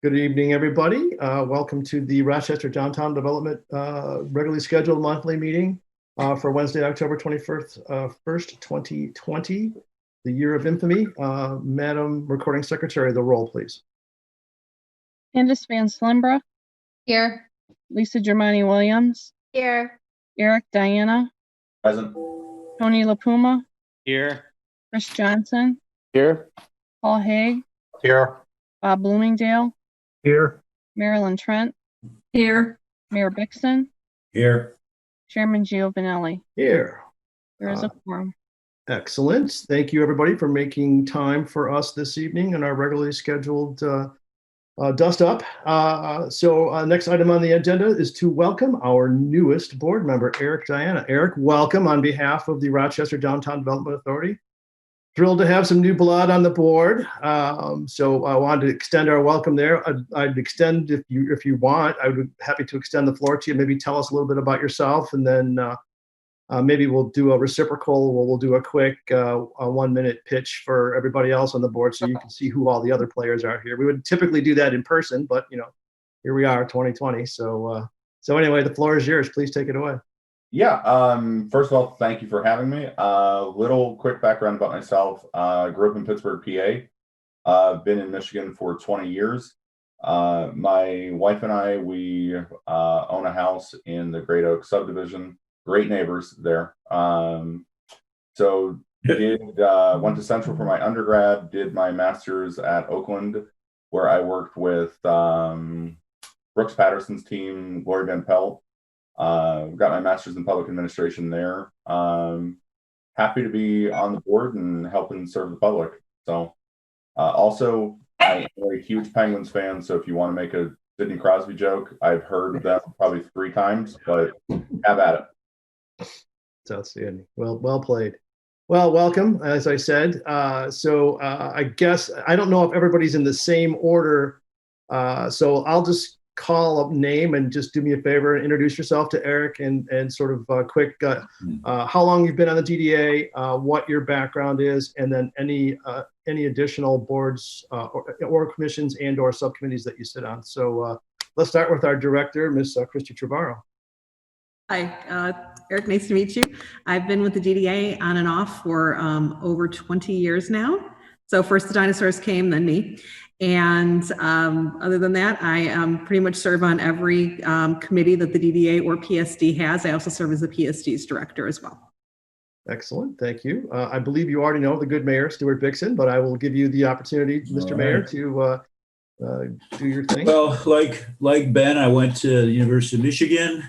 Good evening, everybody. Welcome to the Rochester Downtown Development regularly scheduled monthly meeting for Wednesday, October 21st, 2020, the year of infamy. Madam Recording Secretary, the roll, please. Candace Van Slimbra. Here. Lisa Germani Williams. Here. Eric Diana. Present. Tony Lapuma. Here. Chris Johnson. Here. Paul Haig. Here. Bob Bloomingdale. Here. Marilyn Trent. Here. Mayor Bixson. Here. Chairman Giovanelli. Here. There is a quorum. Excellent. Thank you, everybody, for making time for us this evening in our regularly scheduled dust up. Next item on the agenda is to welcome our newest board member, Eric Diana. Eric, welcome on behalf of the Rochester Downtown Development Authority. Thrilled to have some new blood on the board. So I wanted to extend our welcome there. I'd extend, if you want, I would be happy to extend the floor to you. Maybe tell us a little bit about yourself, and then maybe we'll do a reciprocal. We'll do a quick 1-minute pitch for everybody else on the board, so you can see who all the other players are here. We would typically do that in person, but here we are, 2020. So anyway, the floor is yours. Please take it away. Yeah. First of all, thank you for having me. Little quick background about myself. Grew up in Pittsburgh, PA. Been in Michigan for 20 years. My wife and I, we own a house in the Great Oak subdivision. Great neighbors there. Went to Central for my undergrad. Did my master's at Oakland, where I worked with Brooks Patterson's team, Lori Van Pelt. Got my master's in public administration there. Happy to be on the board and helping serve the public. So also, I am a huge Penguins fan. So if you want to make a Sidney Crosby joke, I've heard that probably 3 times, but have at it. It's outstanding. Well played. Well, welcome, as I said. I guess I don't know if everybody's in the same order. So I'll just call a name and just do me a favor and introduce yourself to Eric and sort of quick how long you've been on the DDA, what your background is, and then any additional boards or commissions and or subcommittees that you sit on. So let's start with our director, Ms. Christy Trebarro. Hi, Eric, nice to meet you. I've been with the DDA on and off for over 20 years now. So first the dinosaurs came, then me. And other than that, I pretty much serve on every committee that the DDA or PSD has. I also serve as the PSD's director as well. Excellent, thank you. I believe you already know the good mayor, Stuart Bixson, but I will give you the opportunity, Mr. Mayor, to do your thing. Well, like Ben, I went to the University of Michigan,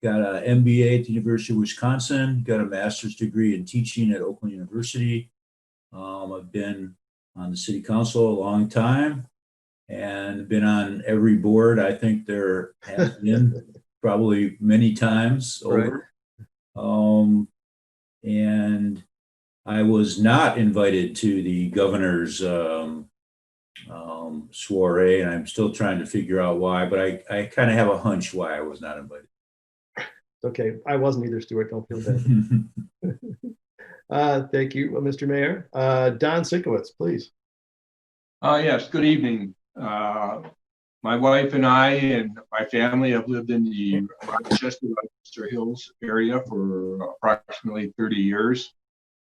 got an MBA at the University of Wisconsin, got a master's degree in teaching at Oakland University. I've been on the city council a long time and been on every board I think there has been, probably many times over. Right. And I was not invited to the governor's soiree, and I'm still trying to figure out why, but I kind of have a hunch why I was not invited. Okay, I wasn't either, Stuart. Don't feel bad. Thank you, Mr. Mayor. Don Sikowitz, please. Yes, good evening. My wife and I and my family have lived in the Rochester Hills area for approximately 30 years.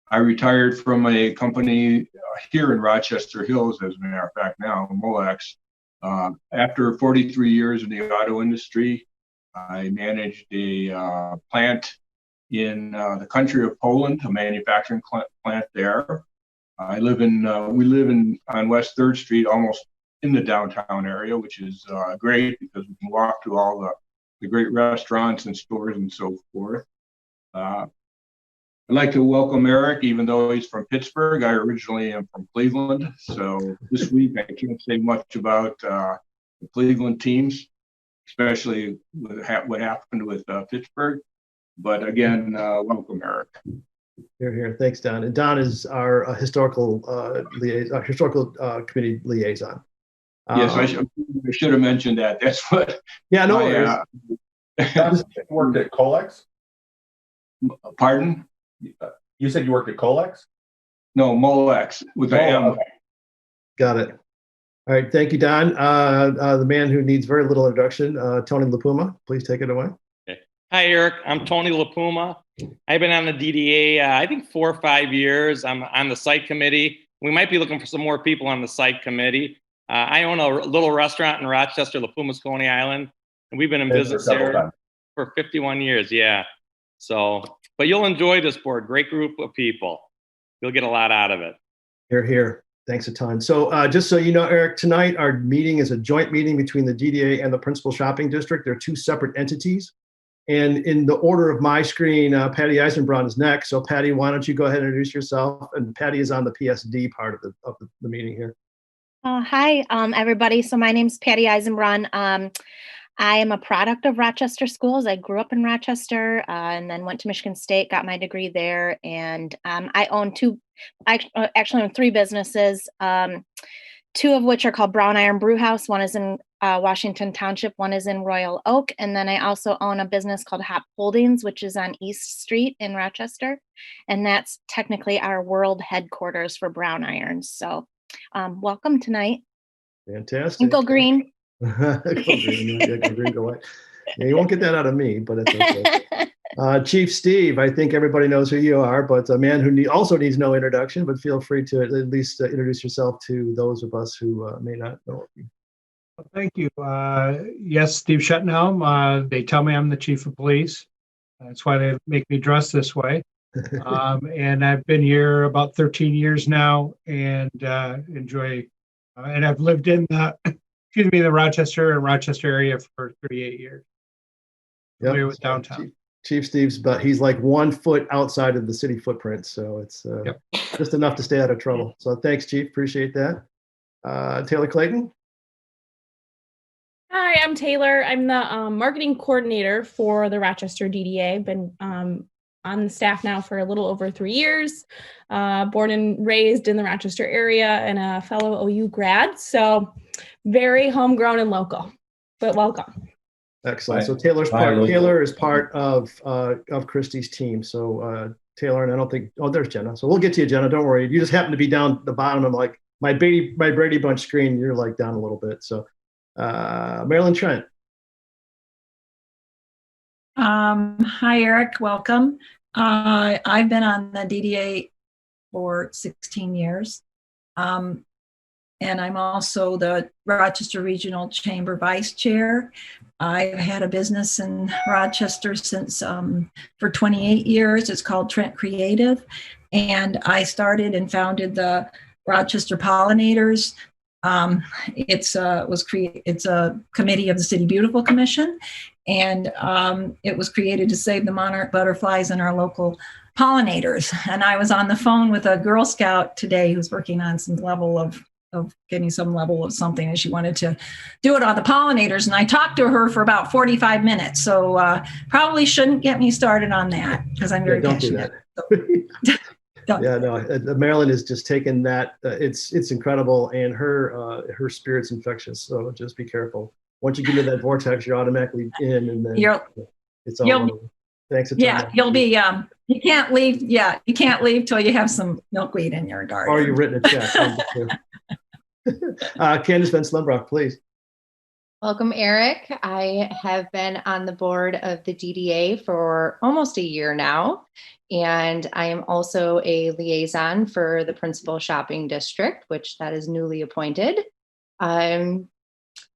I retired from a company here in Rochester Hills, as a matter of fact, now, Molex. After 43 years in the auto industry, I managed a plant in the country of Poland, a manufacturing plant there. We live on West 3rd Street, almost in the downtown area, which is great because we can walk to all the great restaurants and stores and so forth. I'd like to welcome Eric, even though he's from Pittsburgh. I originally am from Cleveland, so this week I can't say much about the Cleveland teams, especially with what happened with Pittsburgh. But again, welcome, Eric. Here. Thanks, Don. And Don is our historical committee liaison. Yes, I should have mentioned that. That's what. Yeah, no worries. Worked at Colex? Pardon? You said you worked at Colex? No, Molex with the M. Okay. Got it. All right, thank you, Don. The man who needs very little introduction, Tony Lapuma, please take it away. Hi, Eric. I'm Tony Lapuma. I've been on the DDA, I think 4 or 5 years. I'm on the site committee. We might be looking for some more people on the site committee. I own a little restaurant in Rochester, Lapuma's Coney Island, and we've been in business there for 51 years. Yeah. So, but you'll enjoy this board. Great group of people. You'll get a lot out of it. Hear, hear. Thanks a ton. So just so you know, Eric, tonight our meeting is a joint meeting between the DDA and the Principal Shopping District. They're two separate entities. And in the order of my screen, Pattyeisenbrunn is next. So Patty, why don't you go ahead and introduce yourself? And Patty is on the PSD part of the meeting here. Hi, everybody. So my name's Pattyeisenbrunn. I am a product of Rochester schools. I grew up in Rochester and then went to Michigan State, got my degree there. And I own three businesses, two of which are called Brown Iron Brew House. One is in Washington Township, one is in Royal Oak. And then I also own a business called Hop Holdings, which is on East Street in Rochester. And that's technically our world headquarters for Brown Irons. So welcome tonight. Fantastic. And go green. Go green. Yeah, go green, go white. Yeah, you won't get that out of me, but it's okay. Chief Steve, I think everybody knows who you are, but a man who also needs no introduction, but feel free to at least introduce yourself to those of us who may not know you. Thank you. Yes, Steve Schuttenhelm. They tell me I'm the chief of police. That's why they make me dress this way. And I've been here about 13 years now and enjoy, and I've lived in the Rochester area for 38 years. Familiar with downtown. Chief Steve's, but he's like 1 foot outside of the city footprint. So it's just enough to stay out of trouble. So thanks, Chief. Appreciate that. Taylor Clayton. Hi, I'm Taylor. I'm the marketing coordinator for the Rochester DDA. Been on the staff now for a little over 3 years. Born and raised in the Rochester area and a fellow OU grad. So very homegrown and local, but welcome. Excellent. So Taylor is part of Christie's team. So Taylor, and I don't think, there's Jenna. So we'll get to you, Jenna. Don't worry. You just happen to be down the bottom of like my Brady Bunch screen. You're like down a little bit. So Marilyn Shine. Hi, Eric. Welcome. I've been on the DDA for 16 years. And I'm also the Rochester Regional Chamber Vice Chair. I've had a business in Rochester since for 28 years. It's called Trent Creative. And I started and founded the Rochester Pollinators. It's a committee of the City Beautiful Commission. And it was created to save the monarch butterflies and our local pollinators. And I was on the phone with a Girl Scout today who's working on some level of getting some level of something, and she wanted to do it on the pollinators. And I talked to her for about 45 minutes. So probably shouldn't get me started on that because I'm very passionate. Yeah, no, Marilyn is just taking that. It's incredible, and her spirit's infectious. So just be careful. Once you get into that vortex, you're automatically in, and then it's all. Thanks. You'll be. You can't leave. Yeah, you can't leave till you have some milkweed in your garden. Or you've written a check. Candace Van Slimbrock, please. Welcome, Eric. I have been on the board of the DDA for almost a year now, and I am also a liaison for the Principal Shopping District, which that is newly appointed.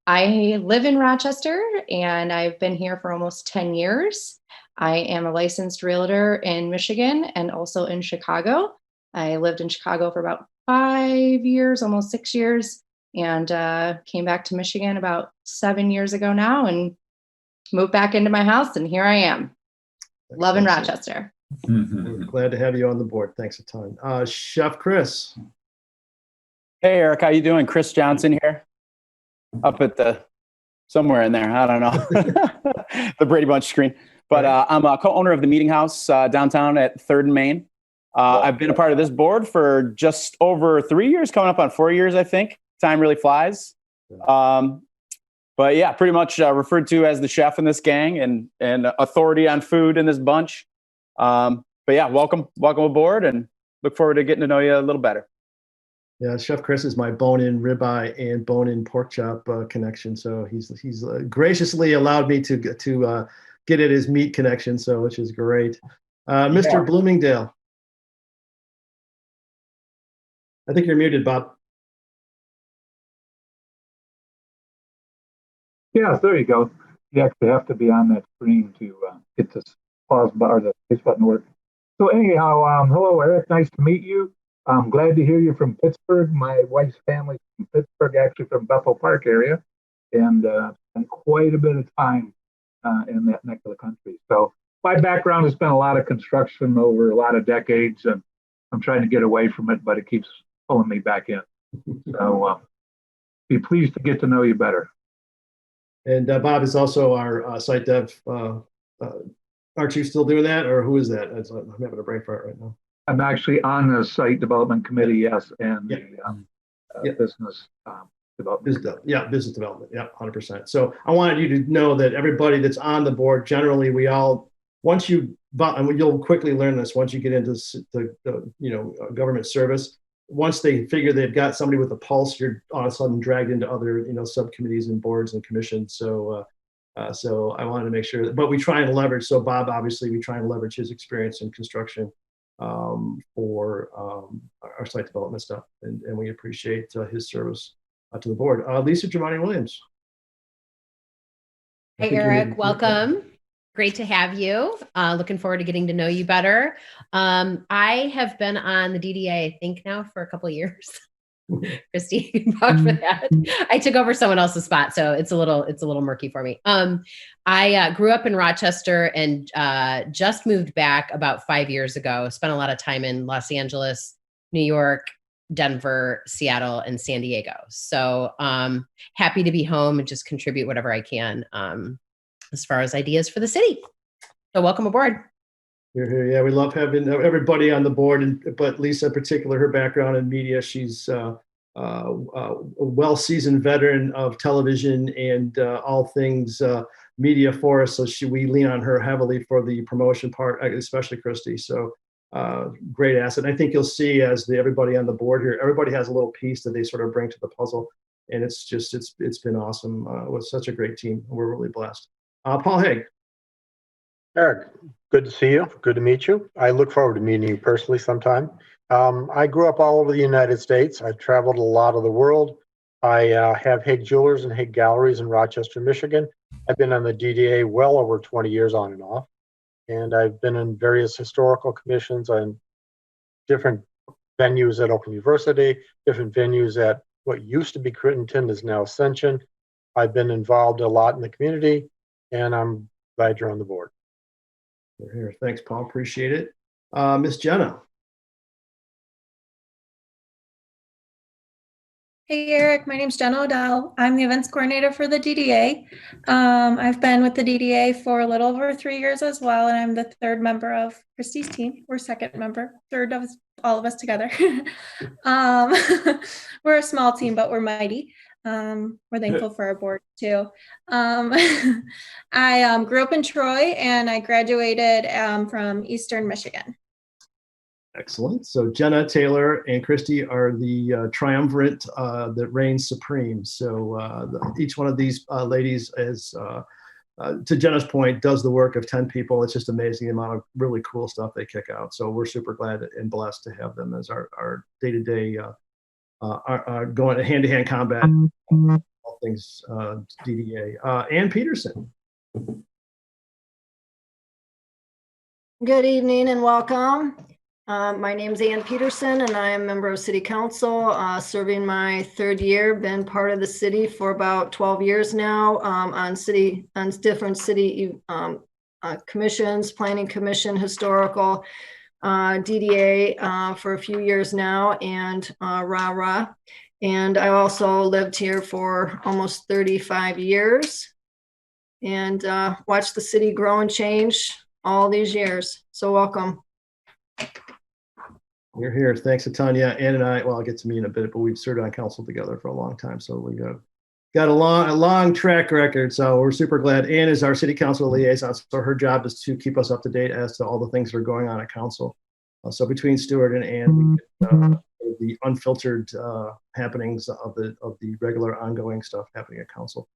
I live in Rochester, and I've been here for almost 10 years. I am a licensed realtor in Michigan and also in Chicago. I lived in Chicago for about 5 years, almost 6 years, and came back to Michigan about 7 years ago now and moved back into my house, and here I am. Loving Rochester. We're glad to have you on the board. Thanks a ton. Chef Chris. Hey, Eric, how you doing? Chris Johnson here. Up at somewhere in there, I don't know, the Brady Bunch screen. But I'm a co-owner of the Meeting House downtown at 3rd and Main. I've been a part of this board for just over 3 years, coming up on 4 years, I think. Time really flies. But yeah, pretty much referred to as the chef in this gang and authority on food in this bunch. But yeah, welcome aboard, and look forward to getting to know you a little better. Yeah, Chef Chris is my bone-in ribeye and bone-in pork chop connection. So he's graciously allowed me to get at his meat connection, so which is great. Mr. Bloomingdale, I think you're muted, Bob. Yeah, there you go. You actually have to be on that screen to get this pause button or the space button to work. So anyhow, hello, Eric. Nice to meet you. I'm glad to hear you're from Pittsburgh. My wife's family's from Pittsburgh, actually from Bethel Park area, and spent quite a bit of time in that neck of the country. So my background has been a lot of construction over a lot of decades, and I'm trying to get away from it, but it keeps pulling me back in. So be pleased to get to know you better. And Bob is also our site dev. Aren't you still doing that, or who is that? I'm having a brain fart right now. I'm actually on the site development committee, yes, and the business development. Business development. Yeah, 100%. So I wanted you to know that everybody that's on the board, generally, we all, once you, and you'll quickly learn this once you get into the government service. Once they figure they've got somebody with a pulse, you're all of a sudden dragged into other subcommittees and boards and commissions. So I wanted to make sure, but we try and leverage. So Bob, obviously, we try and leverage his experience in construction for our site development stuff, and we appreciate his service to the board. Lisa Germani-Williams. Hey, Eric, welcome. Great to have you. Looking forward to getting to know you better. I have been on the DDA, I think now for a couple of years. Christy, you can vouch for that. I took over someone else's spot, so it's a little murky for me. I grew up in Rochester and just moved back about 5 years ago. Spent a lot of time in Los Angeles, New York, Denver, Seattle, and San Diego. So happy to be home and just contribute whatever I can as far as ideas for the city. So welcome aboard. You're here. Yeah, we love having everybody on the board, but Lisa in particular, her background in media, she's a well-seasoned veteran of television and all things media for us. So we lean on her heavily for the promotion part, especially Christy. So great asset. And I think you'll see as everybody on the board here, everybody has a little piece that they sort of bring to the puzzle. And it's been awesome. It was such a great team. We're really blessed. Paul Haig. Eric, good to see you. Good to meet you. I look forward to meeting you personally sometime. I grew up all over the United States. I've traveled a lot of the world. I have Haig Jewelers and Haig Galleries in Rochester, Michigan. I've been on the DDA well over 20 years on and off. And I've been in various historical commissions on different venues at Oakland University, different venues at what used to be Crittenton is now Ascension. I've been involved a lot in the community, and I'm glad you're on the board. We're here. Thanks, Paul. Appreciate it. Miss Jenna. Hey, Eric. My name's Jenna O'Dell. I'm the events coordinator for the DDA. I've been with the DDA for a little over 3 years as well, and I'm the third member of Christy's team. We're second member, third of all of us together. We're a small team, but we're mighty. We're thankful for our board too. I grew up in Troy and I graduated from Eastern Michigan. Excellent. So Jenna, Taylor, and Christy are the triumvirate that reigns supreme. So each one of these ladies is, to Jenna's point, does the work of 10 people. It's just amazing the amount of really cool stuff they kick out. So we're super glad and blessed to have them as our day-to-day going hand-to-hand combat, all things DDA. Ann Peterson. Good evening and welcome. My name is Ann Peterson and I am a member of City Council, serving my third year, been part of the city for about 12 years now on different city commissions, Planning Commission, Historical, DDA for a few years now, and RARA. And I also lived here for almost 35 years and watched the city grow and change all these years. So welcome. You're here. Thanks a ton. Yeah, Ann and I, well, I'll get to me in a bit, but we've served on council together for a long time. So we got a long track record. So we're super glad. Ann is our city council liaison. So her job is to keep us up to date as to all the things that are going on at council. So between Stuart and Ann, we get the unfiltered happenings of the regular ongoing stuff happening at council.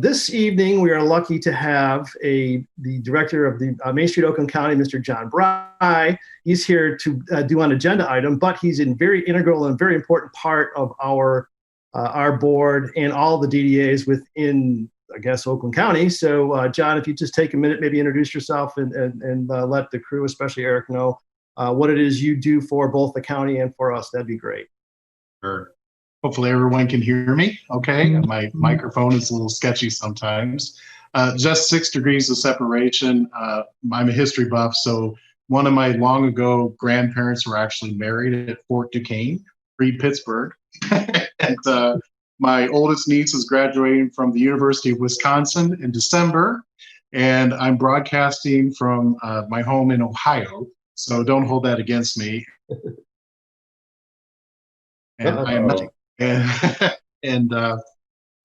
This evening, we are lucky to have the director of the Main Street Oakland County, Mr. John Bry. He's here to do an agenda item, but he's a very integral and very important part of our board and all the DDAs within, I guess, Oakland County. So, John, if you just take a minute, maybe introduce yourself and let the crew, especially Eric, know what it is you do for both the county and for us, that'd be great. Sure. Hopefully everyone can hear me okay. My microphone is a little sketchy sometimes. Just 6 degrees of separation. I'm a history buff, so one of my long ago grandparents were actually married at Fort Duquesne, pre-Pittsburgh. And my oldest niece is graduating from the University of Wisconsin in December. And I'm broadcasting from my home in Ohio, so don't hold that against me. And I am not. And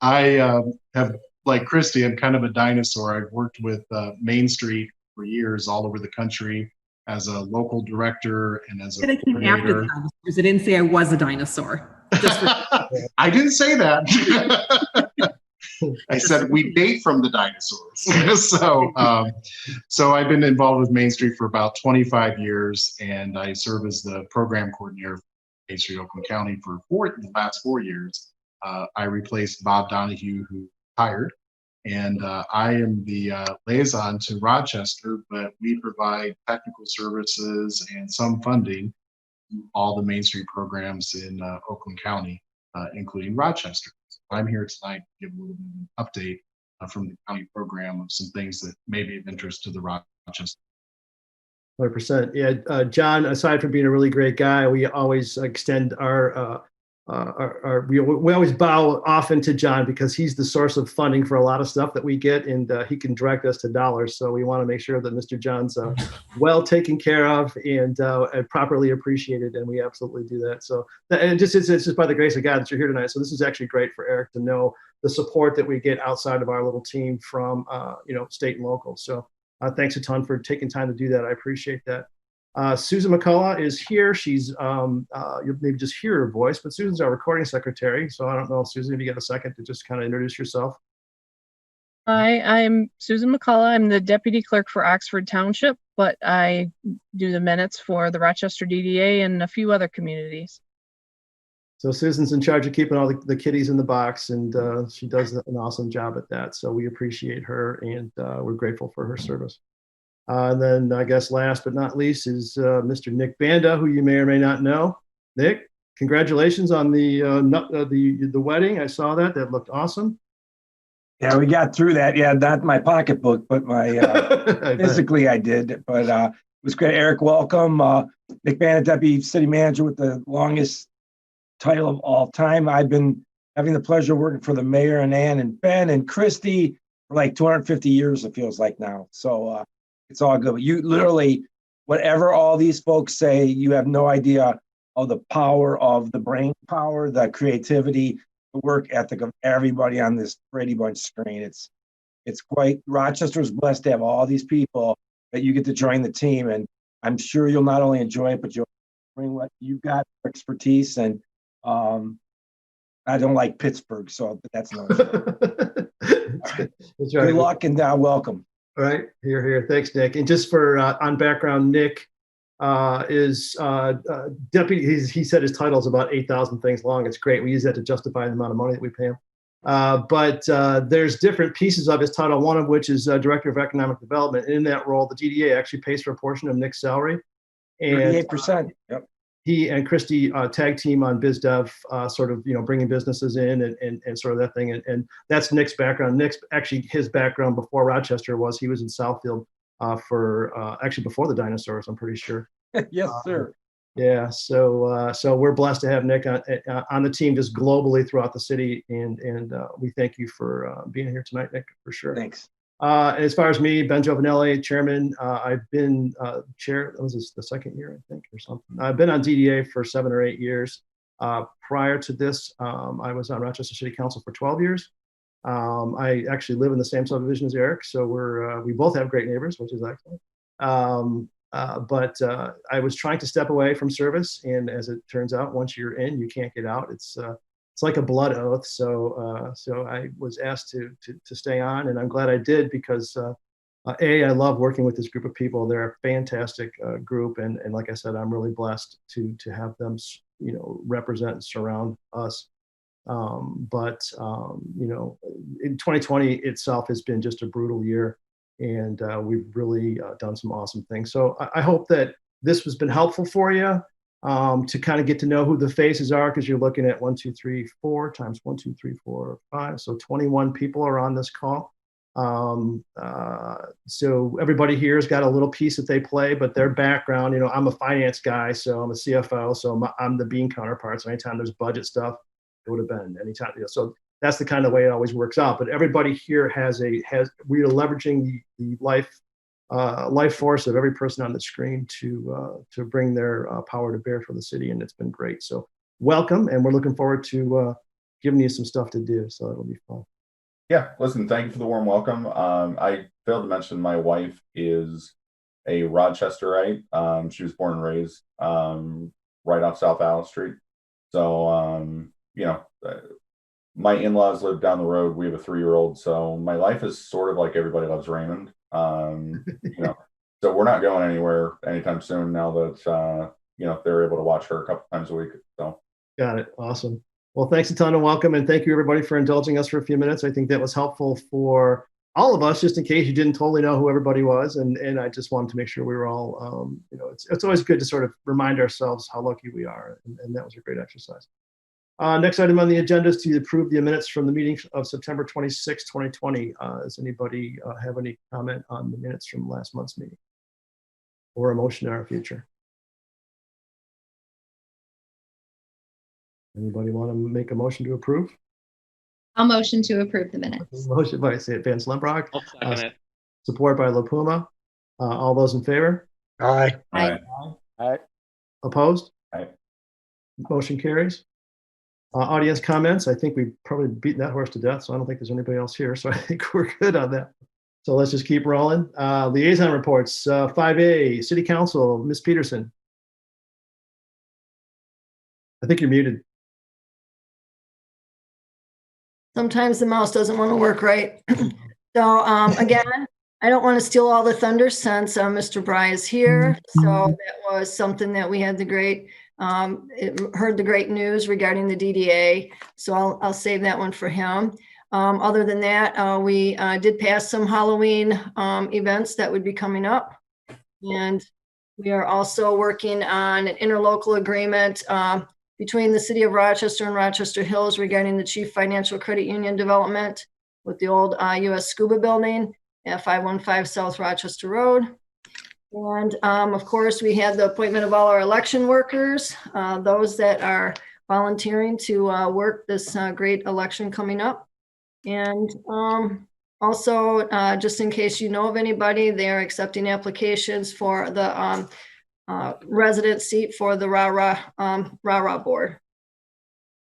I have, like Christy, I'm kind of a dinosaur. I've worked with Main Street for years all over the country as a local director and as a coordinator. Because it didn't say I was a dinosaur. I didn't say that. I said we date from the dinosaurs. So I've been involved with Main Street for about 25 years, and I serve as the program coordinator for Main Street Oakland County for the last 4 years. I replaced Bob Donahue, who retired, and I am the liaison to Rochester, but we provide technical services and some funding to all the Main Street programs in Oakland County, including Rochester. I'm here tonight to give a little bit of an update from the county program of some things that may be of interest to the Rochester. 100%. Yeah, John, aside from being a really great guy, we always extend we always bow often to John because he's the source of funding for a lot of stuff that we get, and he can direct us to dollars. So we want to make sure that Mr. John's well taken care of and properly appreciated, and we absolutely do that. So and it's just by the grace of God that you're here tonight. So this is actually great for Eric to know the support that we get outside of our little team from state and local. So thanks a ton for taking time to do that. I appreciate that. Susan McCullough is here. She's, you'll maybe just hear her voice, but Susan's our recording secretary. So I don't know, Susan, if you got a second to just kind of introduce yourself. Hi, I'm Susan McCullough. I'm the deputy clerk for Oxford Township, but I do the minutes for the Rochester DDA and a few other communities. So Susan's in charge of keeping all the kitties in the box, and she does an awesome job at that. So we appreciate her, and we're grateful for her service. And then I guess last but not least is Mr. Nick Banda, who you may or may not know. Nick, congratulations on the wedding. I saw that. That looked awesome. Yeah, we got through that. Yeah, not my pocketbook, but my physically I did. But it was great. Eric, welcome. Nick Banda, Deputy City Manager with the longest title of all time. I've been having the pleasure of working for the mayor and Ann and Ben and Christy for like 250 years, it feels like now. So it's all good. You literally, whatever all these folks say, you have no idea of the power of the brain power, the creativity, the work ethic of everybody on this Brady Bunch screen. It's quite, Rochester's blessed to have all these people that you get to join the team. And I'm sure you'll not only enjoy it, but you'll bring what you've got expertise. And I don't like Pittsburgh, so that's no. That's right. Good luck and welcome. All right, here. Thanks, Nick. And just for on background, Nick is deputy. He said his title is about 8,000 things long. It's great. We use that to justify the amount of money that we pay him. But there's different pieces of his title, one of which is Director of Economic Development. And in that role, the DDA actually pays for a portion of Nick's salary. And 38%. Yep. He and Christy tag team on biz dev, sort of, bringing businesses in and sort of that thing. And that's Nick's background. Nick's actually, his background before Rochester was he was in Southfield for actually before the dinosaurs, I'm pretty sure. Yes, sir. Yeah. So we're blessed to have Nick on the team just globally throughout the city. And we thank you for being here tonight, Nick, for sure. Thanks. As far as me, Ben Giovanelli, chairman, I've been chair, that was the second year, I think, or something. I've been on DDA for 7 or 8 years. Prior to this, I was on Rochester City Council for 12 years. I actually live in the same subdivision as Eric, so we both have great neighbors, which is excellent. But I was trying to step away from service, and as it turns out, once you're in, you can't get out. It's like a blood oath. So I was asked to stay on, and I'm glad I did because I love working with this group of people. They're a fantastic group, and like I said, I'm really blessed to have them, represent and surround us. But in 2020 itself has been just a brutal year, and we've really done some awesome things. So I hope that this has been helpful for you to kind of get to know who the faces are, because you're looking at 1, 2, 3, 4 times 1, 2, 3, 4, 5. So 21 people are on this call. So everybody here has got a little piece that they play, but their background, I'm a finance guy, so I'm a CFO, so I'm the bean counterpart. So anytime there's budget stuff, it would have been anytime. So that's the kind of way it always works out. But everybody here we are leveraging the life force of every person on the screen to bring their power to bear for the city, and it's been great. So welcome, and we're looking forward to giving you some stuff to do. So it'll be fun. Yeah, listen, thank you for the warm welcome. I failed to mention my wife is a Rochesterite. She was born and raised right off South Alice Street. So, my in-laws live down the road. We have a 3-year-old. So my life is sort of like Everybody Loves Raymond. So we're not going anywhere anytime soon now that, they're able to watch her a couple times a week. So got it. Awesome. Well, thanks a ton and welcome. And thank you everybody for indulging us for a few minutes. I think that was helpful for all of us, just in case you didn't totally know who everybody was. And I just wanted to make sure we were all, it's always good to sort of remind ourselves how lucky we are. And that was a great exercise. Next item on the agenda is to approve the minutes from the meeting of September 26, 2020. Does anybody have any comment on the minutes from last month's meeting or a motion in our future? Anybody want to make a motion to approve? I'll motion to approve the minutes. Motion by Vance Lembrock. I'll second it. Support by Lapuma. All those in favor? Aye. Aye. Aye. Opposed? Aye. Motion carries. Audience comments. I think we've probably beaten that horse to death, so I don't think there's anybody else here. So I think we're good on that. So let's just keep rolling. Liaison reports. 5A, City Council, Ms. Peterson. I think you're muted. Sometimes the mouse doesn't want to work right. So again, I don't want to steal all the thunder since Mr. Bry is here. So that was something that we had heard the great news regarding the DDA. So I'll save that one for him. Other than that, we did pass some Halloween events that would be coming up. And we are also working on an interlocal agreement between the city of Rochester and Rochester Hills regarding the Chief Financial Credit Union development with the old US Scuba building at 515 South Rochester Road. And of course, we had the appointment of all our election workers, those that are volunteering to work this great election coming up. And also, just in case you know of anybody, they're accepting applications for the resident seat for the RARA board.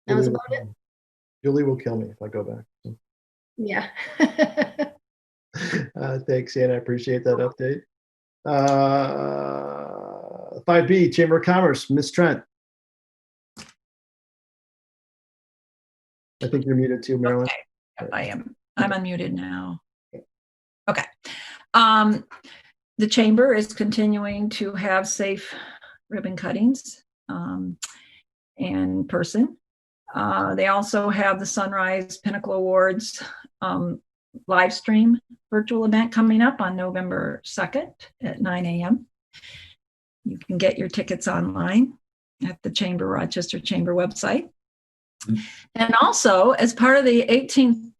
That was about it. Julie will kill me if I go back. So. Yeah. Thanks, Ann. I appreciate that update. 5B, Chamber of Commerce, Ms. Trent. I think you're muted too, Marilyn. Okay. I am. I'm unmuted now. Okay. The chamber is continuing to have safe ribbon cuttings in person. They also have the Sunrise Pinnacle Awards live stream virtual event coming up on November 2nd at 9 a.m. You can get your tickets online at the Rochester Chamber website. And also, as part of the 18th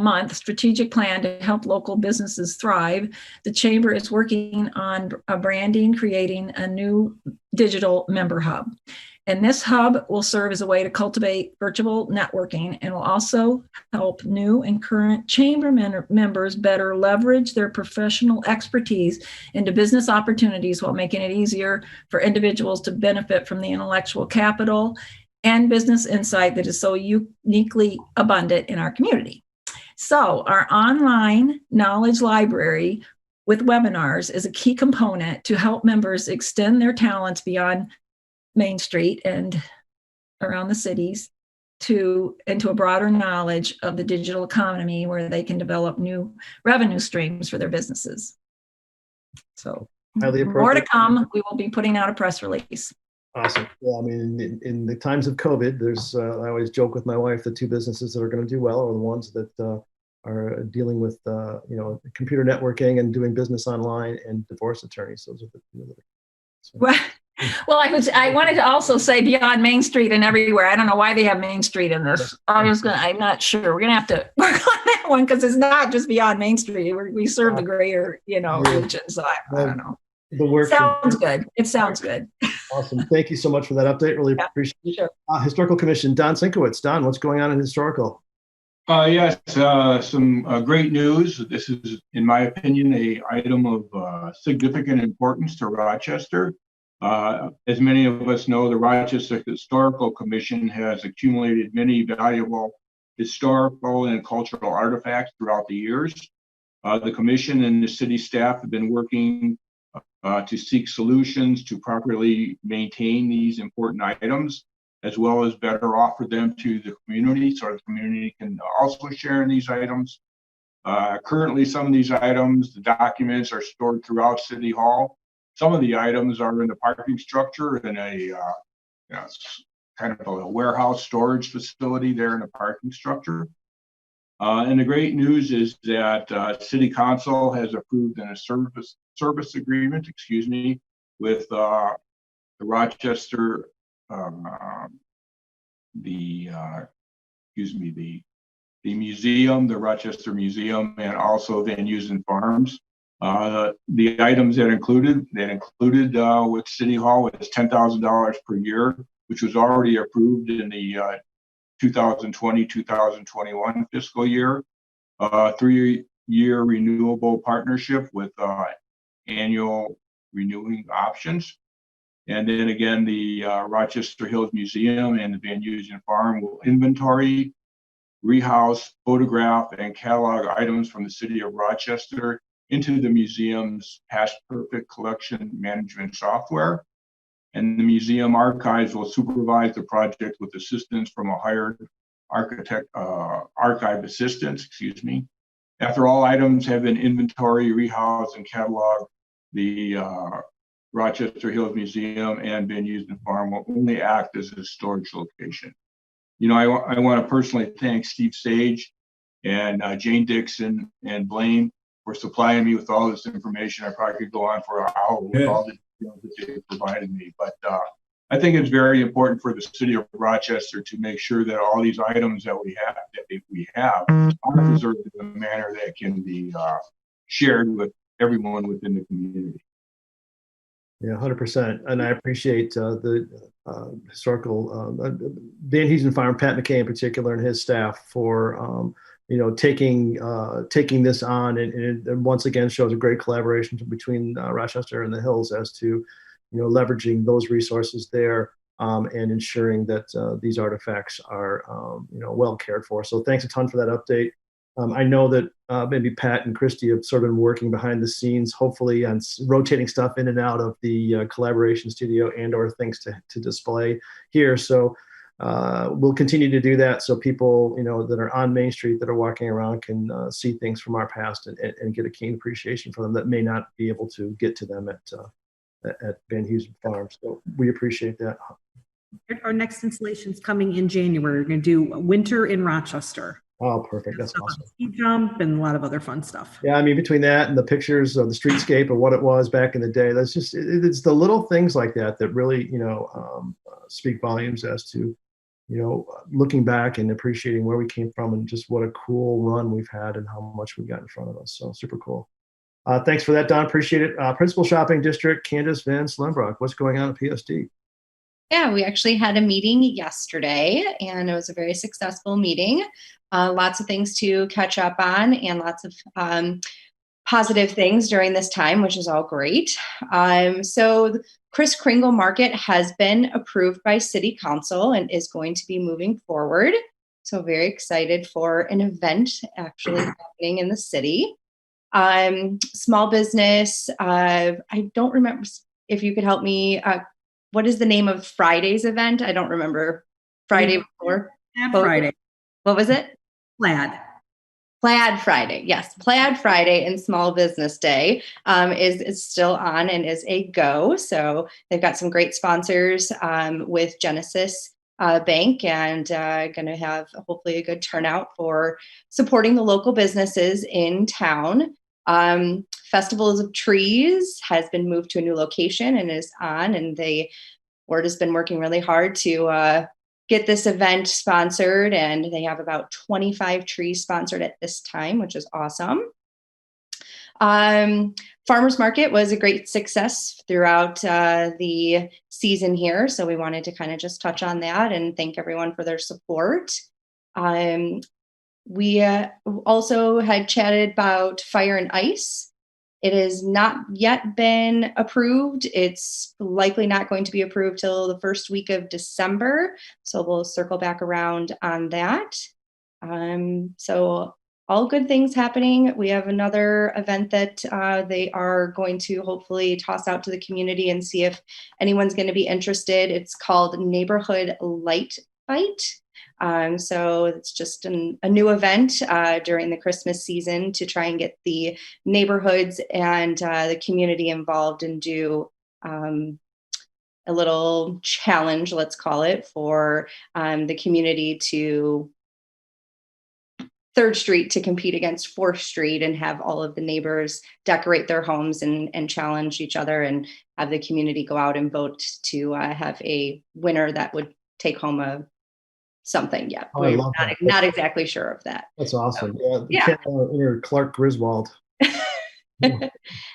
month strategic plan to help local businesses thrive, the Chamber is working on branding, creating a new digital member hub. And this hub will serve as a way to cultivate virtual networking and will also help new and current Chamber members better leverage their professional expertise into business opportunities while making it easier for individuals to benefit from the intellectual capital and business insight that is so uniquely abundant in our community. So our online knowledge library with webinars is a key component to help members extend their talents beyond Main Street and around the cities into a broader knowledge of the digital economy where they can develop new revenue streams for their businesses. So Highly more to appropriate. come. We will be putting out a press release. Awesome. Well, I mean, in the times of COVID, there's, I always joke with my wife, the two businesses that are going to do well are the ones that are dealing with, computer networking and doing business online, and divorce attorneys. Those are the two that are. So. Well, I wanted to also say beyond Main Street and everywhere. I don't know why they have Main Street in this. I'm not sure. We're going to have to work on that one because it's not just beyond Main Street. We serve the greater, region. So I don't know. The work sounds good. It sounds good. Awesome. Thank you so much for that update. Really appreciate it. Sure. Historical Commission, Don Sinkowitz. Don, what's going on in historical? Yes, some great news. This is, in my opinion, a item of significant importance to Rochester. As many of us know, the Rochester Historical Commission has accumulated many valuable historical and cultural artifacts throughout the years. The commission and the city staff have been working to seek solutions to properly maintain these important items, as well as better offer them to the community so the community can also share in these items. Currently, some of these items, the documents, are stored throughout City Hall. Some of the items are in the parking structure in a kind of a warehouse storage facility there in the parking structure. And the great news is that City Council has approved a service agreement, with the Rochester, the museum, the Rochester Museum, and also Van Heusen Farms. The items that included with City Hall was $10,000 per year, which was already approved in the 2020-2021 fiscal year. 3-year renewable partnership with annual renewing options. And then again, the Rochester Hills Museum and the Van Heusen Farm will inventory, rehouse, photograph, and catalog items from the city of Rochester into the museum's Past Perfect collection management software. And the museum archives will supervise the project with assistance from a hired archive assistant, After all items have been inventory, rehoused, and cataloged, the Rochester Hills Museum and Van Heusen Farm will only act as a storage location. I want to personally thank Steve Sage and Jane Dixon and Blaine for supplying me with all this information. I probably could go on for an hour with all the details that they provided me, but I think it's very important for the city of Rochester to make sure that all these items that we have are preserved in a manner that can be shared with everyone within the community. Yeah, 100%. And I appreciate the historical Van Heusen Farm, Pat McKay in particular, and his staff for taking this on, and it once again shows a great collaboration between Rochester and the Hills as to leveraging those resources there and ensuring that these artifacts are well cared for. So thanks a ton for that update. I know that maybe Pat and Christy have sort of been working behind the scenes, hopefully on rotating stuff in and out of the collaboration studio and/or things to display here. So we'll continue to do that so people that are on Main Street that are walking around can see things from our past and get a keen appreciation for them that may not be able to get to them at Van Heusen Farm. So we appreciate that. Our next installation is coming in January. We're going to do Winter in Rochester. Oh, perfect. That's awesome. Ski jump and a lot of other fun stuff. Yeah, I mean, between that and the pictures of the streetscape of what it was back in the day, that's just, it's the little things like that that really, speak volumes as to, looking back and appreciating where we came from and just what a cool run we've had and how much we've got in front of us. So super cool. Thanks for that, Don. Appreciate it. Principal Shopping District, Candace Van Slenbrock. What's going on at PSD? Yeah, we actually had a meeting yesterday, and it was a very successful meeting. Lots of things to catch up on and lots of positive things during this time, which is all great. So Kris Kringle Market has been approved by City Council and is going to be moving forward. So very excited for an event actually happening in the city. Small business. I don't remember if you could help me. What is the name of Friday's event? I don't remember. Friday before? Friday. What was it? Plaid Friday. Yes. Plaid Friday and Small Business Day is still on and is a go. So they've got some great sponsors with Genesis Bank and going to have hopefully a good turnout for supporting the local businesses in town. Festivals of Trees has been moved to a new location and is on, and the board has been working really hard to get this event sponsored, and they have about 25 trees sponsored at this time, which is awesome. Farmers Market was a great success throughout the season here, so we wanted to kind of just touch on that and thank everyone for their support. We also had chatted about Fire and Ice. It has not yet been approved. It's likely not going to be approved till the first week of December. So we'll circle back around on that. So all good things happening. We have another event that they are going to hopefully toss out to the community and see if anyone's going to be interested. It's called Neighborhood Light Fight. So it's just a new event during the Christmas season to try and get the neighborhoods and the community involved and do a little challenge, let's call it, for the community to 3rd Street to compete against 4th Street and have all of the neighbors decorate their homes and challenge each other and have the community go out and vote to have a winner that would take home something yet. Oh, We're not exactly sure of that. That's awesome. So, yeah. Clark Griswold. Yeah,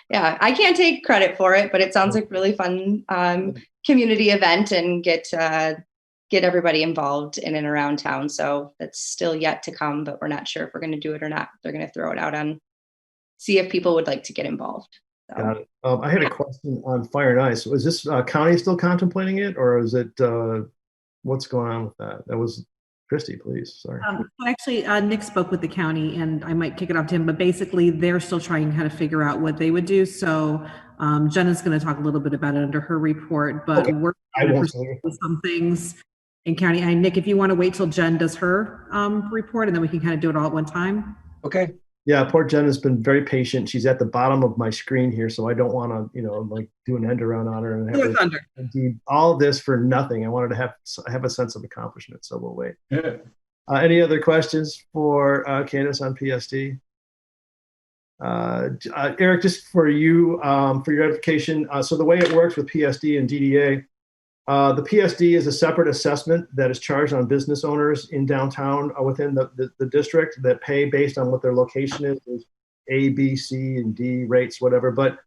I can't take credit for it, but it sounds like really fun community event and get everybody involved in and around town. So that's still yet to come, but we're not sure if we're going to do it or not. They're going to throw it out on, see if people would like to get involved. So. Got it. I had a question on Fire and Ice. Was this county still contemplating it, or is it what's going on with that? That was Christy, please. Sorry. Actually, Nick spoke with the county, and I might kick it off to him, but basically they're still trying to kind of figure out what they would do. So Jenna's going to talk a little bit about it under her report, but we're going to pursue some things in county. And Nick, if you want to wait till Jen does her report, and then we can kind of do it all at one time. Okay. Yeah, poor Jen has been very patient. She's at the bottom of my screen here, so I don't want to, like do an end around on her and have her do all of this for nothing. I wanted to have a sense of accomplishment, so we'll wait. Yeah. Any other questions for Candace on PSD? Eric, just for you, for your edification. So the way it works with PSD and DDA, the PSD is a separate assessment that is charged on business owners in downtown within the district that pay based on what their location is. There's A, B, C, and D rates, whatever. But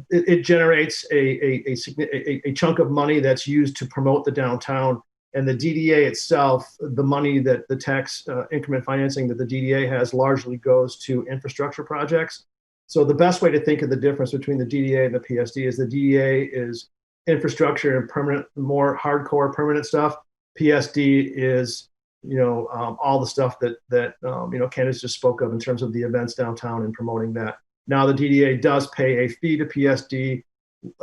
it generates a chunk of money that's used to promote the downtown. And the DDA itself, the money that the tax increment financing that the DDA has largely goes to infrastructure projects. So the best way to think of the difference between the DDA and the PSD is the DDA is infrastructure and permanent, more hardcore permanent stuff. PSD is, all the stuff that Candace just spoke of in terms of the events downtown and promoting that. Now the DDA does pay a fee to PSD.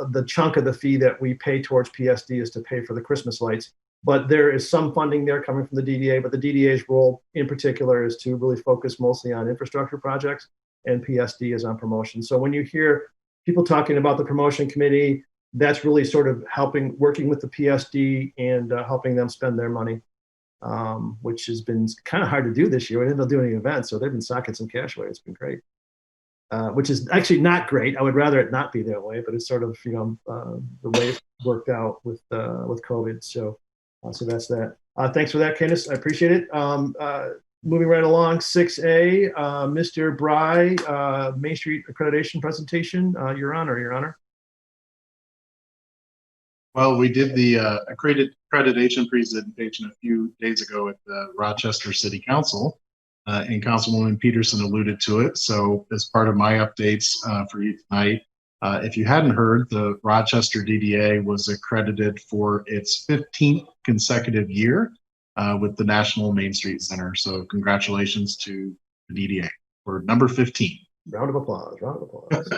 The chunk of the fee that we pay towards PSD is to pay for the Christmas lights. But there is some funding there coming from the DDA, but the DDA's role in particular is to really focus mostly on infrastructure projects, and PSD is on promotion. So when you hear people talking about the promotion committee, that's really sort of working with the PSD and helping them spend their money, which has been kind of hard to do this year. We didn't do any events, so they've been socking some cash away. It's been great, which is actually not great. I would rather it not be that way, but it's sort of the way it worked out with COVID. So that's that. Thanks for that, Candace. I appreciate it. Moving right along, 6A, Mr. Bry, Main Street accreditation presentation. Your Honor. Well, we did the accreditation presentation a few days ago at the Rochester City Council, and Councilwoman Peterson alluded to it. So as part of my updates for you tonight, if you hadn't heard, the Rochester DDA was accredited for its 15th consecutive year with the National Main Street Center. So congratulations to the DDA for number 15. Round of applause. Round of applause.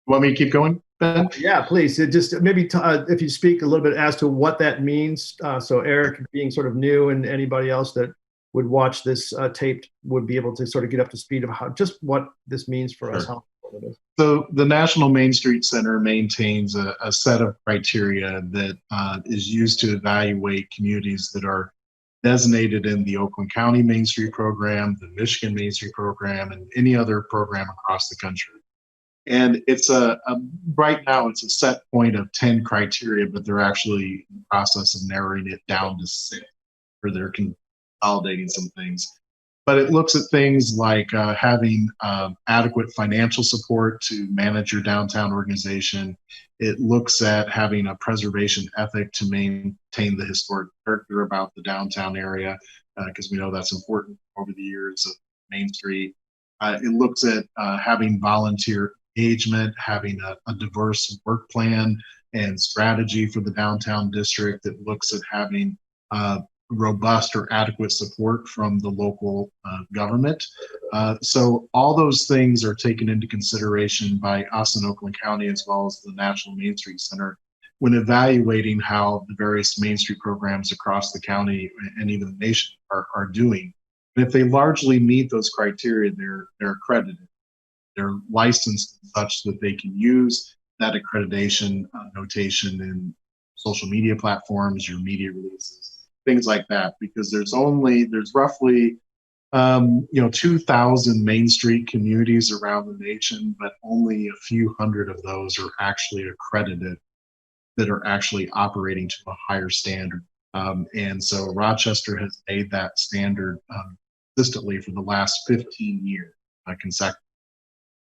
Want me to keep going, Ben? Yeah, please. It just maybe if you speak a little bit as to what that means. So Eric, being sort of new, and anybody else that would watch this tape would be able to sort of get up to speed of how just what this means for us. How important it is. So the National Main Street Center maintains a set of criteria that is used to evaluate communities that are designated in the Oakland County Main Street Program, the Michigan Main Street Program, and any other program across the country. And it's right now it's a set point of 10 criteria, but they're actually in the process of narrowing it down to 6, or they're consolidating some things. But it looks at things like having adequate financial support to manage your downtown organization. It looks at having a preservation ethic to maintain the historic character about the downtown area, because we know that's important over the years of Main Street. It looks at having volunteer engagement, having a diverse work plan and strategy for the downtown district. It looks at having robust or adequate support from the local government. So all those things are taken into consideration by us in Oakland County, as well as the National Main Street Center, when evaluating how the various Main Street programs across the county and even the nation are doing. And if they largely meet those criteria, they're accredited. They're licensed such that they can use that accreditation notation in social media platforms, your media releases, things like that, because there's roughly 2,000 Main Street communities around the nation, but only a few hundred of those are actually accredited, that are actually operating to a higher standard. And so Rochester has made that standard consistently for the last 15 years consecutively.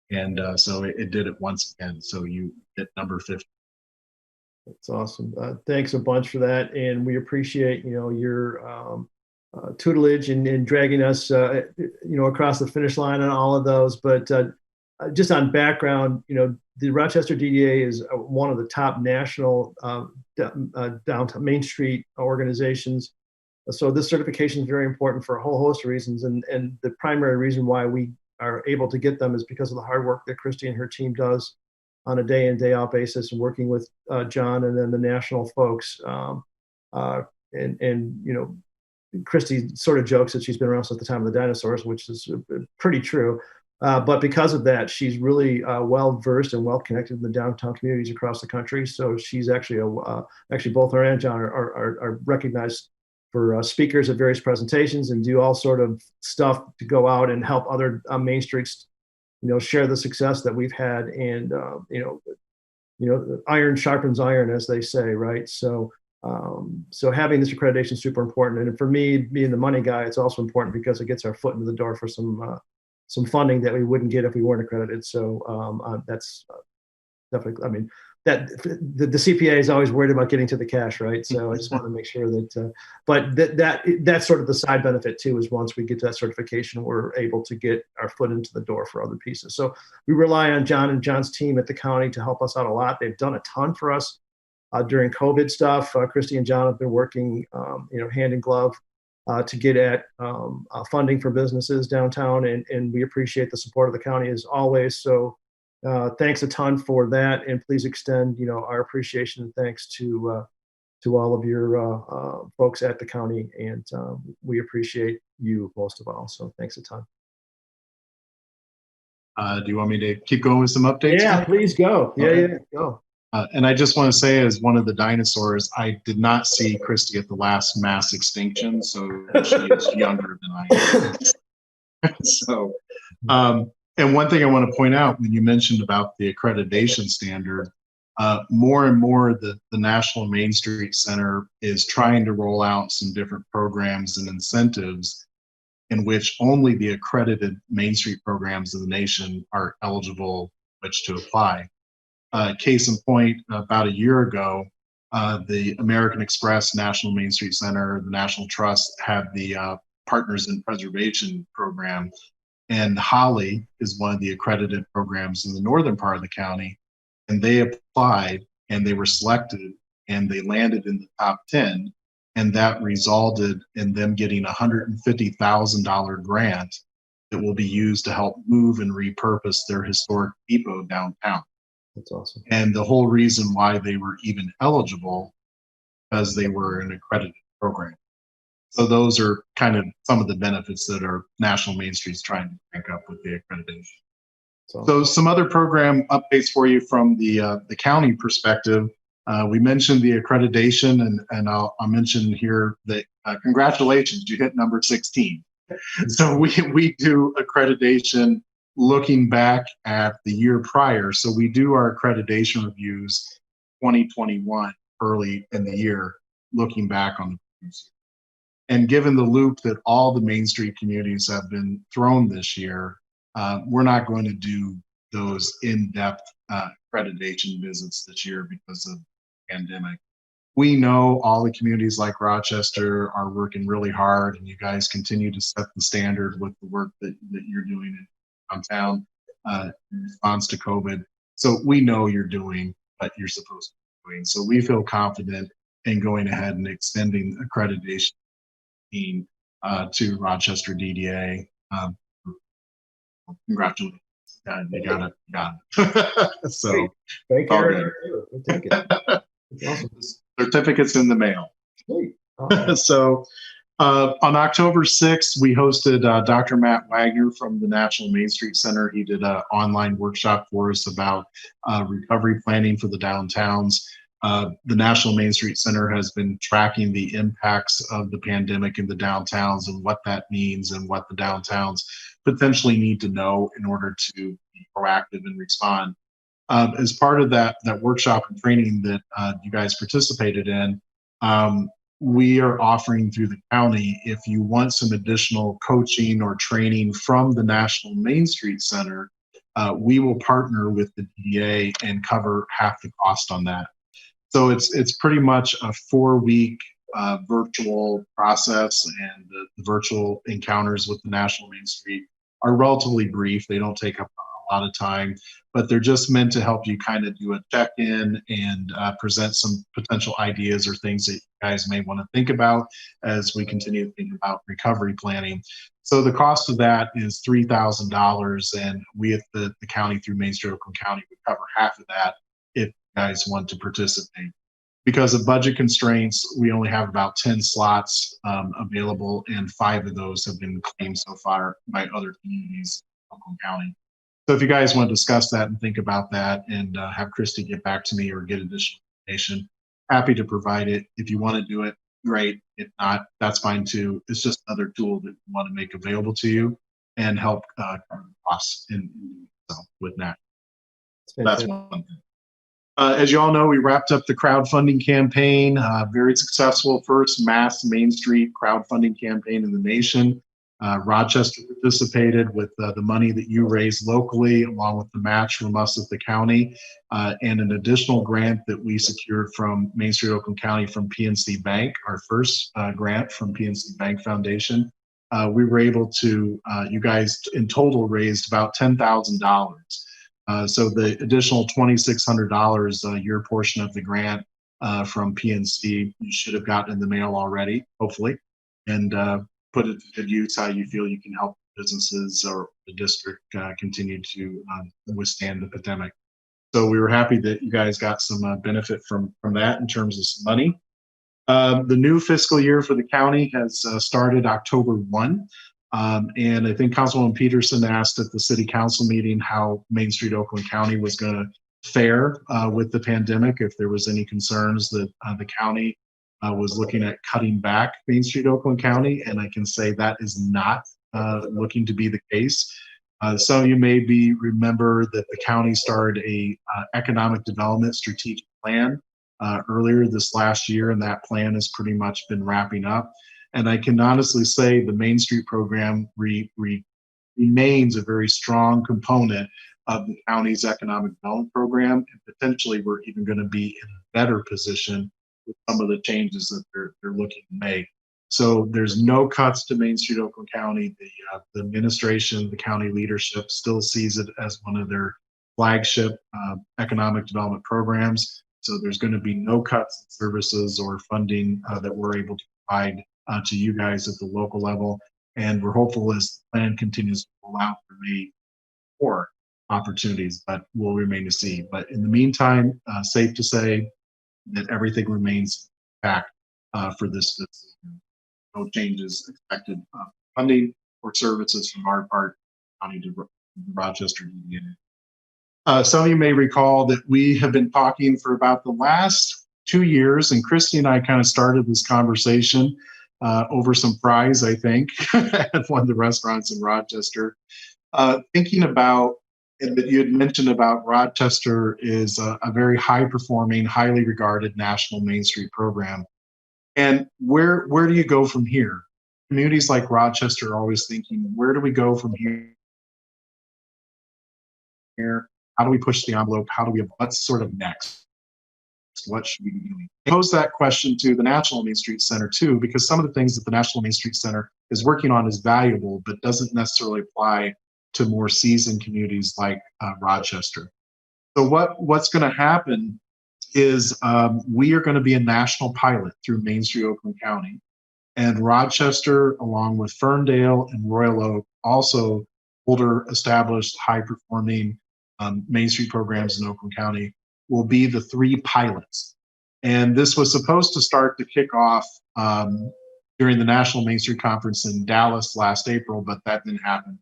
And so it did it once again. So you hit number 50. That's awesome. Thanks a bunch for that, and we appreciate your tutelage and dragging us across the finish line on all of those. But just on background, the Rochester DDA is one of the top national downtown Main Street organizations. So this certification is very important for a whole host of reasons, and the primary reason why we are able to get them is because of the hard work that Christy and her team does on a day in, day out basis, and working with John and then the national folks. Christy sort of jokes that she's been around since the time of the dinosaurs, which is pretty true. But because of that, she's really well versed and well connected in the downtown communities across the country. So she's actually both her and John are recognized for speakers at various presentations and do all sort of stuff to go out and help other Main Streets, share the success that we've had. And iron sharpens iron, as they say, right? So having this accreditation is super important. And for me, being the money guy, it's also important because it gets our foot in the door for some funding that we wouldn't get if we weren't accredited. So that's definitely, that the CPA is always worried about getting to the cash, right? So I just want to make sure that, but that's sort of the side benefit too, is once we get to that certification, we're able to get our foot into the door for other pieces. So we rely on John and John's team at the county to help us out a lot. They've done a ton for us during COVID stuff. Christy and John have been working, hand in glove to get at funding for businesses downtown, and we appreciate the support of the county as always. So thanks a ton for that, and please extend our appreciation and thanks to all of your folks at the county, and we appreciate you most of all. So thanks a ton. Do you want me to keep going with some updates? Yeah, please go. Yeah, go. And I just want to say, as one of the dinosaurs, I did not see Christy at the last mass extinction, so she is younger than I am. So, and one thing I want to point out, when you mentioned about the accreditation standard, more and more the National Main Street Center is trying to roll out some different programs and incentives in which only the accredited Main Street programs in the nation are eligible which to apply. Case in point, about a year ago, the American Express National Main Street Center, the National Trust, had the Partners in Preservation program. And Holly is one of the accredited programs in the northern part of the county. And they applied and they were selected and they landed in the top 10. And that resulted in them getting a $150,000 grant that will be used to help move and repurpose their historic depot downtown. That's awesome. And the whole reason why they were even eligible, because they were an accredited program. So those are kind of some of the benefits that our National Main Street's trying to crank up with the accreditation. So some other program updates for you from the county perspective. We mentioned the accreditation, and I'll mention here that congratulations, you hit number 16. So we do accreditation looking back at the year prior. So we do our accreditation reviews 2021 early in the year, looking back on the previous year. And given the loop that all the Main Street communities have been thrown this year, we're not going to do those in-depth accreditation visits this year because of the pandemic. We know all the communities like Rochester are working really hard, and you guys continue to set the standard with the work that you're doing in downtown in response to COVID. So we know you're doing what you're supposed to be doing. So we feel confident in going ahead and extending accreditation to Rochester DDA. Congratulations. You got it. So thank you. We'll take it. Awesome. Certificates in the mail. Awesome. So on October 6th, we hosted Dr. Matt Wagner from the National Main Street Center. He did an online workshop for us about recovery planning for the downtowns. The National Main Street Center has been tracking the impacts of the pandemic in the downtowns and what that means and what the downtowns potentially need to know in order to be proactive and respond. As part of that workshop and training that you guys participated in, we are offering through the county, if you want some additional coaching or training from the National Main Street Center, we will partner with the DDA and cover half the cost on that. So it's pretty much a 4-week virtual process, and the virtual encounters with the National Main Street are relatively brief. They don't take up a lot of time, but they're just meant to help you kind of do a check-in and present some potential ideas or things that you guys may want to think about as we continue to think about recovery planning. So the cost of that is $3,000, and we at the county through Main Street Oakland County would cover half of that if you guys want to participate. Because of budget constraints, we only have about 10 slots available, and 5 of those have been claimed so far by other communities in Oakland County. So if you guys want to discuss that and think about that and have Christy get back to me or get additional information, happy to provide it. If you want to do it, great. If not, that's fine too. It's just another tool that we want to make available to you and help cover the costs with that. That's one thing. As you all know, we wrapped up the crowdfunding campaign, very successful first mass Main Street crowdfunding campaign in the nation. Rochester participated with the money that you raised locally, along with the match from us at the county, and an additional grant that we secured from Main Street Oakland County from PNC Bank, our first grant from PNC Bank Foundation. We were able to, you guys in total raised about $10,000. So the additional $2,600, your portion of the grant from PNC, you should have gotten in the mail already, hopefully, and put it to good use how you feel you can help businesses or the district continue to withstand the pandemic. So we were happy that you guys got some benefit from that in terms of some money. The new fiscal year for the county has started October 1. And I think Councilwoman Peterson asked at the city council meeting how Main Street Oakland County was going to fare with the pandemic, if there was any concerns that the county was looking at cutting back Main Street Oakland County, and I can say that is not looking to be the case. Some of you may remember that the county started a economic development strategic plan earlier this last year, and that plan has pretty much been wrapping up. And I can honestly say the Main Street program remains a very strong component of the county's economic development program, and potentially we're even going to be in a better position with some of the changes that they're looking to make. So there's no cuts to Main Street Oakland County. The administration, the county leadership still sees it as one of their flagship economic development programs. So there's going to be no cuts in services or funding that we're able to provide to you guys at the local level. And we're hopeful as the plan continues allow for maybe more opportunities, but will remain to see. But in the meantime, safe to say that everything remains back for this fiscal year. No changes expected funding or services from our part, county to Rochester DDA. Some of you may recall that we have been talking for about the last 2 years, and Christy and I kind of started this conversation over some fries, I think, at one of the restaurants in Rochester, thinking about, and that you had mentioned about Rochester is a very high-performing, highly regarded national Main Street program. And where do you go from here? Communities like Rochester are always thinking, where do we go from here? How do we push the envelope? What's sort of next? What should we be doing? I pose that question to the National Main Street Center too, because some of the things that the National Main Street Center is working on is valuable, but doesn't necessarily apply to more seasoned communities like Rochester. So what's going to happen is we are going to be a national pilot through Main Street Oakland County, and Rochester, along with Ferndale and Royal Oak, also older established high-performing Main Street programs in Oakland County, will be the 3 pilots. And this was supposed to start to kick off during the National Main Street Conference in Dallas last April, but that didn't happen.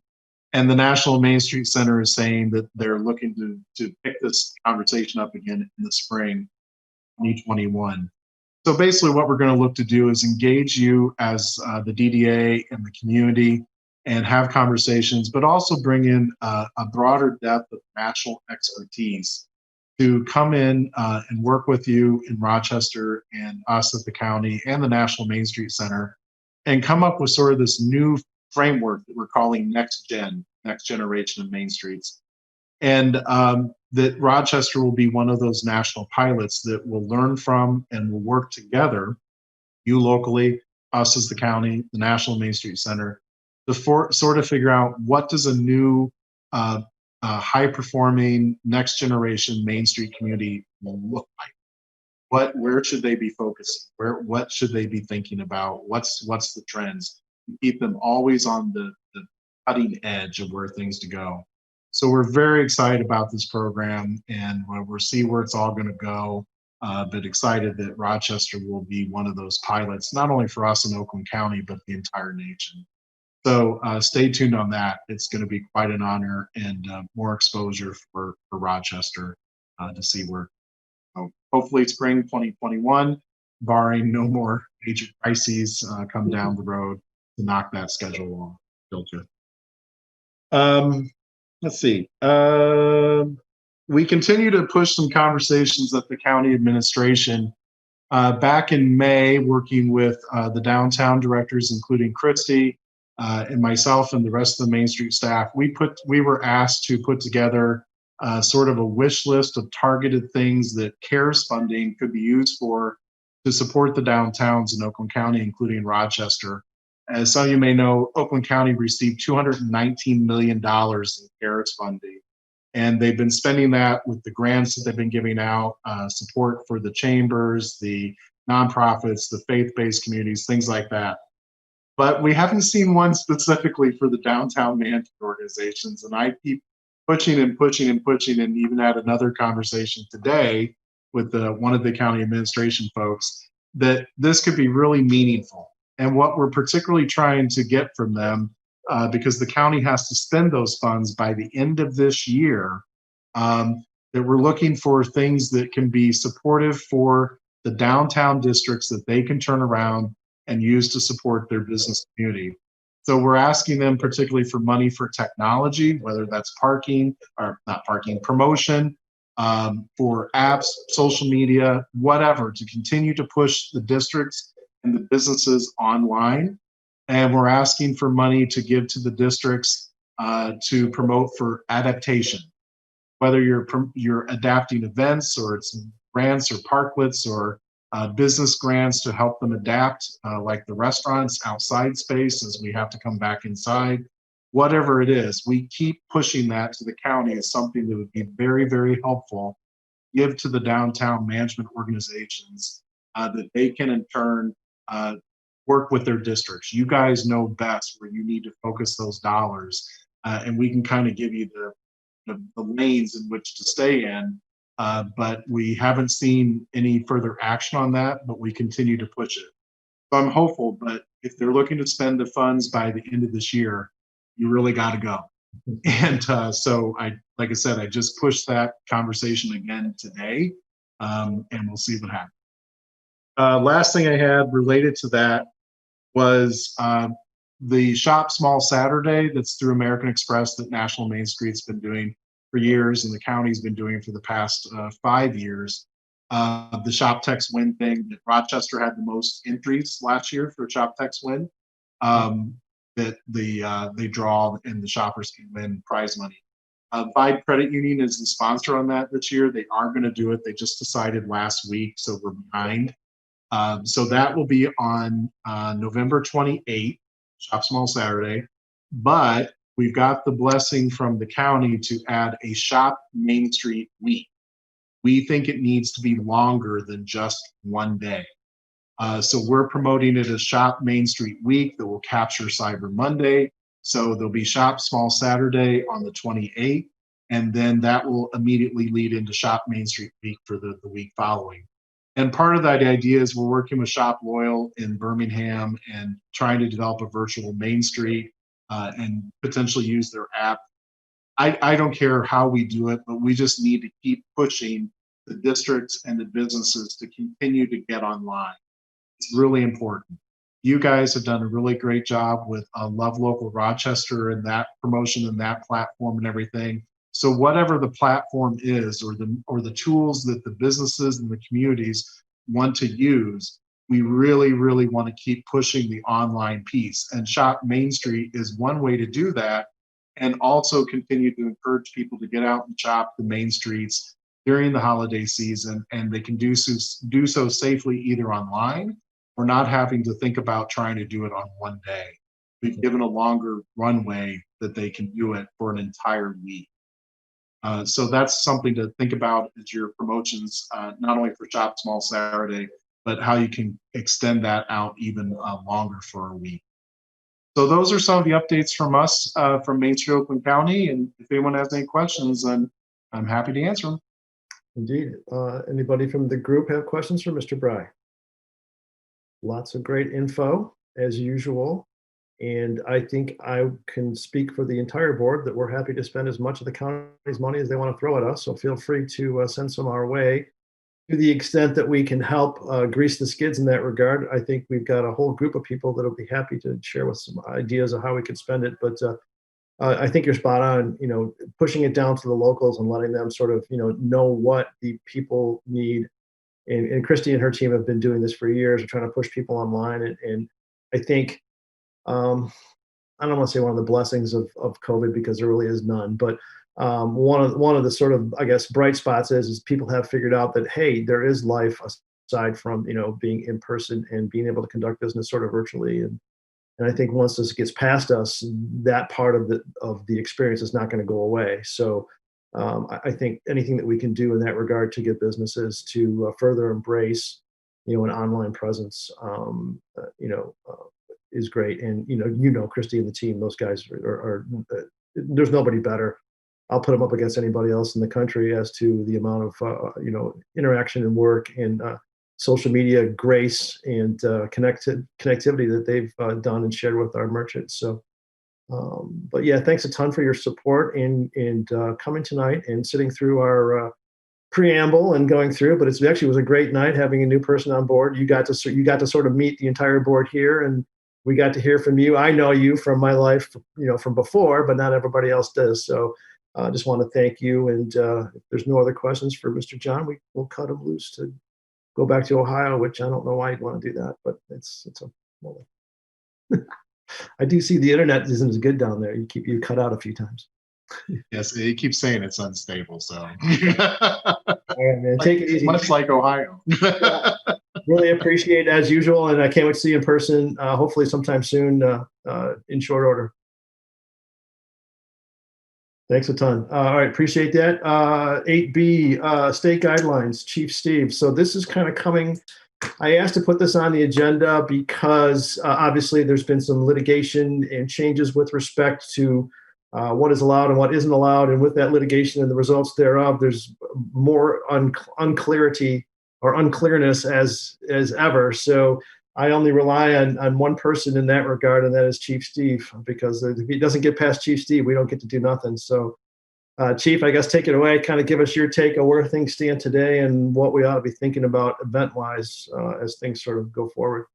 And the National Main Street Center is saying that they're looking to pick this conversation up again in the spring 2021. So basically what we're going to look to do is engage you as the DDA and the community and have conversations, but also bring in a broader depth of national expertise to come in and work with you in Rochester and us at the county and the National Main Street Center and come up with sort of this new framework that we're calling next generation of Main Streets. And that Rochester will be one of those national pilots that will learn from and will work together, you locally, us as the county, the National Main Street Center, to sort of figure out what does a new high-performing next generation Main Street community will look like. Where should they be focusing? What should they be thinking about? What's the trends? Keep them always on the cutting edge of where things to go. So we're very excited about this program, and we'll see where it's all going to go. But excited that Rochester will be one of those pilots, not only for us in Oakland County, but the entire nation. So stay tuned on that. It's going to be quite an honor and more exposure for Rochester to see where. So hopefully spring 2021, barring no more major crises come down the road to knock that schedule filter. Let's see. We continue to push some conversations at the county administration. Back in May, working with the downtown directors, including Christy and myself and the rest of the Main Street staff, we were asked to put together sort of a wish list of targeted things that CARES funding could be used for to support the downtowns in Oakland County, including Rochester. As some of you may know, Oakland County received $219 million in CARES funding, and they've been spending that with the grants that they've been giving out, support for the chambers, the nonprofits, the faith-based communities, things like that. But we haven't seen one specifically for the downtown management organizations, and I keep pushing and pushing and pushing, and even had another conversation today with one of the county administration folks, that this could be really meaningful. And what we're particularly trying to get from them, because the county has to spend those funds by the end of this year, that we're looking for things that can be supportive for the downtown districts that they can turn around and use to support their business community. So we're asking them particularly for money for technology, whether that's parking or not parking, promotion, for apps, social media, whatever, to continue to push the districts and the businesses online. And we're asking for money to give to the districts to promote for adaptation, whether you're adapting events or it's grants or parklets or business grants to help them adapt, like the restaurants, outside space as we have to come back inside. Whatever it is, we keep pushing that to the county as something that would be very, very helpful, give to the downtown management organizations that they can in turn work with their districts. You guys know best where you need to focus those dollars and we can kind of give you the lanes in which to stay in. But we haven't seen any further action on that, but we continue to push it. So I'm hopeful, but if they're looking to spend the funds by the end of this year, you really got to go. And so like I said, I just pushed that conversation again today, and we'll see what happens. Last thing I had related to that was the Shop Small Saturday that's through American Express that National Main Street's been doing for years, and the county's been doing for the past 5 years. The Shop Text Win thing, that Rochester had the most entries last year for Shop Text Win, that they draw and the shoppers can win prize money. Vibe Credit Union is the sponsor on that this year. They are going to do it. They just decided last week, so we're behind. So that will be on November 28th, Shop Small Saturday. But we've got the blessing from the county to add a Shop Main Street week. We think it needs to be longer than just one day. So we're promoting it as Shop Main Street Week that will capture Cyber Monday. So there'll be Shop Small Saturday on the 28th, and then that will immediately lead into Shop Main Street Week for the week following. And part of that idea is we're working with Shop Loyal in Birmingham and trying to develop a virtual Main Street and potentially use their app. I don't care how we do it, but we just need to keep pushing the districts and the businesses to continue to get online. It's really important. You guys have done a really great job with Love Local Rochester and that promotion and that platform and everything. So whatever the platform is, or the tools that the businesses and the communities want to use, we really, really want to keep pushing the online piece. And Shop Main Street is one way to do that, and also continue to encourage people to get out and shop the main streets during the holiday season, and they can do so safely either online or not having to think about trying to do it on one day. We've given a longer runway that they can do it for an entire week. So that's something to think about as your promotions, not only for Shop Small Saturday, but how you can extend that out even longer for a week. So those are some of the updates from us from Main Street, Oakland County. And if anyone has any questions, then I'm happy to answer them. Indeed. Anybody from the group have questions for Mr. Bry? Lots of great info as usual. And I think I can speak for the entire board that we're happy to spend as much of the county's money as they want to throw at us. So feel free to send some our way. To the extent that we can help grease the skids in that regard, I think we've got a whole group of people that'll be happy to share with some ideas of how we could spend it. But I think you're spot on, pushing it down to the locals and letting them sort of, know what the people need. And Christy and her team have been doing this for years, trying to push people online. And I think, I don't want to say one of the blessings of COVID, because there really is none, but one of the sort of, I guess, bright spots is people have figured out that, hey, there is life aside from, being in person and being able to conduct business sort of virtually. And I think once this gets past us, that part of the experience is not going to go away. So I think anything that we can do in that regard to get businesses to further embrace, an online presence, is great. And, Christy and the team, those guys are there's nobody better. I'll put them up against anybody else in the country as to the amount of, interaction and work and social media grace and connectivity that they've done and shared with our merchants. So, but yeah, thanks a ton for your support and coming tonight and sitting through our preamble and going through. But it actually was a great night having a new person on board. You got to sort of meet the entire board here, and we got to hear from you. I know you from my life, from before, but not everybody else does. So I just want to thank you. And if there's no other questions for Mr. John, we'll cut him loose to go back to Ohio, which I don't know why you'd want to do that, but it's well, I do see the internet isn't as good down there. You cut out a few times. Yes, he keeps saying it's unstable. So all right, man, take it easy. Much like Ohio. Really appreciate it as usual, and I can't wait to see you in person. Hopefully sometime soon, in short order. Thanks a ton. All right, appreciate that. 8B, state guidelines, Chief Steve. So this is kind of coming. I asked to put this on the agenda because obviously there's been some litigation and changes with respect to what is allowed and what isn't allowed. And with that litigation and the results thereof, there's more unclarity or unclearness as ever. So I only rely on one person in that regard, and that is Chief Steve, because if he doesn't get past Chief Steve, we don't get to do nothing. So Chief, I guess take it away, kind of give us your take on where things stand today and what we ought to be thinking about event-wise as things sort of go forward.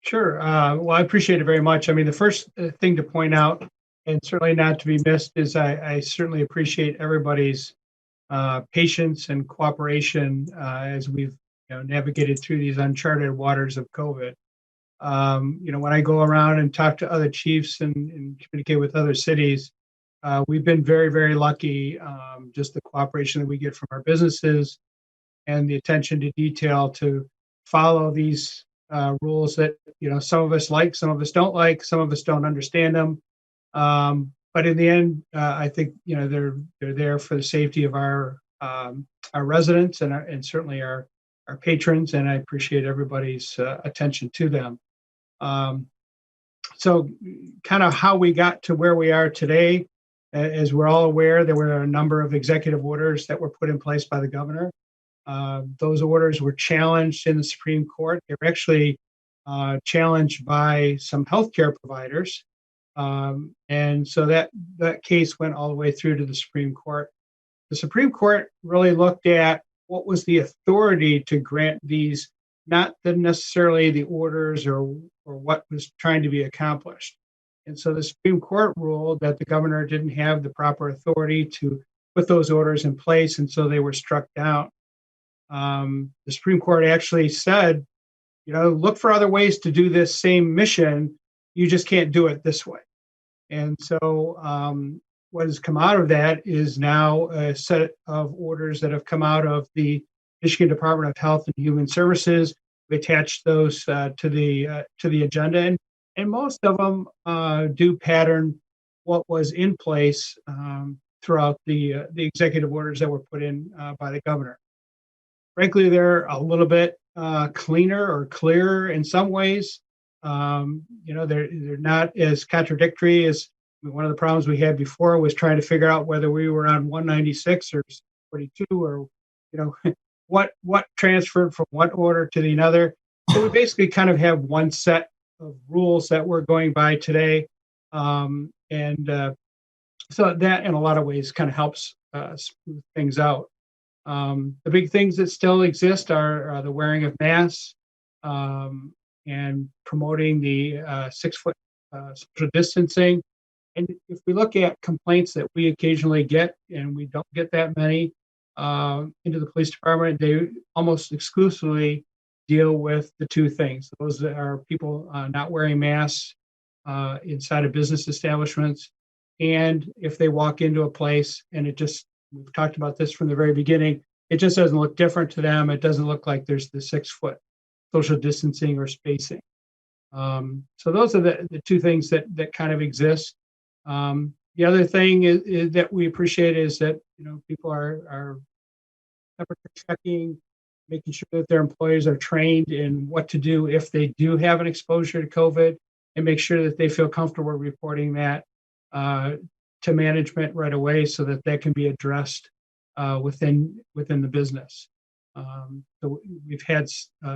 Sure. Well, I appreciate it very much. I mean, the first thing to point out, and certainly not to be missed, is I certainly appreciate everybody's patience and cooperation as we've navigated through these uncharted waters of COVID. When I go around and talk to other chiefs and communicate with other cities, we've been very, very lucky. Just the cooperation that we get from our businesses and the attention to detail to follow these rules that some of us like, some of us don't like, some of us don't understand them. But in the end, I think they're there for the safety of our residents and certainly our patrons, and I appreciate everybody's attention to them. So kind of how we got to where we are today, as we're all aware, there were a number of executive orders that were put in place by the governor. Those orders were challenged in the Supreme Court. They were actually challenged by some healthcare providers. And so that case went all the way through to the Supreme Court. The Supreme Court really looked at what was the authority to grant these, not necessarily the orders or what was trying to be accomplished. And so the Supreme Court ruled that the governor didn't have the proper authority to put those orders in place, and so they were struck down. The Supreme Court actually said, look for other ways to do this same mission. You just can't do it this way. And so what has come out of that is now a set of orders that have come out of the Michigan Department of Health and Human Services. We attached those to the agenda, and most of them do pattern what was in place throughout the executive orders that were put in by the governor. Frankly, they're a little bit cleaner or clearer in some ways. They're not as contradictory as one of the problems we had before was trying to figure out whether we were on 196 or 42 or what transferred from one order to the other. So we basically kind of have one set of rules that we're going by today, so that in a lot of ways kind of helps smooth things out. The big things that still exist are the wearing of masks and promoting the 6 foot social distancing. And if we look at complaints that we occasionally get, and we don't get that many into the police department, they almost exclusively deal with the two things. Those are people not wearing masks inside of business establishments, and if they walk into a place and we've talked about this from the very beginning, it just doesn't look different to them. It doesn't look like there's the 6 foot social distancing or spacing. So those are the two things that kind of exist. The other thing is that we appreciate is that people are temperature checking, making sure that their employees are trained in what to do if they do have an exposure to COVID, and make sure that they feel comfortable reporting that to management right away, so that can be addressed within the business. So we've had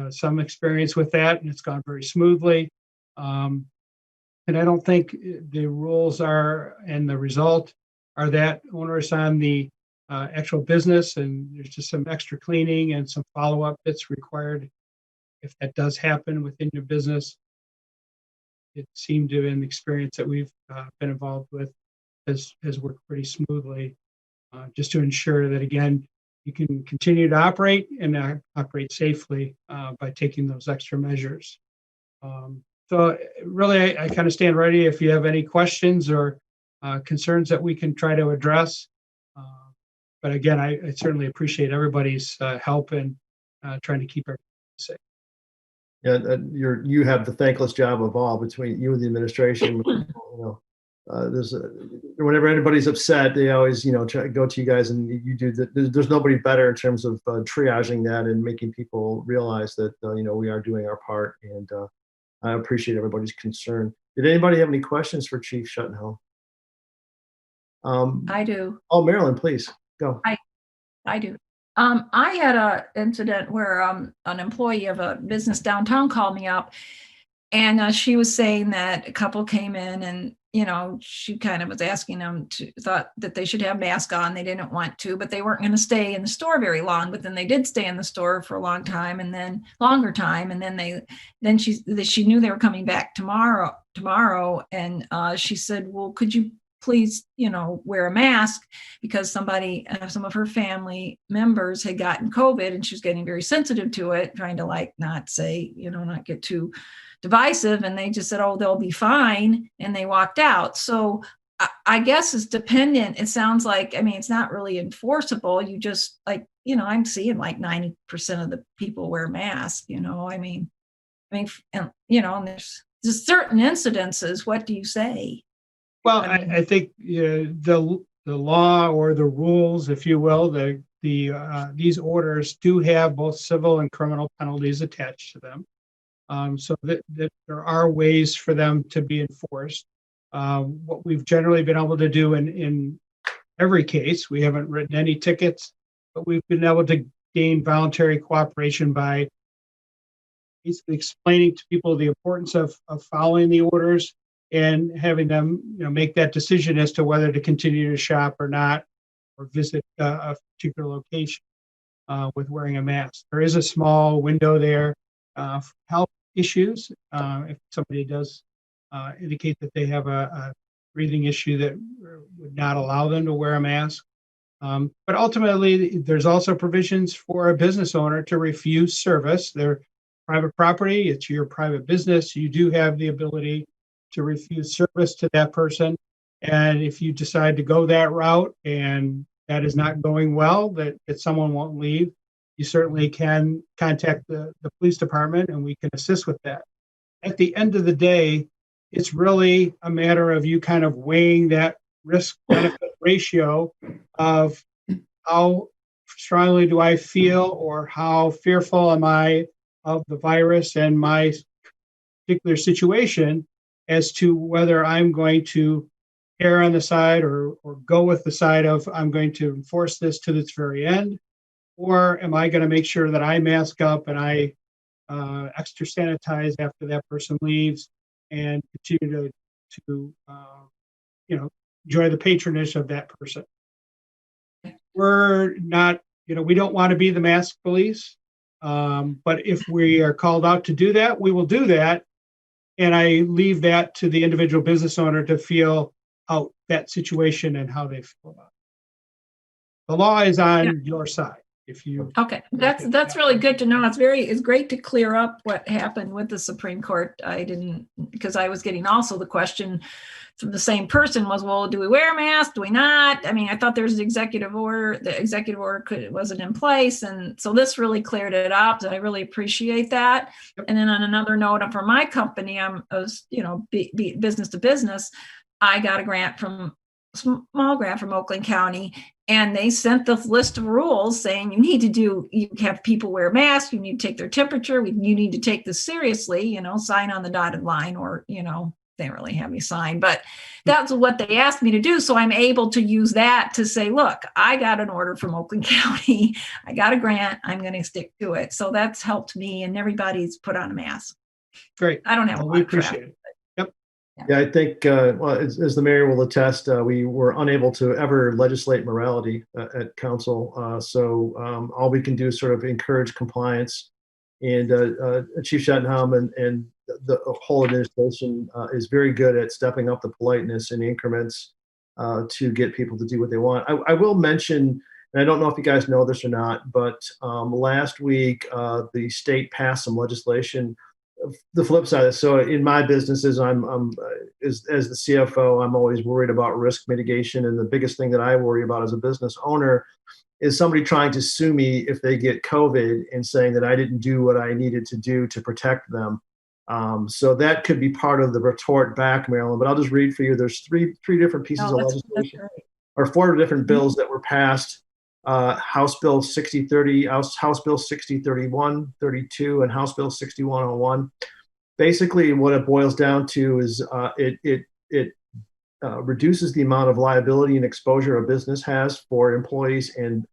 some experience with that, and it's gone very smoothly. And I don't think the rules and the result are that onerous on the actual business, and there's just some extra cleaning and some follow-up that's required if that does happen within your business. It seemed to, in the experience that we've been involved with, has worked pretty smoothly, just to ensure that, again, you can continue to operate and operate safely by taking those extra measures. So really, I kind of stand ready if you have any questions or concerns that we can try to address. But again, I certainly appreciate everybody's help in trying to keep everybody safe. Yeah, you have the thankless job of all between you and the administration. Whenever anybody's upset, they always try to go to you guys, and you do that. There's nobody better in terms of triaging that and making people realize that we are doing our part. And I appreciate everybody's concern. Did anybody have any questions for Chief Shuttenhelm? I do. Oh, Marilyn, please go. I do. I had a incident where an employee of a business downtown called me up, and she was saying that a couple came in, and she kind of was asking them thought that they should have masks on. They didn't want to, but they weren't going to stay in the store very long. But then they did stay in the store for a longer time, and then she knew they were coming back tomorrow, and she said, "Well, could you please, wear a mask," because some of her family members had gotten COVID, and she was getting very sensitive to it, trying to not say, not get too divisive. And they just said, "Oh, they'll be fine," and they walked out. So I guess it's dependent. It sounds like, it's not really enforceable. You just I'm seeing 90% of the people wear masks, and there's just certain incidences. What do you say? Well, I think the law or the rules, if you will, these orders do have both civil and criminal penalties attached to them, so that there are ways for them to be enforced. What we've generally been able to do in every case, we haven't written any tickets, but we've been able to gain voluntary cooperation by basically explaining to people the importance of following the orders, and having them, make that decision as to whether to continue to shop or not, or visit a particular location with wearing a mask. There is a small window there for health issues. If somebody does indicate that they have a breathing issue that would not allow them to wear a mask. But ultimately, there's also provisions for a business owner to refuse service. They're private property, it's your private business. You do have the ability to refuse service to that person. And if you decide to go that route and that is not going well, that someone won't leave, you certainly can contact the police department, and we can assist with that. At the end of the day, it's really a matter of you kind of weighing that risk-benefit ratio of how strongly do I feel, or how fearful am I of the virus and my particular situation, as to whether I'm going to err on the side or go with the side of I'm going to enforce this to its very end, or am I going to make sure that I mask up and I extra sanitize after that person leaves, and continue to enjoy the patronage of that person. We're not, we don't want to be the mask police, but if we are called out to do that, we will do that. And I leave that to the individual business owner to feel out that situation and how they feel about it. The law is on your side. If you that's really good to know. It's great to clear up what happened with the Supreme Court. Because I was getting also the question from the same person was, well, do we wear a mask? Do we not? I thought there was an executive order. The executive order wasn't in place. And so this really cleared it up. So I really appreciate that. Yep. And then on another note, for my company, business to business, I got a small grant from Oakland County. And they sent the list of rules saying you have people wear masks, you need to take their temperature, you need to take this seriously, sign on the dotted line, or, they didn't really have me sign, but that's what they asked me to do. So I'm able to use that to say, look, I got an order from Oakland County, I got a grant, I'm going to stick to it. So that's helped me, and everybody's put on a mask. Great. I don't have a lot we of appreciate it. Yeah, I think, as the mayor will attest, we were unable to ever legislate morality at council. So all we can do is sort of encourage compliance. And Chief Shettenham and the whole administration is very good at stepping up the politeness in increments to get people to do what they want. I will mention, and I don't know if you guys know this or not, but last week the state passed some legislation. The flip side is, so in my businesses, I'm as the CFO, I'm always worried about risk mitigation, and the biggest thing that I worry about as a business owner is somebody trying to sue me if they get COVID and saying that I didn't do what I needed to do to protect them. So that could be part of the retort back, Marilyn. But I'll just read for you. There's three different pieces of legislation, or four different bills that were passed. House Bill 6030, House Bill 6031, 32, and House Bill 6101. Basically, what it boils down to is it reduces the amount of liability and exposure a business has for employees and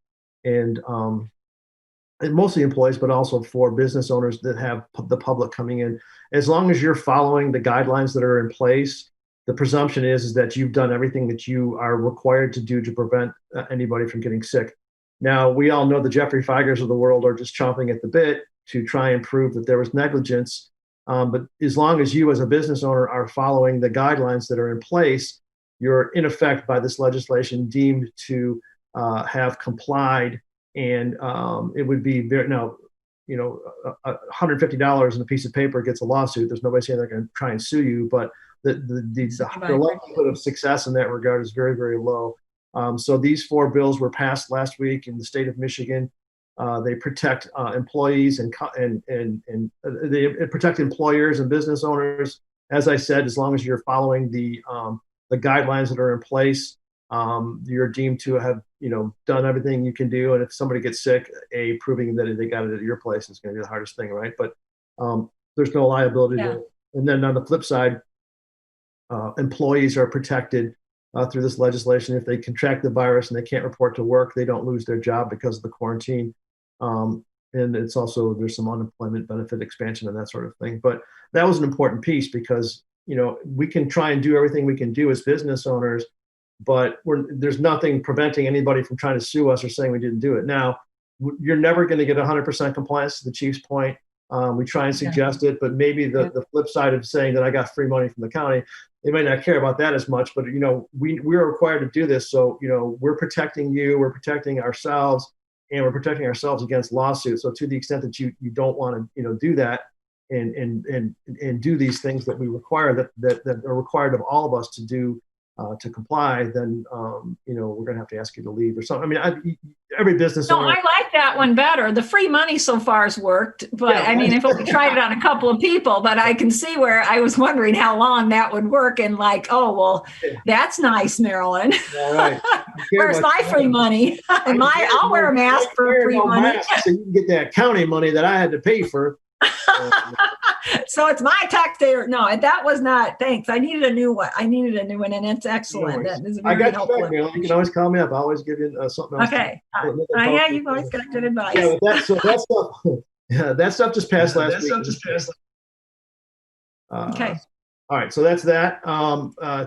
mostly employees, but also for business owners that have the public coming in. As long as you're following the guidelines that are in place, the presumption is that you've done everything that you are required to do to prevent anybody from getting sick. Now, we all know the Jeffrey Feigers of the world are just chomping at the bit to try and prove that there was negligence. But as long as you as a business owner are following the guidelines that are in place, you're in effect by this legislation deemed to have complied. And it would be very, now, you know, $150 in a piece of paper gets a lawsuit. There's nobody saying they're going to try and sue you, but the likelihood of success in that regard is very, very low. So these 4 bills were passed last week in the state of Michigan. They protect employees and they protect employers and business owners. As I said, as long as you're following the guidelines that are in place, you're deemed to have, you know, done everything you can do. And if somebody gets sick, proving that they got it at your place is going to be the hardest thing, right? But there's no liability there. And then on the flip side, employees are protected through this legislation. If they contract the virus and they can't report to work, they don't lose their job because of the quarantine. And it's also, there's some unemployment benefit expansion and that sort of thing. But that was an important piece because, you know, we can try and do everything we can do as business owners, but there's nothing preventing anybody from trying to sue us or saying we didn't do it. Now, you're never going to get 100% compliance, to the chief's point. We try and suggest it, but maybe the flip side of saying that I got free money from the county, they might not care about that as much, but, you know, we're required to do this. So, you know, we're protecting you, we're protecting ourselves, and we're protecting ourselves against lawsuits. So to the extent that you don't want to, you know, do that and do these things that we require, that are required of all of us to do, to comply, then, you know, we're going to have to ask you to leave or something. I mean, every business owner. No, I like that one better. The free money so far has worked, but I mean, I've only tried it on a couple of people, but I can see where I was wondering how long that would work and like, oh, well, that's nice, Marilyn. All right. Where's my free money? I'll wear a mask for free money. So you can get that county money that I had to pay for. So it's my taxpayer. No, that was not. Thanks. I needed a new one. And it's excellent. That is very helpful. You can always call me up. I'll always give you something else. Okay. Yeah, you've always got good advice. Yeah, that stuff just passed last week. Okay. All right, so that's that.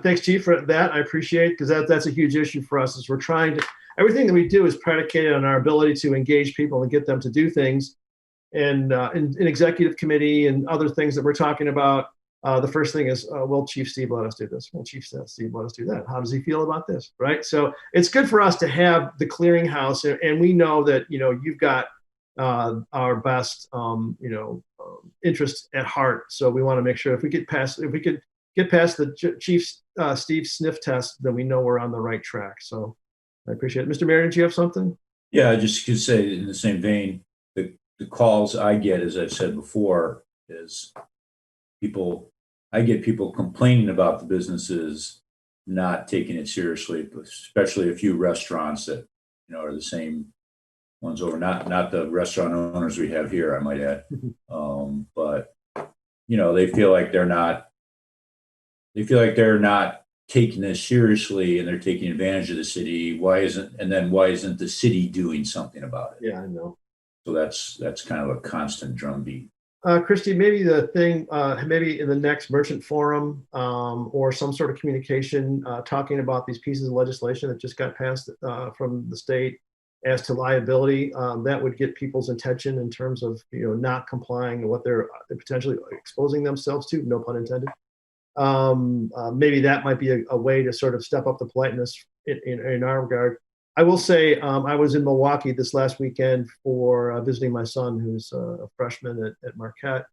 Thanks, Chief, for that. I appreciate it because that's a huge issue for us. Is we're trying to, everything that we do is predicated on our ability to engage people and get them to do things. And in executive committee and other things that we're talking about, the first thing is, well, Chief Steve, let us do this. Well, Chief Steve, let us do that. How does he feel about this? Right. So it's good for us to have the clearinghouse, and we know that, you know, you've got our best, interest at heart. So we want to make sure if we could get past the Chief Steve sniff test, then we know we're on the right track. So I appreciate it. Mr. Mayor, did you have something? Yeah, I just could say in the same vein, the calls I get, as I've said before, is I get people complaining about the businesses not taking it seriously, especially a few restaurants that, you know, are the same ones over, not the restaurant owners we have here, I might add. But, you know, they feel like they're not taking this seriously and they're taking advantage of the city. Why isn't the city doing something about it? Yeah, I know. So that's kind of a constant drumbeat. Christy, maybe the thing, maybe in the next merchant forum or some sort of communication talking about these pieces of legislation that just got passed from the state as to liability, that would get people's attention in terms of, you know, not complying and what they're potentially exposing themselves to, no pun intended. Maybe that might be a way to sort of step up the politeness in our regard. I will say I was in Milwaukee this last weekend for visiting my son, who's a freshman at Marquette,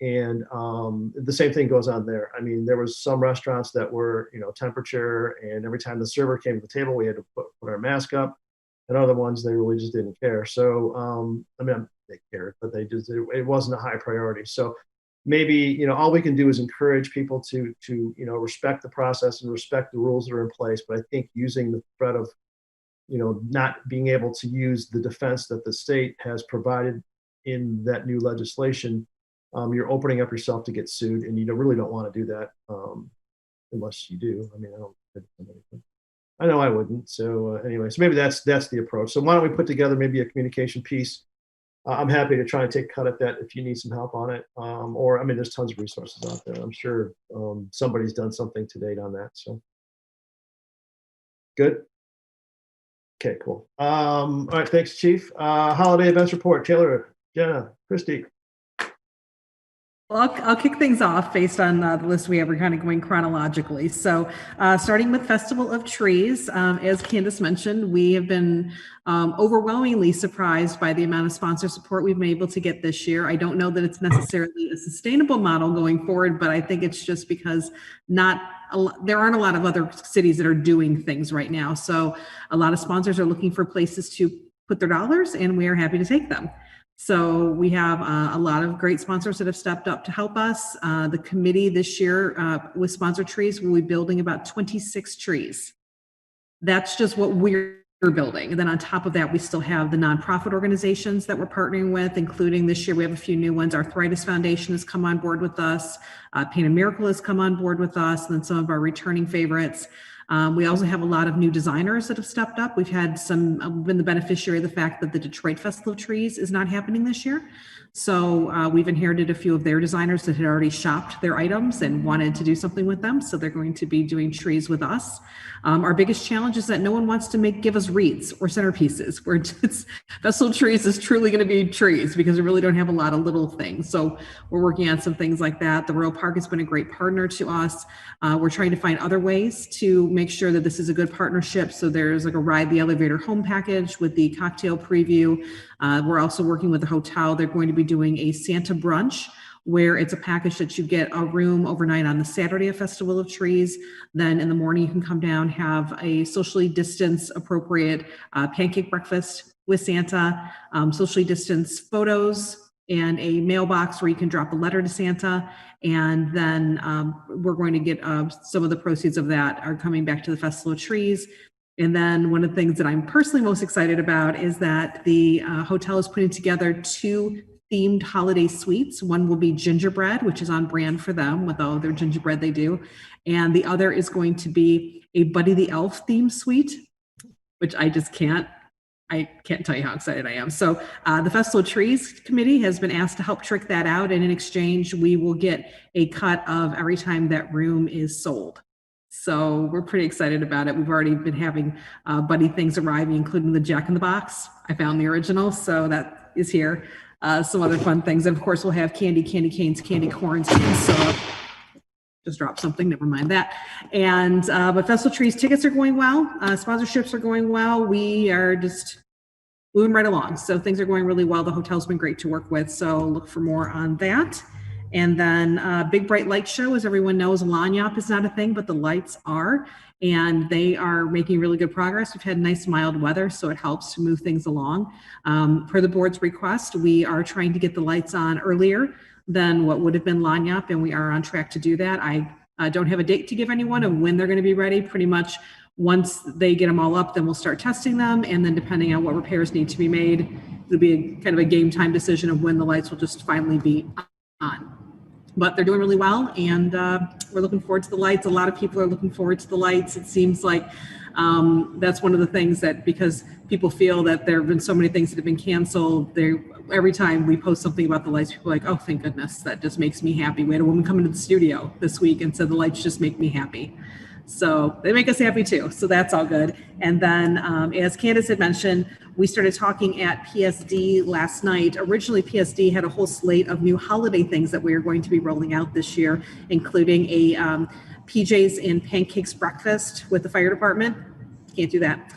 and the same thing goes on there. I mean, there was some restaurants that were, you know, temperature, and every time the server came to the table, we had to put our mask up, and other ones they really just didn't care. So I mean, they cared, but it wasn't a high priority. So maybe, you know, all we can do is encourage people to you know, respect the process and respect the rules that are in place. But I think using the threat of, you know, not being able to use the defense that the state has provided in that new legislation, you're opening up yourself to get sued, and you really don't want to do that unless you do. I mean, I know I wouldn't. So anyway, so maybe that's the approach. So why don't we put together maybe a communication piece? I'm happy to try and take a cut at that if you need some help on it. Or, I mean, there's tons of resources out there. I'm sure somebody's done something to date on that. So good. Okay, cool. All right, thanks, Chief. Holiday events report. Taylor, Jenna, Christy. Well, I'll kick things off based on the list we have. We're kind of going chronologically. So starting with Festival of Trees, as Candace mentioned, we have been overwhelmingly surprised by the amount of sponsor support we've been able to get this year. I don't know that it's necessarily a sustainable model going forward, but I think it's just because there aren't a lot of other cities that are doing things right now. So a lot of sponsors are looking for places to put their dollars, and we are happy to take them. So we have a lot of great sponsors that have stepped up to help us. The committee this year with Sponsor Trees will be building about 26 trees. That's just what we're building. And then on top of that, we still have the nonprofit organizations that we're partnering with, including this year we have a few new ones. Arthritis Foundation has come on board with us. Pain and Miracle has come on board with us, and then some of our returning favorites. We also have a lot of new designers that have stepped up. We've had been the beneficiary of the fact that the Detroit Festival of Trees is not happening this year. So we've inherited a few of their designers that had already shopped their items and wanted to do something with them. So they're going to be doing trees with us. Our biggest challenge is that no one wants to give us wreaths or centerpieces. Festival of Trees is truly going to be trees because we really don't have a lot of little things. So we're working on some things like that. The Royal Park has been a great partner to us. We're trying to find other ways to make sure that this is a good partnership. So there's like a ride the elevator home package with the cocktail preview. We're also working with the hotel. They're going to be doing a Santa brunch, where it's a package that you get a room overnight on the Saturday of Festival of Trees. Then in the morning, you can come down, have a socially distanced, appropriate pancake breakfast with Santa, socially distanced photos, and a mailbox where you can drop a letter to Santa. And then we're going to get some of the proceeds of that are coming back to the Festival of Trees. And then one of the things that I'm personally most excited about is that the hotel is putting together 2 themed holiday suites. One will be gingerbread, which is on brand for them with all their gingerbread they do. And the other is going to be a Buddy the Elf themed suite, which I can't tell you how excited I am. So the Festival of Trees committee has been asked to help trick that out. And in exchange, we will get a cut of every time that room is sold. So we're pretty excited about it. We've already been having Buddy things arriving, including the Jack in the Box. I found the original, so that is here. Some other fun things. And of course, we'll have candy canes, candy corns, and syrup. Just dropped something, never mind that. And but Festival Trees tickets are going well. Sponsorships are going well. We are just moving right along. So things are going really well. The hotel's been great to work with. So look for more on that. And then Big Bright Light Show, as everyone knows, Lanyap is not a thing, but the lights are. And they are making really good progress. We've had nice mild weather, so it helps to move things along. Per the board's request, we are trying to get the lights on earlier than what would have been Lanyap, and we are on track to do that. I don't have a date to give anyone of when they're going to be ready. Pretty much once they get them all up, then we'll start testing them. And then depending on what repairs need to be made, it'll be kind of a game time decision of when the lights will just finally be on. But they're doing really well, and we're looking forward to the lights. A lot of people are looking forward to the lights. It seems like that's one of the things that, because people feel that there have been so many things that have been canceled, every time we post something about the lights, people are like, oh, thank goodness, that just makes me happy. We had a woman come into the studio this week and said the lights just make me happy. So they make us happy too. So that's all good. And then as Candace had mentioned, we started talking at PSD last night. Originally, PSD had a whole slate of new holiday things that we are going to be rolling out this year, including a PJs and pancakes breakfast with the fire department. Can't do that.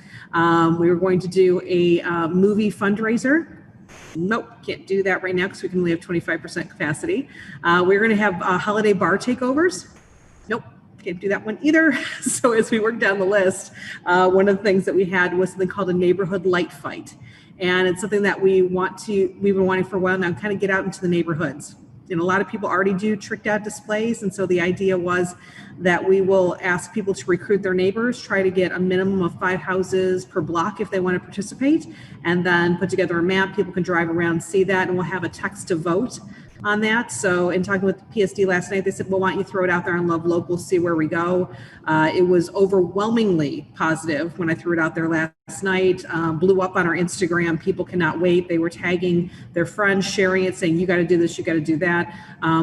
We were going to do a movie fundraiser. Nope, can't do that right now because we can only have 25% capacity. We're going to have holiday bar takeovers. Nope. Can't do that one either. So as we work down the list, one of the things that we had was something called a neighborhood light fight. And it's something that we've been wanting for a while now, kind of get out into the neighborhoods. And a lot of people already do tricked out displays. And so the idea was that we will ask people to recruit their neighbors, try to get a minimum of 5 houses per block if they want to participate, and then put together a map. People can drive around, see that, and we'll have a text to vote on that. So in talking with PSD last night, they said, well, why don't you throw it out there on Love Local, see where we go. It was overwhelmingly positive when I threw it out there last night. Blew up on our Instagram. People cannot wait. They were tagging their friends, sharing it, saying, you got to do this, you got to do that.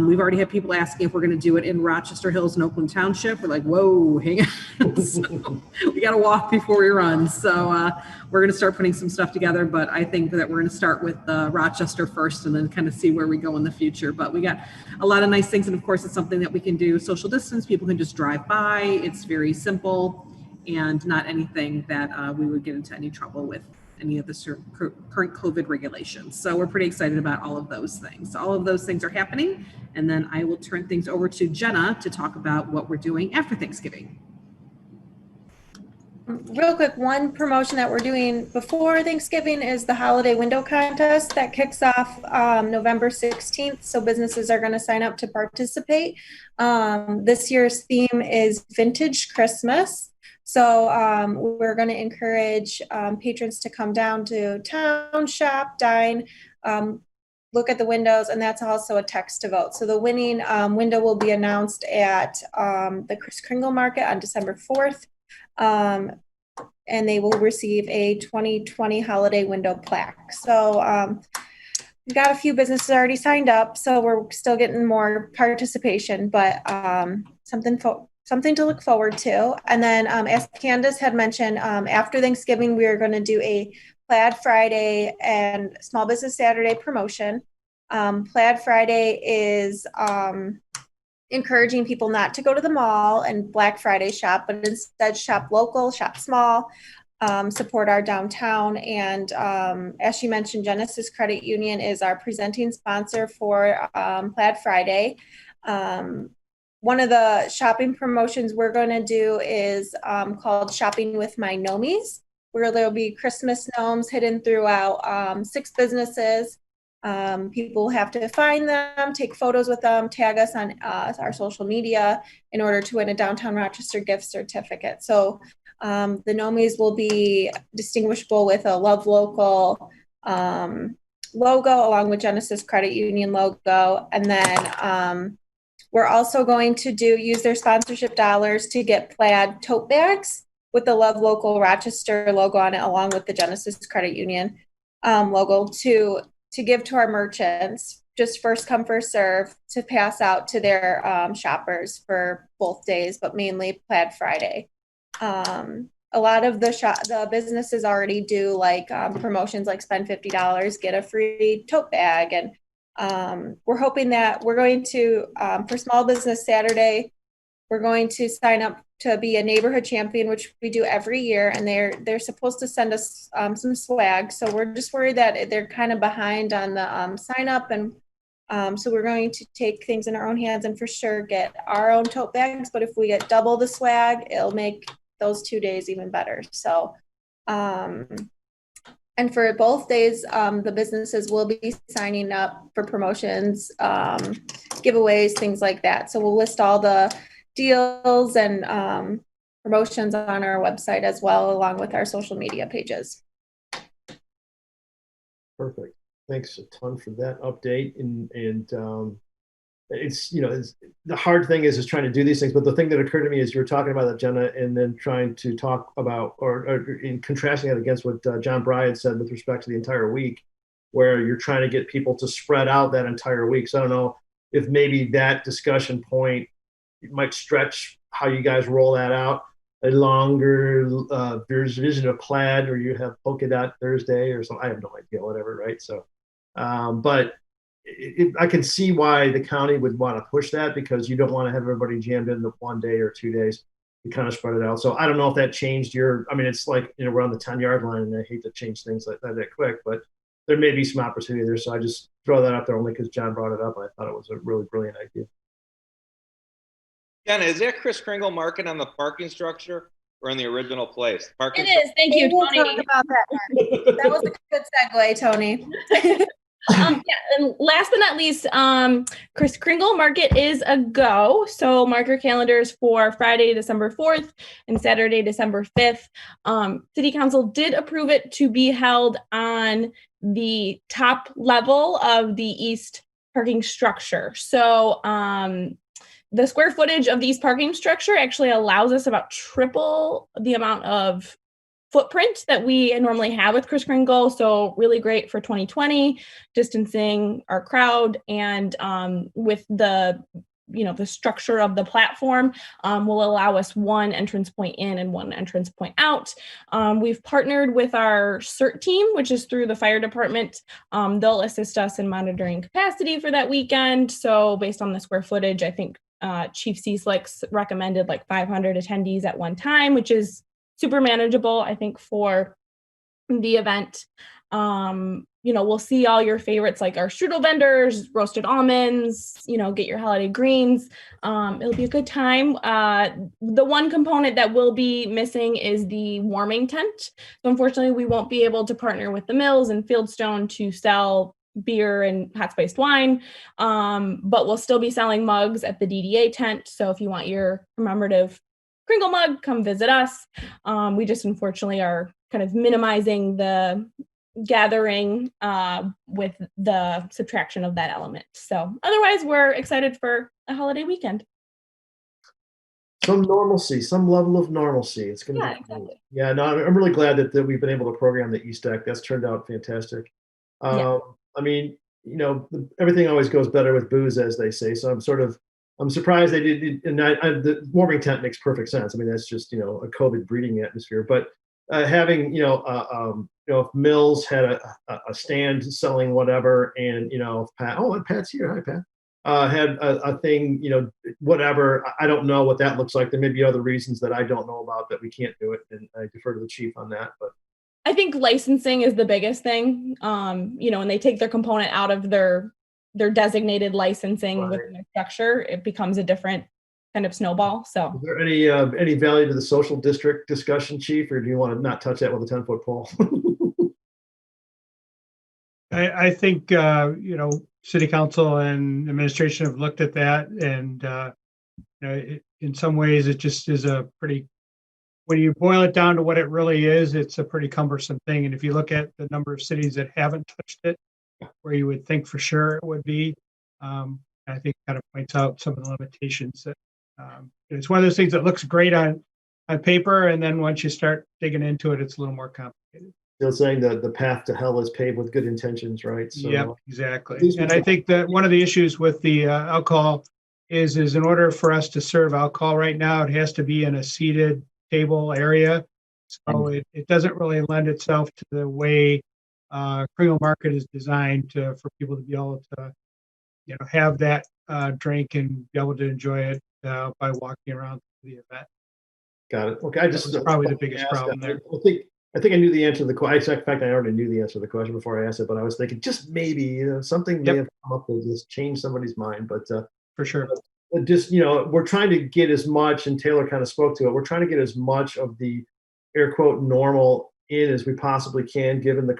We've already had people asking if we're going to do it in Rochester Hills and Oakland Township. We're like, whoa, hang on. So we got to walk before we run. So we're going to start putting some stuff together, but I think that we're going to start with Rochester first and then kind of see where we go in the future. But we got a lot of nice things. And of course, it's something that we can do social distance. People can just drive by. It's very simple and not anything that we would get into any trouble with any of the current COVID regulations. So we're pretty excited about all of those things. So all of those things are happening. And then I will turn things over to Jenna to talk about what we're doing after Thanksgiving. Real quick, one promotion that we're doing before Thanksgiving is the holiday window contest that kicks off November 16th. So businesses are going to sign up to participate. This year's theme is Vintage Christmas. So we're going to encourage patrons to come down to town, shop, dine, look at the windows, and that's also a text to vote. So the winning window will be announced at the Kris Kringle Market on December 4th. And they will receive a 2020 holiday window plaque. So we've got a few businesses already signed up, so we're still getting more participation, but something to look forward to. And then as Candace had mentioned, after Thanksgiving, we are going to do a Plaid Friday and Small Business Saturday promotion. Plaid Friday is encouraging people not to go to the mall and Black Friday shop, but instead shop local, shop small, support our downtown. And as she mentioned, Genesis Credit Union is our presenting sponsor for Plaid Friday. One of the shopping promotions we're going to do is called Shopping with My Gnomies, where there'll be Christmas gnomes hidden throughout 6 businesses. People have to find them, take photos with them, tag us on our social media in order to win a downtown Rochester gift certificate. So the Gnomies will be distinguishable with a Love Local logo along with Genesis Credit Union logo. And then we're also going to use their sponsorship dollars to get plaid tote bags with the Love Local Rochester logo on it, along with the Genesis Credit Union logo to give to our merchants, just first come, first serve, to pass out to their shoppers for both days, but mainly Plaid Friday. A lot of the businesses already do like promotions like spend $50, get a free tote bag. And we're hoping that we're going to, for Small Business Saturday, we're going to sign up to be a neighborhood champion, which we do every year, and they're supposed to send us some swag. So we're just worried that they're kind of behind on the sign up, and so we're going to take things in our own hands and for sure get our own tote bags. But if we get double the swag, it'll make those 2 days even better. So, and for both days, the businesses will be signing up for promotions, giveaways, things like that. So we'll list all the deals and promotions on our website as well, along with our social media pages. Perfect. Thanks a ton for that update. And it's, the hard thing is trying to do these things. But the thing that occurred to me is you were talking about that, Jenna, and then trying to talk about or in contrasting that against what John Bryan said with respect to the entire week, where you're trying to get people to spread out that entire week. So I don't know if maybe that discussion point might stretch how you guys roll that out. A longer version of Plaid, or you have Polka Dot Thursday or something. I have no idea, whatever, right? So, but I can see why the county would want to push that, because you don't want to have everybody jammed into 1 day or 2 days. You kind of spread it out. So I don't know if that changed it's like, we're on the 10-yard line, and I hate to change things like that quick, but there may be some opportunity there. So I just throw that out there only because John brought it up. I thought it was a really brilliant idea. Jenna, is there Kris Kringle Market on the parking structure or in the original place? It is. Thank you, Tony. We'll talk about that. That was a good segue, Tony. Yeah, and last but not least, Kris Kringle Market is a go. So mark your calendars for Friday, December 4th and Saturday, December 5th. City Council did approve it to be held on the top level of the East parking structure. So the square footage of these parking structure actually allows us about triple the amount of footprint that we normally have with Kris Kringle. So really great for 2020, distancing our crowd, and with the the structure of the platform will allow us one entrance point in and one entrance point out. We've partnered with our CERT team, which is through the fire department. They'll assist us in monitoring capacity for that weekend. So based on the square footage, I think Chief Cieslik's recommended like 500 attendees at one time, which is super manageable, I think, for the event. We'll see all your favorites like our strudel vendors, roasted almonds, get your holiday greens. It'll be a good time. The one component that will be missing is the warming tent. So unfortunately, we won't be able to partner with the Mills and Fieldstone to sell beer and hot spiced wine, but we'll still be selling mugs at the DDA tent. So if you want your commemorative Kringle mug, come visit us. We just unfortunately are kind of minimizing the gathering with the subtraction of that element. So otherwise, we're excited for a holiday weekend. Some normalcy, some level of normalcy. It's going to be exactly. Cool. Yeah, no, I'm really glad that we've been able to program the East Deck. That's turned out fantastic. I mean, everything always goes better with booze, as they say. So I'm surprised they did. And the warming tent makes perfect sense. I mean, that's just, a COVID breeding atmosphere. But having, if Mills had a stand selling whatever, and, if Pat's here. Hi, Pat. Had a thing, whatever. I don't know what that looks like. There may be other reasons that I don't know about that we can't do it. And I defer to the chief on that. But I think licensing is the biggest thing. When they take their component out of their designated licensing within their structure, it becomes a different kind of snowball. So is there any value to the social district discussion, Chief, or do you want to not touch that with a 10-foot pole? I think, City Council and administration have looked at that, and in some ways it just is a pretty, when you boil it down to what it really is, it's a pretty cumbersome thing. And if you look at the number of cities that haven't touched it, where you would think for sure it would be, I think kind of points out some of the limitations. That it's one of those things that looks great on paper, and then once you start digging into it, it's a little more complicated. Still saying that the path to hell is paved with good intentions, right? So, yep, exactly. And I think that one of the issues with the alcohol is in order for us to serve alcohol right now, it has to be in a seated table area. So it doesn't really lend itself to the way Kringle Market is designed for people to be able to, have that drink and be able to enjoy it by walking around the event. Got it. Okay, That's probably the biggest problem there. I think I knew the answer to the question. In fact, I already knew the answer to the question before I asked it, but I was thinking just maybe something may have come up to just change somebody's mind. But for sure, just we're trying to get as much, and Taylor kind of spoke to it. We're trying to get as much of the air quote normal in as we possibly can, given the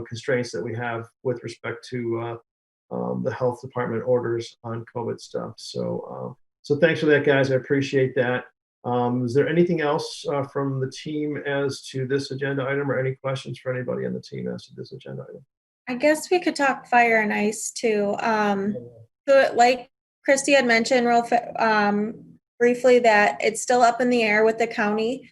constraints that we have with respect to the health department orders on COVID stuff. So thanks for that, guys. I appreciate that. Is there anything else from the team as to this agenda item, or any questions for anybody on the team as to this agenda item? I guess we could talk fire and ice too. So like Christy had mentioned briefly, that it's still up in the air with the county.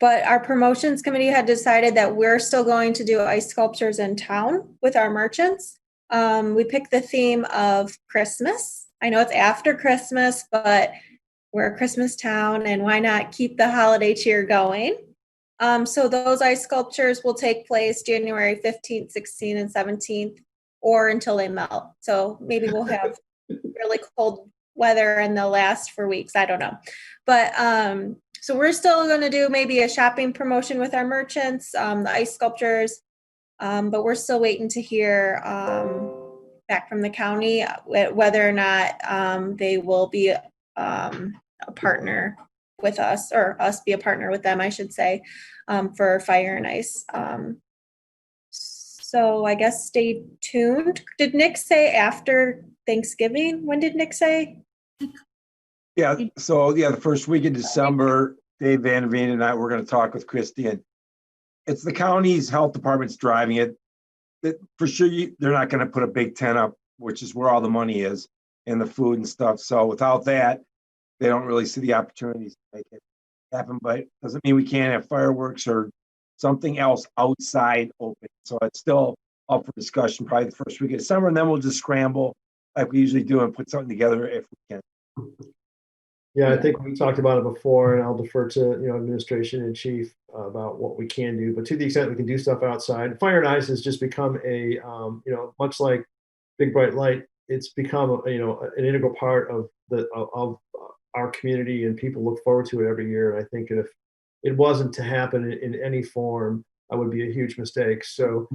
But our promotions committee had decided that we're still going to do ice sculptures in town with our merchants. We picked the theme of Christmas. I know it's after Christmas, but we're a Christmas town, and why not keep the holiday cheer going? So those ice sculptures will take place January 15th, 16th, and 17th, or until they melt. So maybe we'll have really cold weather and they'll last for weeks. I don't know. But so we're still going to do maybe a shopping promotion with our merchants, the ice sculptures, but we're still waiting to hear back from the county whether or not they will be a partner with us, or us be a partner with them, I should say, for fire and ice. So I guess stay tuned. Did Nick say after Thanksgiving? When did Nick say? Yeah, so the first week in December, Dave Van Veen and I, we're going to talk with Christy, and it's the county's health department's driving it. that for sure they're not going to put a big tent up, which is where all the money is, and the food and stuff. So without that, they don't really see the opportunities to make it happen. But it doesn't mean we can't have fireworks or something else outside open. So it's still up for discussion probably the first week of December, and then we'll just scramble like we usually do and put something together if we can. Yeah, I think we talked about it before, and I'll defer to administration and chief about what we can do. But to the extent we can do stuff outside, Fire and Ice has just become a much like Big Bright Light. It's become an integral part of our community, and people look forward to it every year. And I think if it wasn't to happen in any form, that would be a huge mistake. So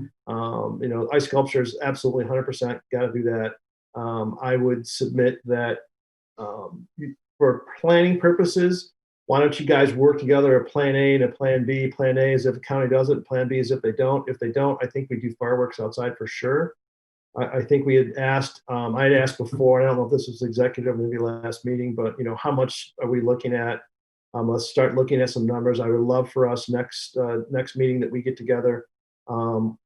ice sculpture is absolutely 100% got to do that. I would submit that. For planning purposes, why don't you guys work together a plan A and a plan B? Plan A is if the county does it, plan B is if they don't. If they don't, I think we do fireworks outside for sure. I think we had asked, I had asked before, and I don't know if this was executive, maybe last meeting, but how much are we looking at? Let's start looking at some numbers. I would love for us next meeting that we get together to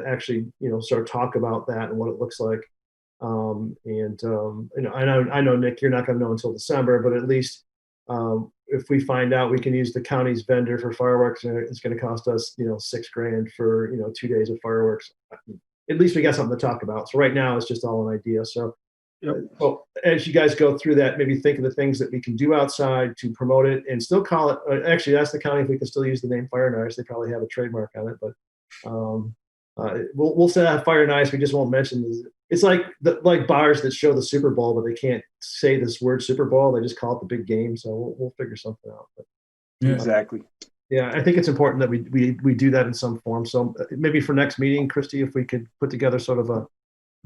actually, start talk about that and what it looks like. I know Nick, you're not going to know until December, but at least if we find out we can use the county's vendor for fireworks, it's going to cost us $6,000 for 2 days of fireworks. At least we got something to talk about. So right now it's just all an idea. So, well, as you guys go through that, maybe think of the things that we can do outside to promote it and still call it. Actually, ask the county if we can still use the name Fire and Ice. They probably have a trademark on it, but we'll say Fire and Ice. We just won't mention this. It's like bars that show the Super Bowl, but they can't say this word Super Bowl. They just call it the big game. So we'll figure something out. But, exactly. Yeah, I think it's important that we do that in some form. So maybe for next meeting, Christy, if we could put together sort of a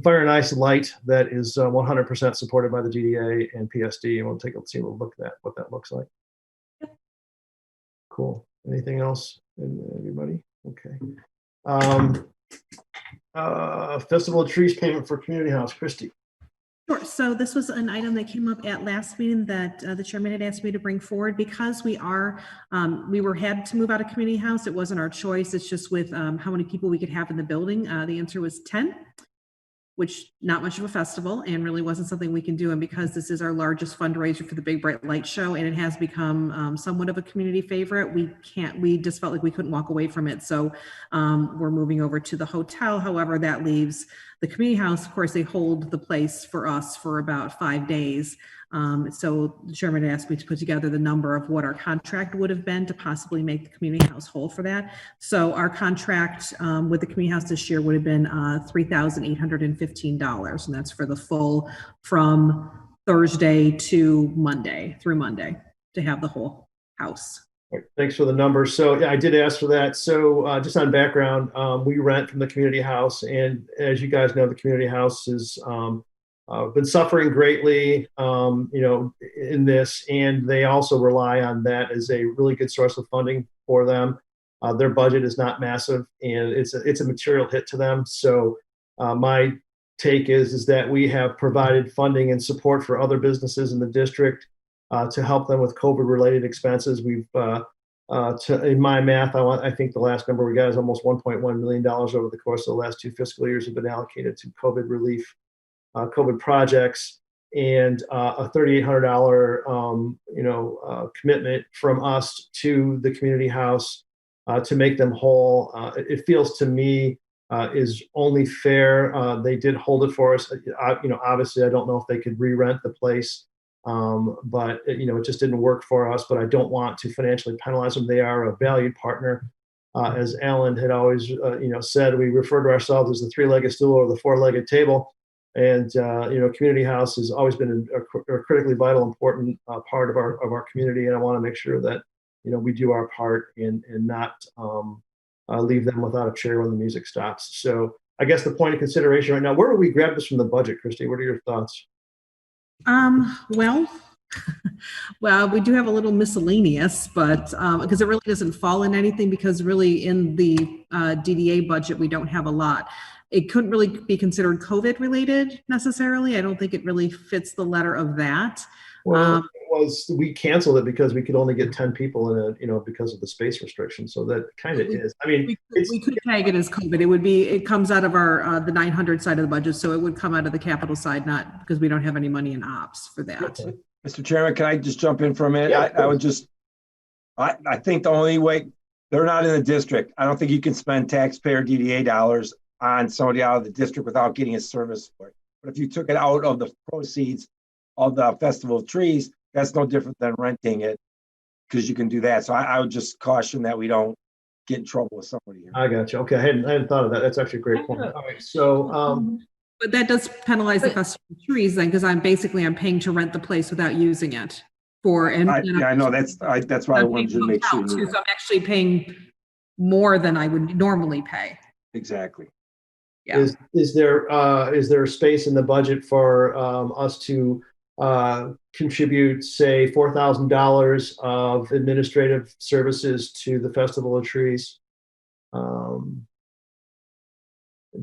Fire and Ice light that is 100% supported by the DDA and PSD, and we'll look at what that looks like. Cool. Anything else? Everybody? Okay. Festival of Trees payment for Community House, Christy. Sure. So this was an item that came up at last meeting that the chairman had asked me to bring forward because we had to move out of Community House. It wasn't our choice. It's just with how many people we could have in the building. The answer was 10, which not much of a festival and really wasn't something we can do. And because this is our largest fundraiser for the Big Bright Light Show and it has become somewhat of a community favorite, we just felt like we couldn't walk away from it. So we're moving over to the hotel. However, that leaves the Community House. Of course, they hold the place for us for about 5 days. So the chairman asked me to put together the number of what our contract would have been to possibly make the Community House whole for that. So our contract with the Community House this year would have been $3,815, and that's for the full from Thursday to Monday, through Monday, to have the whole house. Right. Thanks for the numbers. So yeah, I did ask for that. So just on background, we rent from the Community House, and as you guys know, the Community House is been suffering greatly, in this, and they also rely on that as a really good source of funding for them. Their budget is not massive, and it's a material hit to them. So my take is that we have provided funding and support for other businesses in the district to help them with COVID-related expenses. We've, in my math, I think the last number we got is almost $1.1 million over the course of the last 2 fiscal years have been allocated to COVID relief. COVID projects, and a $3,800 commitment from us to the Community House to make them whole. It feels to me is only fair. They did hold it for us. Obviously I don't know if they could re-rent the place, but it just didn't work for us. But I don't want to financially penalize them. They are a valued partner. As Alan had always said, we refer to ourselves as the 3-legged stool or the 4-legged table. And Community House has always been a critically vital, important part of our community, and I want to make sure that we do our part and not leave them without a chair when the music stops. So I guess the point of consideration right now, where do we grab this from the budget, Christy? What are your thoughts? Well, we do have a little miscellaneous, but because it really doesn't fall in anything, because really in the DDA budget we don't have a lot. It couldn't really be considered COVID related necessarily. I don't think it really fits the letter of that. Well, was we canceled it because we could only get 10 people in it, because of the space restriction. So that kind of is. I mean, we could tag it as COVID. It comes out of our the 900 side of the budget, so it would come out of the capital side, not because we don't have any money in ops for that. Okay. Mr. Chairman, can I just jump in for a minute? Yeah, I would just, I think the only way, they're not in the district. I don't think you can spend taxpayer DDA dollars on somebody out of the district without getting a service for it. But if you took it out of the proceeds of the Festival of Trees, that's no different than renting it, because you can do that. So I would just caution that we don't get in trouble with somebody here. I got you. Okay, I hadn't thought of that. That's actually a great point. All right, so But that does penalize the Festival of Trees then, because I'm paying to rent the place without using it for. I know that's why I wanted to make sure. So I'm actually paying more than I would normally pay. Exactly. Yeah. Is there a space in the budget for us to contribute, say, $4,000 of administrative services to the Festival of Trees,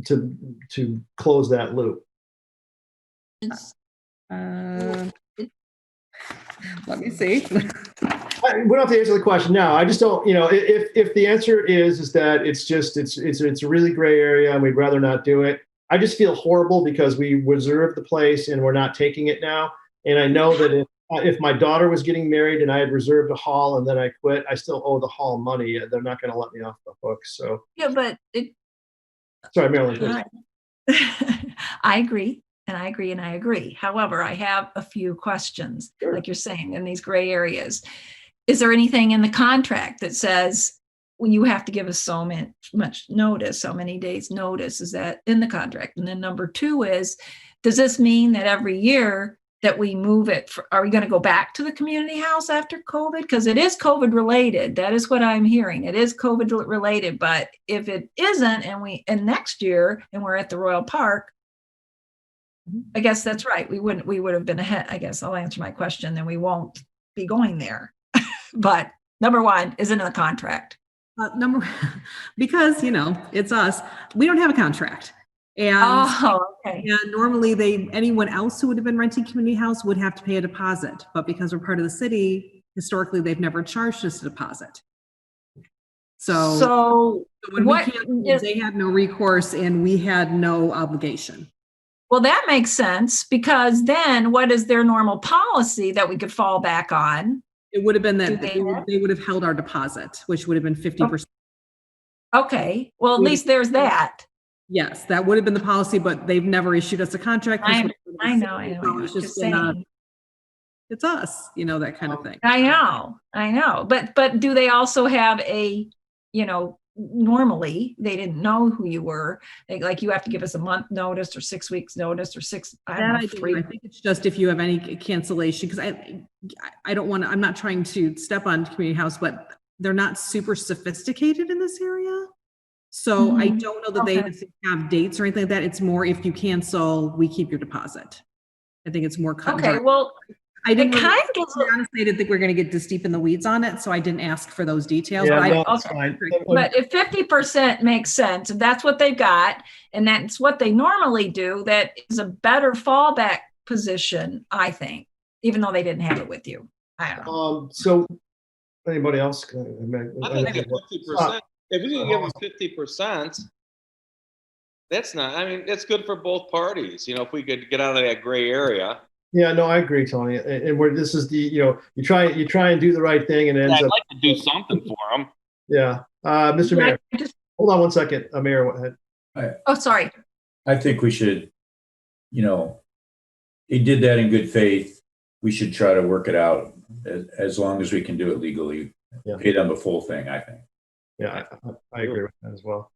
to close that loop? Let me see. We don't have to answer the question now. I just don't, if the answer is that it's a really gray area and we'd rather not do it. I just feel horrible because we reserved the place and we're not taking it now. And I know that if my daughter was getting married and I had reserved a hall and then I quit, I still owe the hall money. They're not going to let me off the hook. So Yeah, but sorry, Marilyn. I agree. And I agree and I agree. However, I have a few questions, Sure. like you're saying, in these gray areas. Is there anything in the contract that says when you have to give us so much notice, so many days notice? Is that in the contract? And then number two is, does this mean that every year that we move it, are we going to go back to the community house after COVID? Because it is COVID related. That is what I'm hearing. It is COVID related. But if it isn't, and next year, and we're at the Royal Park, I guess that's right. We would have been ahead. I guess I'll answer my question, then we won't be going there. But number one, is it in the contract? Because, it's us. We don't have a contract. And, okay. And normally anyone else who would have been renting community house would have to pay a deposit. But because we're part of the city, historically, they've never charged us a deposit. So when we canceled, they had no recourse and we had no obligation. Well, that makes sense, because then what is their normal policy that we could fall back on? It would have been that they would have held our deposit, which would have been 50%. Okay. Well, at least there's that. Yes, that would have been the policy, but they've never issued us a contract. I know. It's just been it's us, that kind of thing. I know. But do they also have normally they didn't know who you were, like you have to give us a month notice or 6 weeks notice or I think it's just if you have any cancellation, because I don't want to, I'm not trying to step on community house, but they're not super sophisticated in this area. So I don't know that they have dates or anything like that. It's more, if you cancel, we keep your deposit. I think it's more cut. Okay, well, I didn't honestly, I didn't think we were going to get this deep in the weeds on it, so I didn't ask for those details. Yeah, but if 50% makes sense, if that's what they've got, and that's what they normally do, that is a better fallback position, I think, even though they didn't have it with you. I don't know. So anybody else? I think 50%. If we can give them 50%, that's not. I mean, it's good for both parties. If we could get out of that gray area. Yeah, no, I agree, Tony. And where this is you try and do the right thing, and it ends I'd up. like to do something for them. Yeah, Mr. Mayor. Hold on one second, Mayor. Go ahead. Oh, sorry. I think we should. They did that in good faith. We should try to work it out as long as we can do it legally. Yeah. Pay them the full thing, I think. Yeah, I agree with that as well.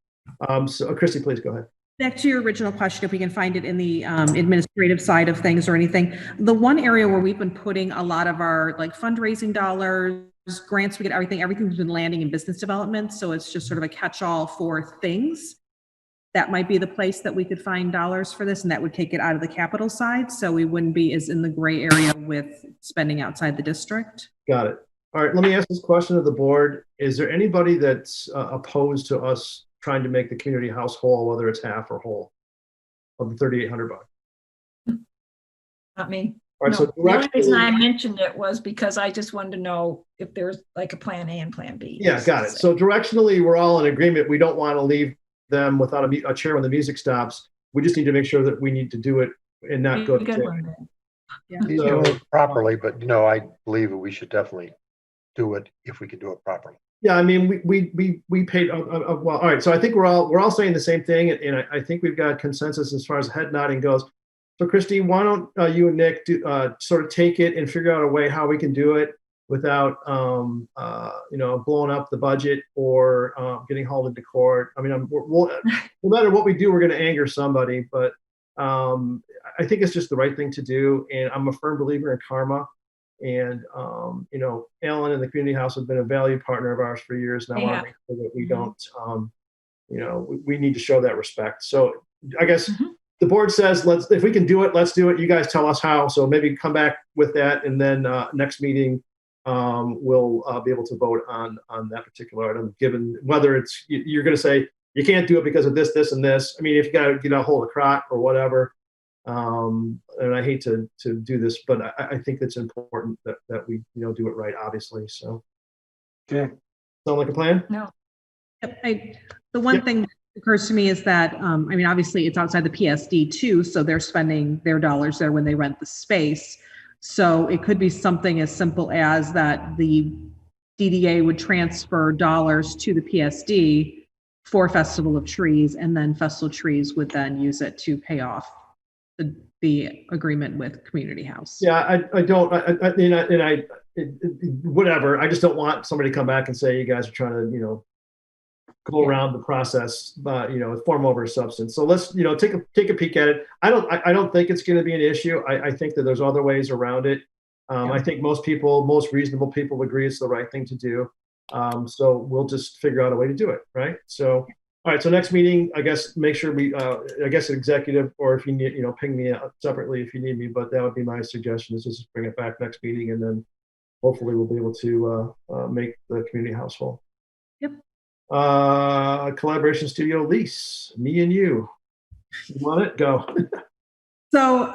So, Christy, please go ahead. Back to your original question, if we can find it in the administrative side of things or anything. The one area where we've been putting a lot of our fundraising dollars, grants, we get everything's been landing in business development. So it's just sort of a catch-all for things. That might be the place that we could find dollars for this, and that would take it out of the capital side. So we wouldn't be as in the gray area with spending outside the district. Got it. All right, let me ask this question to the board. Is there anybody that's opposed to us trying to make the community house whole, whether it's half or whole, of the $3,800? Not me. All right, No, so the only reason I directionally, mentioned it was because I just wanted to know if there's like a plan A and plan B. yeah, got it. So directionally, we're all in agreement. We don't want to leave them without a chair when the music stops. We just need to make sure that we need to do it and not go to Good jail. one, then. He's doing it properly, but I believe that we should definitely do it if we can do it properly. Yeah, I mean, we paid. Well, all right. So I think we're all saying the same thing, and I think we've got consensus as far as head nodding goes. So, Christy, why don't you and Nick sort of take it and figure out a way how we can do it without, blowing up the budget or getting hauled into court. I mean, no matter what we do, we're going to anger somebody, but I think it's just the right thing to do, and I'm a firm believer in karma. And, Alan and the community house have been a valued partner of ours for years. And I want to make sure that we don't, we need to show that respect. So I guess the board says, if we can do it, let's do it. You guys tell us how. So maybe come back with that. And then next meeting, we'll be able to vote on that particular item, given whether it's, you're going to say you can't do it because of this, this, and this. I mean, if you got to get a hold of Croc or whatever, and I hate to do this, but I think it's important that we do it right, obviously. So, okay, sound like a plan? No. Yep. The one thing that occurs to me is that obviously it's outside the PSD too, so they're spending their dollars there when they rent the space. So it could be something as simple as that the DDA would transfer dollars to the PSD for Festival of Trees, and then Festival of Trees would then use it to pay off the agreement with Community House. Yeah, I don't, whatever. I just don't want somebody to come back and say you guys are trying to, go around the process, but form over substance. So let's, take a peek at it. I don't think it's going to be an issue. I think that there's other ways around it. I think most reasonable people agree it's the right thing to do. So we'll just figure out a way to do it, right? So. All right, so next meeting, I guess, make sure we, executive, or if you need, ping me separately if you need me, but that would be my suggestion, is just bring it back next meeting, and then hopefully we'll be able to make the community house whole. Yep. Collaboration studio lease, me and you. You want it? Go. So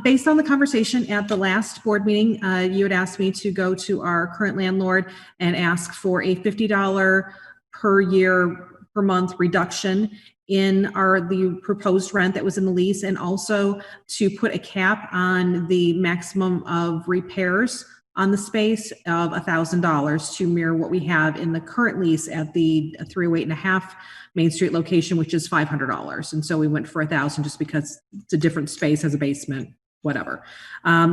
based on the conversation at the last board meeting, you had asked me to go to our current landlord and ask for a $50 per month reduction in the proposed rent that was in the lease, and also to put a cap on the maximum of repairs on the space of $1,000 to mirror what we have in the current lease at the 308.5 Main Street location, which is $500. And so we went for $1,000 just because it's a different space, has a basement, whatever.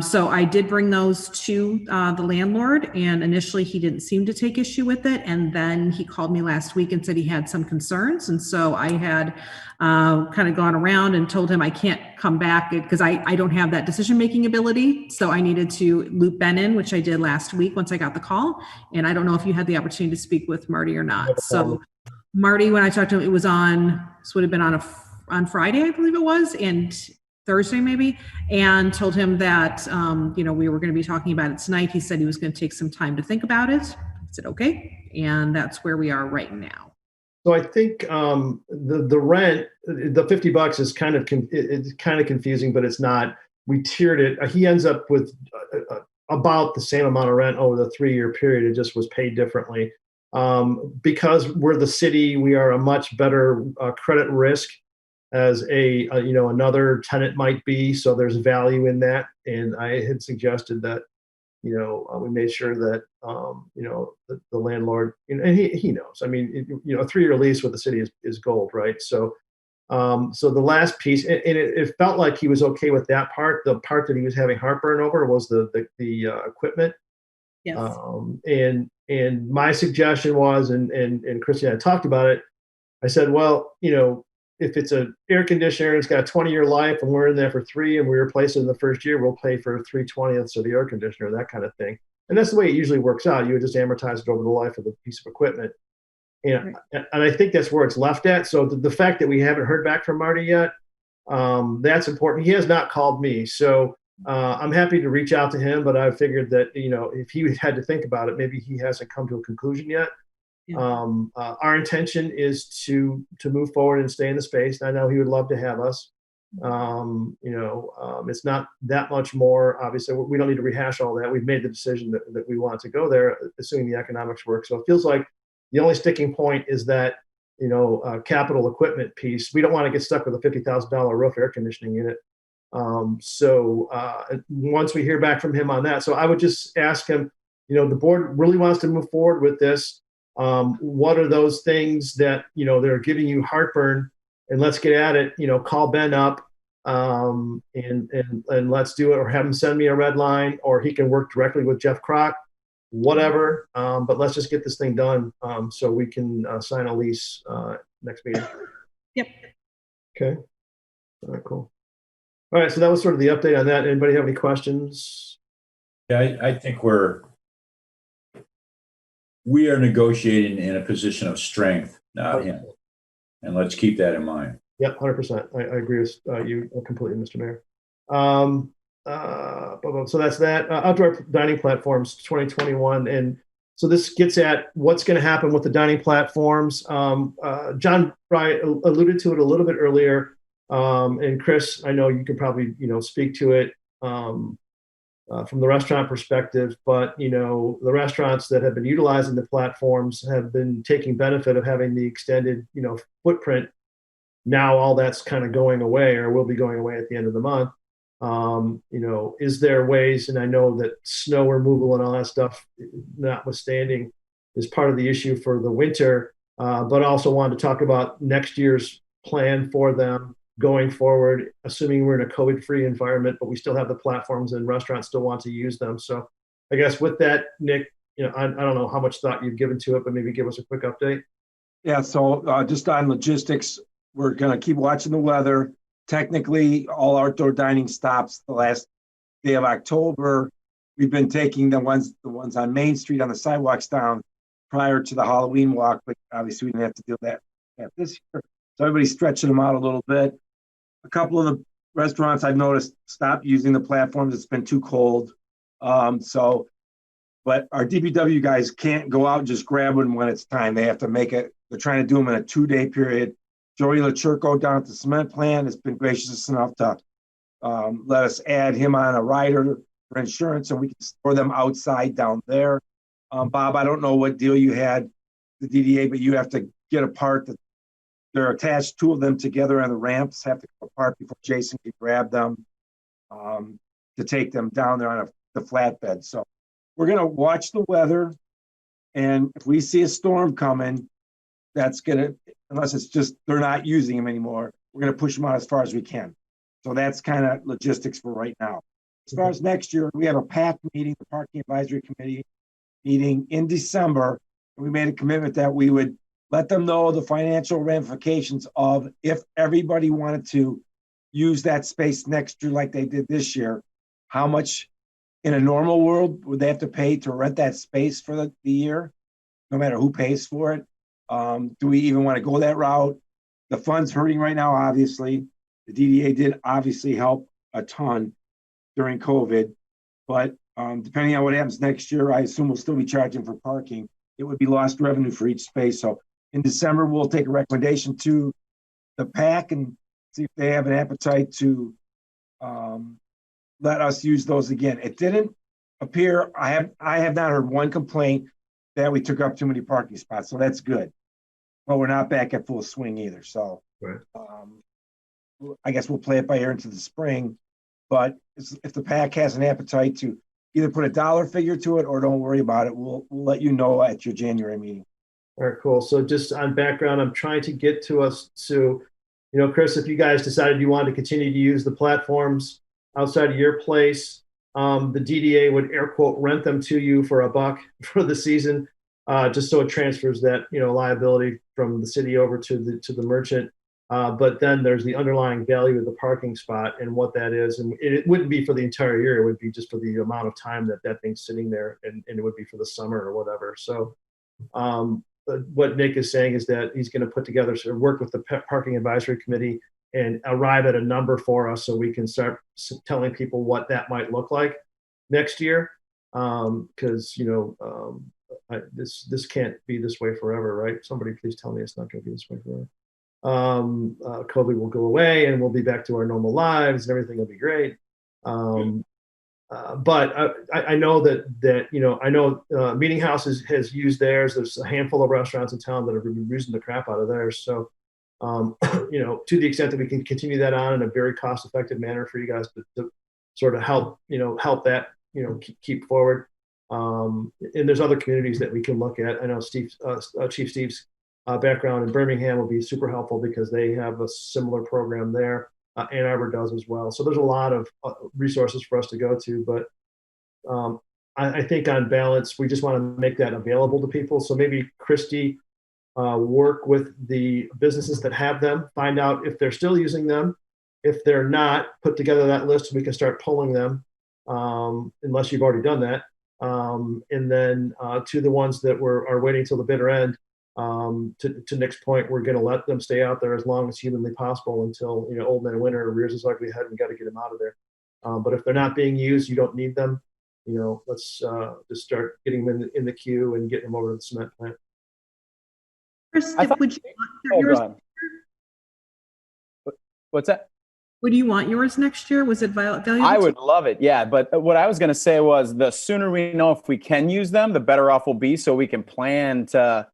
So I did bring those to the landlord, and initially he didn't seem to take issue with it. And then he called me last week and said he had some concerns. And so I had kind of gone around and told him I can't come back because I don't have that decision-making ability. So I needed to loop Ben in, which I did last week once I got the call. And I don't know if you had the opportunity to speak with Marty or not. So Marty, when I talked to him, it was this would have been on Friday, I believe it was, and Thursday maybe, and told him that, we were going to be talking about it tonight. He said he was going to take some time to think about it. I said, okay. And that's where we are right now. So I think the rent, the $50 is it's kind of confusing, but it's not. We tiered it. He ends up with about the same amount of rent over the 3-year period. It just was paid differently. Because we're the city, we are a much better credit risk as another tenant might be. So there's value in that. And I had suggested that, we made sure that, the landlord, and he knows, I mean, a 3-year lease with the city is gold, right? So, so the last piece, and it felt like he was okay with that part. The part that he was having heartburn over was the equipment. Yes. And my suggestion was, and Christy and I talked about it. I said, well, if it's an air conditioner and it's got a 20-year life and we're in there for 3 and we replace it in the first year, we'll pay for 3/20ths of the air conditioner, that kind of thing. And that's the way it usually works out. You would just amortize it over the life of the piece of equipment. And I think that's where it's left at. So the fact that we haven't heard back from Marty yet, that's important. He has not called me. So I'm happy to reach out to him, but I figured that, if he had to think about it, maybe he hasn't come to a conclusion yet. Yeah. Our intention is to move forward and stay in the space. I know he would love to have us. It's not that much more. Obviously, we don't need to rehash all that. We've made the decision that we want to go there, assuming the economics work. So it feels like the only sticking point is that, capital equipment piece. We don't want to get stuck with a $50,000 roof air conditioning unit. Once we hear back from him on that, so I would just ask him, the board really wants to move forward with this. What are those things that, they're giving you heartburn, and let's get at it, call Ben up, and let's do it, or have him send me a red line, or he can work directly with Jeff Kroc, whatever. But let's just get this thing done, so we can sign a lease next meeting. Yep. Okay. All right, cool. All right, so that was sort of the update on that. Anybody have any questions? Yeah, I think we are negotiating in a position of strength, not him. And let's keep that in mind. Yep, 100%. I agree with you completely, Mr. Mayor. So that's that. Outdoor dining platforms 2021. And so this gets at what's going to happen with the dining platforms. John Fry alluded to it a little bit earlier. And Chris, I know you could probably, speak to it from the restaurant perspective, but, the restaurants that have been utilizing the platforms have been taking benefit of having the extended, footprint. Now all that's kind of going away, or will be going away at the end of the month. Is there ways, and I know that snow removal and all that stuff notwithstanding is part of the issue for the winter, but also wanted to talk about next year's plan for them going forward, assuming we're in a COVID-free environment, but we still have the platforms and restaurants still want to use them. So I guess with that, Nick, I don't know how much thought you've given to it, but maybe give us a quick update. Yeah, so just on logistics, we're going to keep watching the weather. Technically, all outdoor dining stops the last day of October. We've been taking the ones on Main Street on the sidewalks down prior to the Halloween walk, but obviously we didn't have to do that this year. So everybody's stretching them out a little bit. A couple of the restaurants I've noticed stopped using the platforms. It's been too cold. But our DPW guys can't go out and just grab them when it's time. They have to make it. They're trying to do them in a 2-day period. Joey LaChurco down at the cement plant has been gracious enough to let us add him on a rider for insurance, and we can store them outside down there. Bob, I don't know what deal you had, the DDA, but you have to get a part that they're attached, 2 of them together on the ramps, have to come apart before Jason can grab them to take them down there on the flatbed. So we're going to watch the weather, and if we see a storm coming, that's going to, unless it's just they're not using them anymore, we're going to push them out as far as we can. So that's kind of logistics for right now. As far as next year, we have a PAC meeting, the Parking Advisory Committee meeting in December. And we made a commitment that we would let them know the financial ramifications of if everybody wanted to use that space next year like they did this year, how much in a normal world would they have to pay to rent that space for the year, no matter who pays for it? Do we even want to go that route? The fund's hurting right now, obviously. The DDA did obviously help a ton during COVID, but depending on what happens next year, I assume we'll still be charging for parking. It would be lost revenue for each space. So in December, we'll take a recommendation to the PAC and see if they have an appetite to let us use those again. It didn't appear, I have not heard one complaint that we took up too many parking spots, so that's good. But we're not back at full swing either. So right. I guess we'll play it by ear into the spring. But if the PAC has an appetite to either put a dollar figure to it or don't worry about it, we'll let you know at your January meeting. All right, cool. So just on background, I'm trying to get to us to, Chris, if you guys decided you wanted to continue to use the platforms outside of your place, the DDA would air quote rent them to you for $1 for the season, just so it transfers that liability from the city over to the merchant. But then there's the underlying value of the parking spot and what that is, and it wouldn't be for the entire year. It would be just for the amount of time that thing's sitting there, and it would be for the summer or whatever. So what Nick is saying is that he's going to put together, work with the Parking Advisory Committee and arrive at a number for us so we can start telling people what that might look like next year. Because, this can't be this way forever, right? Somebody please tell me it's not going to be this way forever. COVID will go away and we'll be back to our normal lives and everything will be great. But I know that Meeting House has used theirs. There's a handful of restaurants in town that have been using the crap out of theirs. So, to the extent that we can continue that on in a very cost-effective manner for you guys to sort of help that, keep forward. And there's other communities that we can look at. I know Chief Steve's background in Birmingham will be super helpful because they have a similar program there. Ann Arbor does as well. So there's a lot of resources for us to go to, but I think on balance, we just want to make that available to people. So maybe Christy, work with the businesses that have them, find out if they're still using them. If they're not, put together that list and we can start pulling them, unless you've already done that. And then to the ones that are waiting till the bitter end, to Nick's point, we're going to let them stay out there as long as humanly possible until Old Man Winter rears his ugly head and we got to get them out of there. But if they're not being used, you don't need them. Let's just start getting them in the queue and getting them over to the cement plant. Chris, would you want yours? What's that? Would you want yours next year? Was it valuable? I would love it. Yeah. But what I was going to say was the sooner we know if we can use them, the better off we'll be. So we can plan to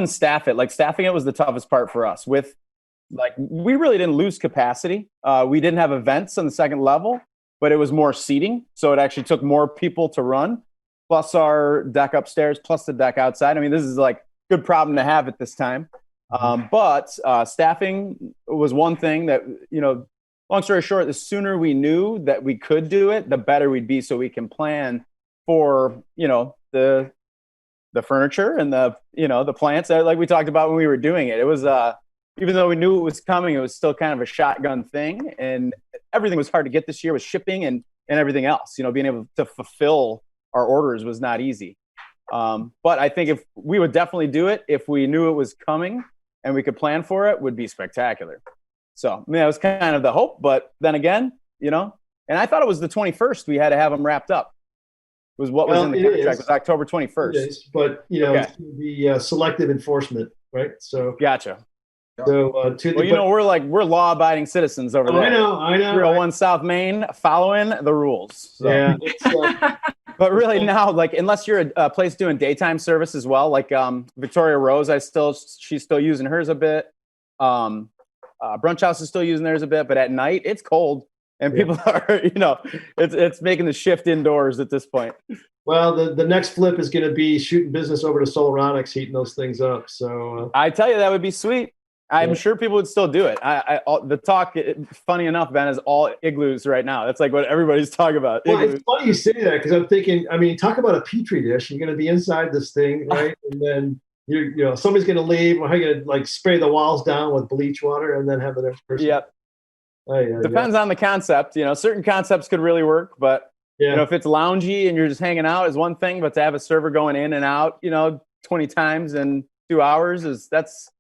staff it. Like staffing it was the toughest part for us we really didn't lose capacity. We didn't have events on the second level, but it was more seating. So it actually took more people to run, plus our deck upstairs, plus the deck outside. I mean, this is like a good problem to have at this time. But staffing was one thing that, long story short, the sooner we knew that we could do it, the better we'd be so we can plan for, the furniture and the plants like we talked about when we were doing it. It was, even though we knew it was coming, it was still kind of a shotgun thing. And everything was hard to get this year with shipping and everything else. Being able to fulfill our orders was not easy. But I think if we would definitely do it, if we knew it was coming and we could plan for it, would be spectacular. So, that was kind of the hope. But then again, and I thought it was the 21st we had to have them wrapped up. Was what was in the contract. It was October 21st. It is, but the selective enforcement, right? So gotcha. So we're law-abiding citizens over there. I know. 301 South Main, following the rules. So. Yeah. But really now, unless you're a place doing daytime service as well, Victoria Rose, she's still using hers a bit. Brunch House is still using theirs a bit, but at night it's cold. And people are, it's making the shift indoors at this point. Well, the next flip is going to be shooting business over to Solaronics, heating those things up. So I tell you, that would be sweet. I'm sure people would still do it. The talk, funny enough, Ben, is all igloos right now. That's like what everybody's talking about. Well, it's funny you say that because I'm thinking, talk about a petri dish. You're going to be inside this thing, right? And then somebody's going to leave. Or how are you going to spray the walls down with bleach water and then have the next person? Yep. Depends on the concept. Certain concepts could really work, but if it's loungy and you're just hanging out is one thing, but to have a server going in and out, 20 times in 2 hours that's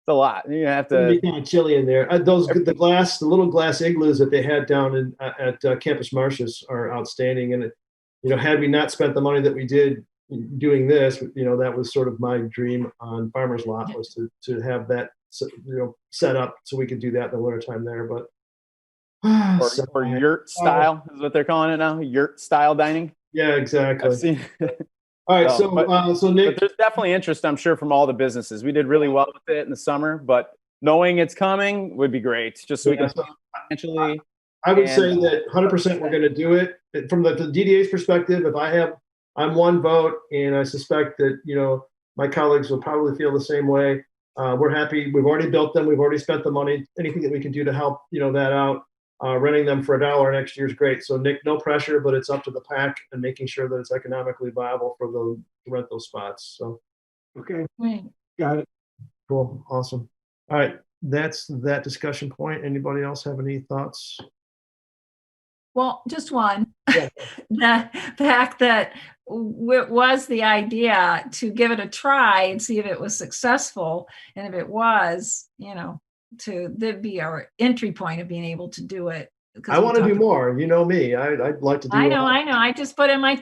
a lot. You have to be kind of chilly in there. The little glass igloos that they had down at Campus Martius are outstanding. And had we not spent the money that we did doing this, that was sort of my dream on Farmer's Lot was to have that set up so we could do that in the wintertime there, but. Or yurt style is what they're calling it now. Yurt style dining. Yeah, exactly. All right, so Nick, but there's definitely interest, I'm sure, from all the businesses. We did really well with it in the summer, but knowing it's coming would be great, just so we can financially. I would say that 100% we're going to do it from the DDA's perspective. If I'm one vote, and I suspect that my colleagues will probably feel the same way. We're happy. We've already built them. We've already spent the money. Anything that we can do to help that out. Renting them for $1 next year is great. So Nick, no pressure, but it's up to the PAC and making sure that it's economically viable for them to rent those spots. So, okay, got it. Cool, awesome. All right, that's that discussion point. Anybody else have any thoughts? Well, just one. The fact that it was the idea to give it a try and see if it was successful, and if it was, that'd be our entry point of being able to do it. I want to do more. You know me. I'd like to do. I know. I just put in my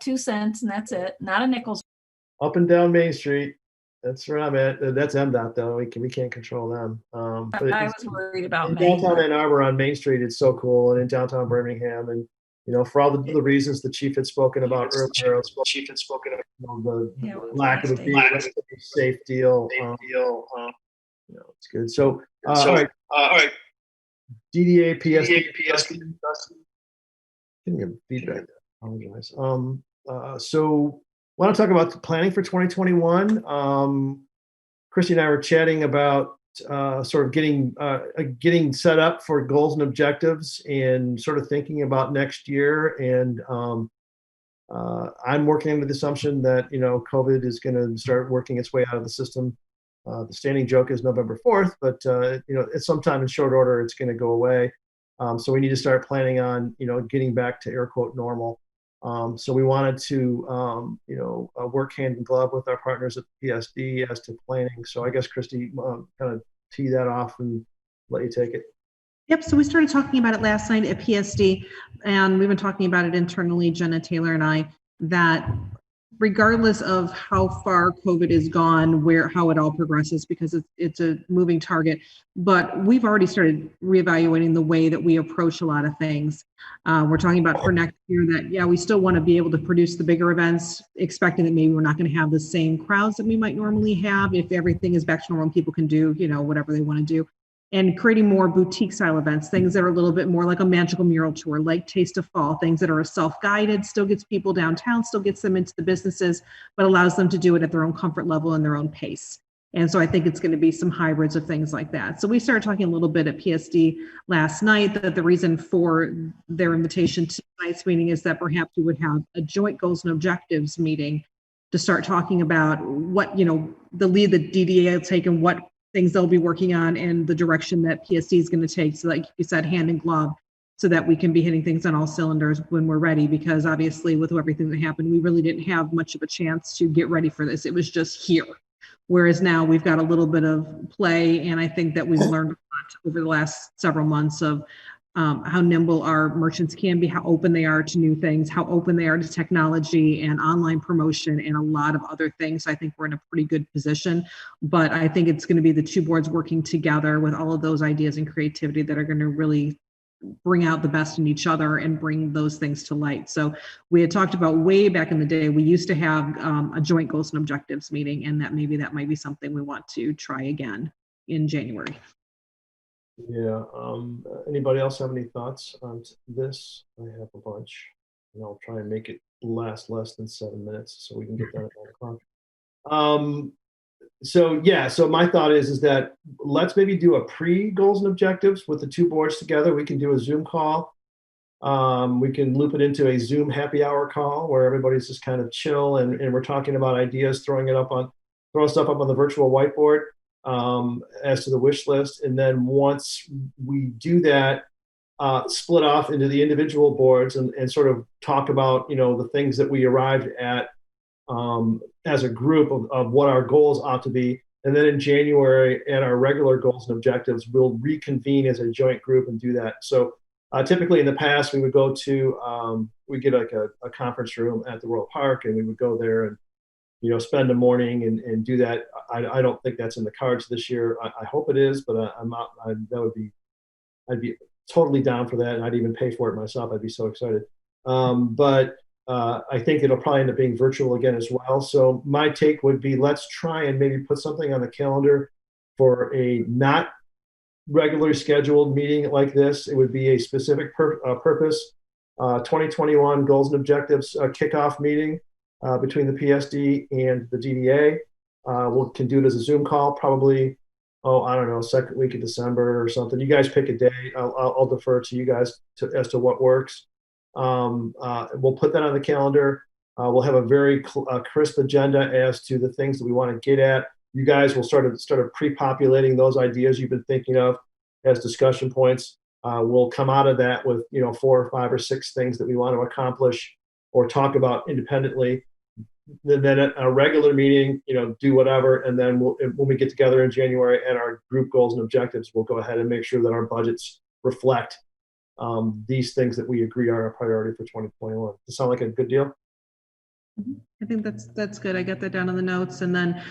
2 cents, and that's it. Not a nickel's. Up and down Main Street, That's where I'm at. That's MDOT though. We can't control them. But I was worried about in Maine. downtown Ann Arbor on Main Street, it's so cool, and in downtown Birmingham, and for all the reasons the chief had spoken about earlier, the lack of it being a safe deal. It's good. So, all right. DDA, PSD. Getting a feedback there. I apologize. So, I want to talk about the planning for 2021. Christy and I were chatting about sort of getting set up for goals and objectives and sort of thinking about next year. And I'm working under the assumption that, COVID is going to start working its way out of the system. The standing joke is November 4th, but, it's sometime in short order, it's going to go away. So we need to start planning on, getting back to air quote normal. So we wanted to, work hand in glove with our partners at the PSD as to planning. So I guess, Christy, kind of tee that off and let you take it. Yep. So we started talking about it last night at PSD, and we've been talking about it internally, Jenna, Taylor, and I, that regardless of how far COVID is gone, how it all progresses, because it's a moving target, but we've already started reevaluating the way that we approach a lot of things. We're talking about for next year that, we still want to be able to produce the bigger events, expecting that maybe we're not going to have the same crowds that we might normally have if everything is back to normal and people can do, whatever they want to do. And creating more boutique style events, things that are a little bit more like a magical mural tour, like Taste of Fall, things that are self-guided, still gets people downtown, still gets them into the businesses, but allows them to do it at their own comfort level and their own pace. And so I think it's going to be some hybrids of things like that. So we started talking a little bit at PSD last night that the reason for their invitation to tonight's meeting is that perhaps we would have a joint goals and objectives meeting to start talking about what, the lead that DDA will take and what things they'll be working on and the direction that PSD is going to take. So like you said, hand in glove, so that we can be hitting things on all cylinders when we're ready, because obviously with everything that happened, we really didn't have much of a chance to get ready for this. It was just here. Whereas now we've got a little bit of play. And I think that we've learned a lot over the last several months of how nimble our merchants can be, how open they are to new things, how open they are to technology and online promotion and a lot of other things. I think we're in a pretty good position, but I think it's going to be the two boards working together with all of those ideas and creativity that are going to really bring out the best in each other and bring those things to light. So we had talked about way back in the day, we used to have a joint goals and objectives meeting, and that might be something we want to try again in January. Yeah. Anybody else have any thoughts on this? I have a bunch, and I'll try and make it last less than 7 minutes so we can get done at 9 o'clock. So my thought is that let's maybe do a pre-goals and objectives with the two boards together. We can do a Zoom call. We can loop it into a Zoom happy hour call where everybody's just kind of chill and we're talking about ideas, throwing stuff up on the virtual whiteboard. As to the wish list. And then once we do that, split off into the individual boards and sort of talk about, the things that we arrived at as a group of what our goals ought to be. And then in January at our regular goals and objectives, we'll reconvene as a joint group and do that. So typically in the past, we would go to, we get like a conference room at the Royal Park, and we would go there and spend a morning and do that. I don't think that's in the cards this year. I hope it is, but I'm not. I'd be totally down for that, and I'd even pay for it myself. I'd be so excited. But I think it'll probably end up being virtual again as well. So my take would be, let's try and maybe put something on the calendar for a not regularly scheduled meeting like this. It would be a specific purpose, 2021 goals and objectives kickoff meeting. Between the PSD and the DDA. We can do it as a Zoom call, probably, second week of December or something. You guys pick a day. I'll defer to you guys as to what works. We'll put that on the calendar. We'll have a very crisp agenda as to the things that we want to get at. You guys will start pre-populating those ideas you've been thinking of as discussion points. We'll come out of that with 4 or 5 or 6 things that we want to accomplish or talk about independently. Then at a regular meeting, do whatever. And then when we get together in January at our group goals and objectives, we'll go ahead and make sure that our budgets reflect these things that we agree are a priority for 2021. Does that sound like a good deal? I think that's good. I got that down in the notes. And then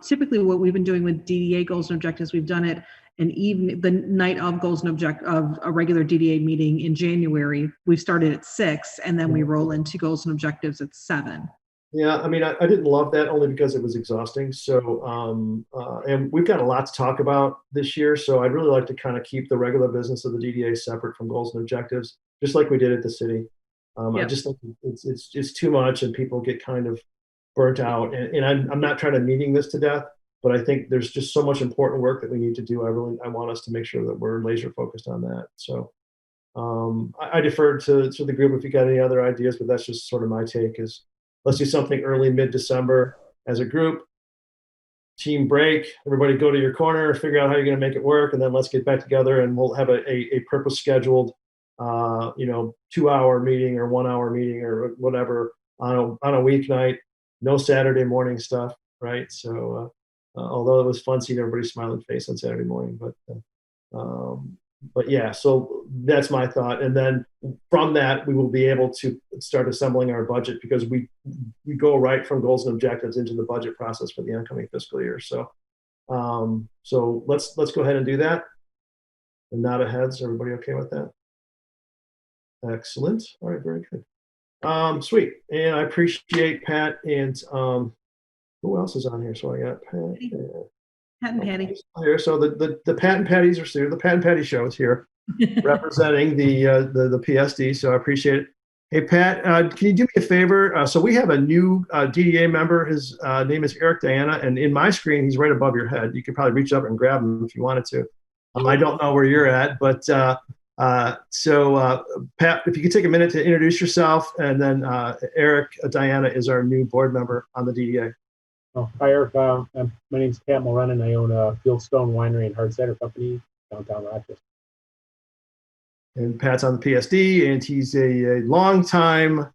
typically what we've been doing with DDA goals and objectives, we've done it the night of goals and of a regular DDA meeting in January. We've started at 6 and then we roll into goals and objectives at 7. Yeah, I mean, I didn't love that only because it was exhausting. So, and we've got a lot to talk about this year. So I'd really like to kind of keep the regular business of the DDA separate from goals and objectives, just like we did at the city. I just think it's just too much and people get kind of burnt out. And I'm not trying to meeting this to death, but I think there's just so much important work that we need to do. I want us to make sure that we're laser focused on that. So I defer to the group if you got any other ideas, but that's just sort of my take is let's do something early, mid-December as a group, team break, everybody go to your corner, figure out how you're going to make it work. And then let's get back together and we'll have a purpose scheduled 2-hour meeting or 1-hour meeting or whatever on a weeknight, no Saturday morning stuff. Right. So, although it was fun seeing everybody's smiling face on Saturday morning, but yeah, so that's my thought. And then from that, we will be able to start assembling our budget because we go right from goals and objectives into the budget process for the oncoming fiscal year. So, so let's go ahead and do that. And nod of heads. Everybody okay with that? Excellent. All right, very good. Sweet. And I appreciate Pat and who else is on here? So I got Pat. Pat and Patty. Here. So the Pat and Patties are here. The Pat and Patty show is here representing the PSD. So I appreciate it. Hey, Pat, can you do me a favor? So we have a new DDA member. His name is Eric Diana. And in my screen, he's right above your head. You could probably reach up and grab him if you wanted to. I don't know where you're at, but so Pat, if you could take a minute to introduce yourself, and then Eric Diana is our new board member on the DDA. Oh, hi, Eric. My name's Pat Mulrennan. I own a Fieldstone Winery and Hard Cider Company downtown Rochester. And Pat's on the PSD, and he's a longtime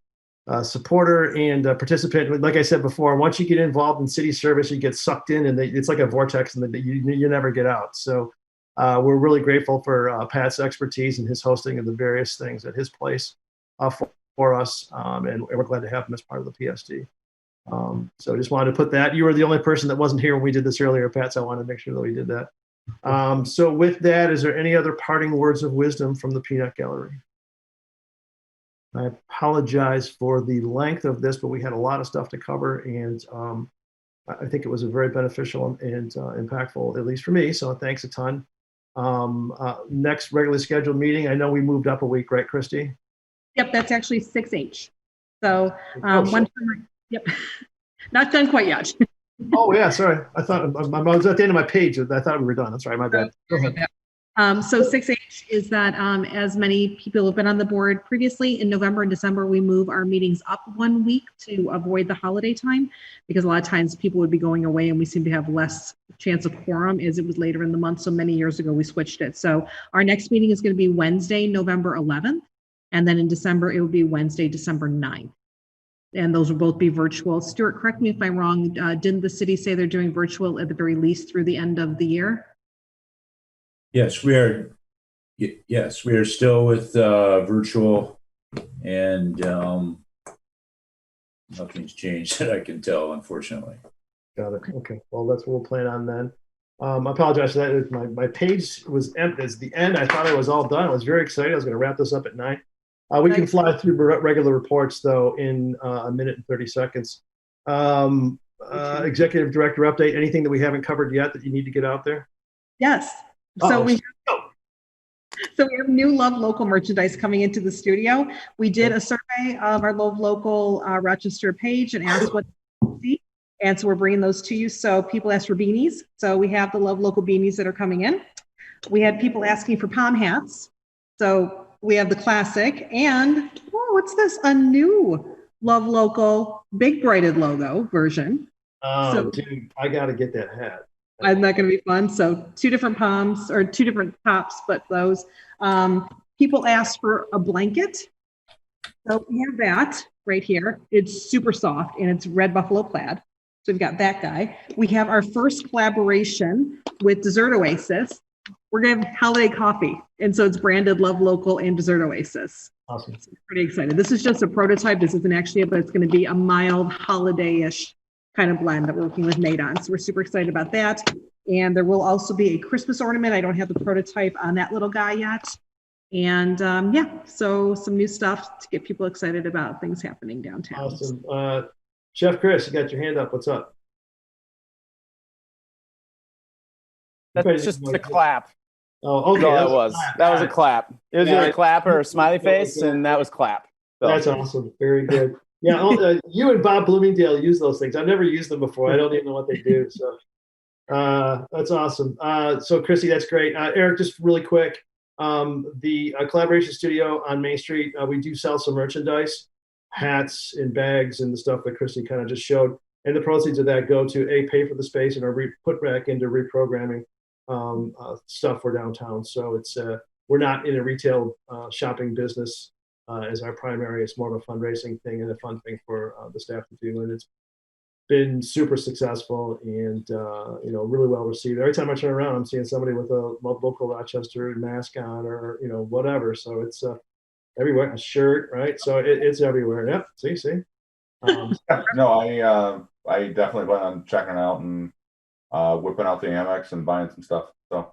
supporter and participant. Like I said before, once you get involved in city service, you get sucked in, and it's like a vortex, and you never get out. So we're really grateful for Pat's expertise and his hosting of the various things at his place for us, and we're glad to have him as part of the PSD. So I just wanted to put that. You were the only person that wasn't here when we did this earlier, Pat, so I wanted to make sure that we did that. So with that, is there any other parting words of wisdom from the Peanut Gallery? I apologize for the length of this, but we had a lot of stuff to cover, and I think it was a very beneficial and impactful, at least for me, so thanks a ton. Next regularly scheduled meeting, I know we moved up a week, right, Christy? Yep, that's actually 6H. So yep, not done quite yet. Oh yeah, sorry. I thought I was at the end of my page. I thought we were done. That's right, my bad. Go ahead. So 6H is that as many people have been on the board previously, in November and December, we move our meetings up 1 week to avoid the holiday time, because a lot of times people would be going away and we seem to have less chance of quorum as it was later in the month. So many years ago, we switched it. So our next meeting is going to be Wednesday, November 11th. And then in December, it will be Wednesday, December 9th. And those will both be virtual. Stuart, correct me if I'm wrong. Didn't the city say they're doing virtual at the very least through the end of the year? Yes, we are. Yes, we are still with virtual, and nothing's changed that I can tell, unfortunately. Got it. Okay. Well, that's what we'll plan on then. I apologize for that. My page was empty. It's the end. I thought I was all done. I was very excited. I was going to wrap this up at 9. We can fly through regular reports, though, in a minute and 30 seconds. Executive Director update, anything that we haven't covered yet that you need to get out there? Yes. So we have new Love Local merchandise coming into the studio. We did a survey of our Love Local Rochester page and asked what you see. And so we're bringing those to you. So people asked for beanies. So we have the Love Local beanies that are coming in. We had people asking for palm hats. So we have the classic, and what's this? A new Love Local Big Braided logo version. Oh, dude, I got to get that hat. Isn't that going to be fun? So 2 different palms, or 2 different tops, but those. People asked for a blanket. So we have that right here. It's super soft, and it's red buffalo plaid. So we've got that guy. We have our first collaboration with Dessert Oasis. We're going to have holiday coffee. And so it's branded Love Local and Dessert Oasis. Awesome. Pretty excited. This is just a prototype. This isn't actually it, but it's going to be a mild holiday-ish kind of blend that we're working with Nate on. So we're super excited about that. And there will also be a Christmas ornament. I don't have the prototype on that little guy yet. And yeah, so some new stuff to get people excited about things happening downtown. Awesome. Chef Chris, you got your hand up. What's up? That's just a clap. Oh, okay. That was a clap. It was either a clap or a smiley face, and that was clap. So. That's awesome. Very good. Yeah, you and Bob Bloomingdale use those things. I've never used them before. I don't even know what they do. So that's awesome. So Chrissy, that's great. Eric, just really quick. The collaboration studio on Main Street, we do sell some merchandise, hats and bags and the stuff that Chrissy kind of just showed. And the proceeds of that go to pay for the space and are put back into reprogramming stuff for downtown. So it's we're not in a retail shopping business as our primary. It's more of a fundraising thing and a fun thing for the staff to do. And it's been super successful and really well received. Every time I turn around, I'm seeing somebody with a local Rochester mask on or whatever. So it's everywhere. A shirt, right? So it's everywhere. Yep. See. No, I definitely plan on checking it out and whipping out the Amex and buying some stuff. So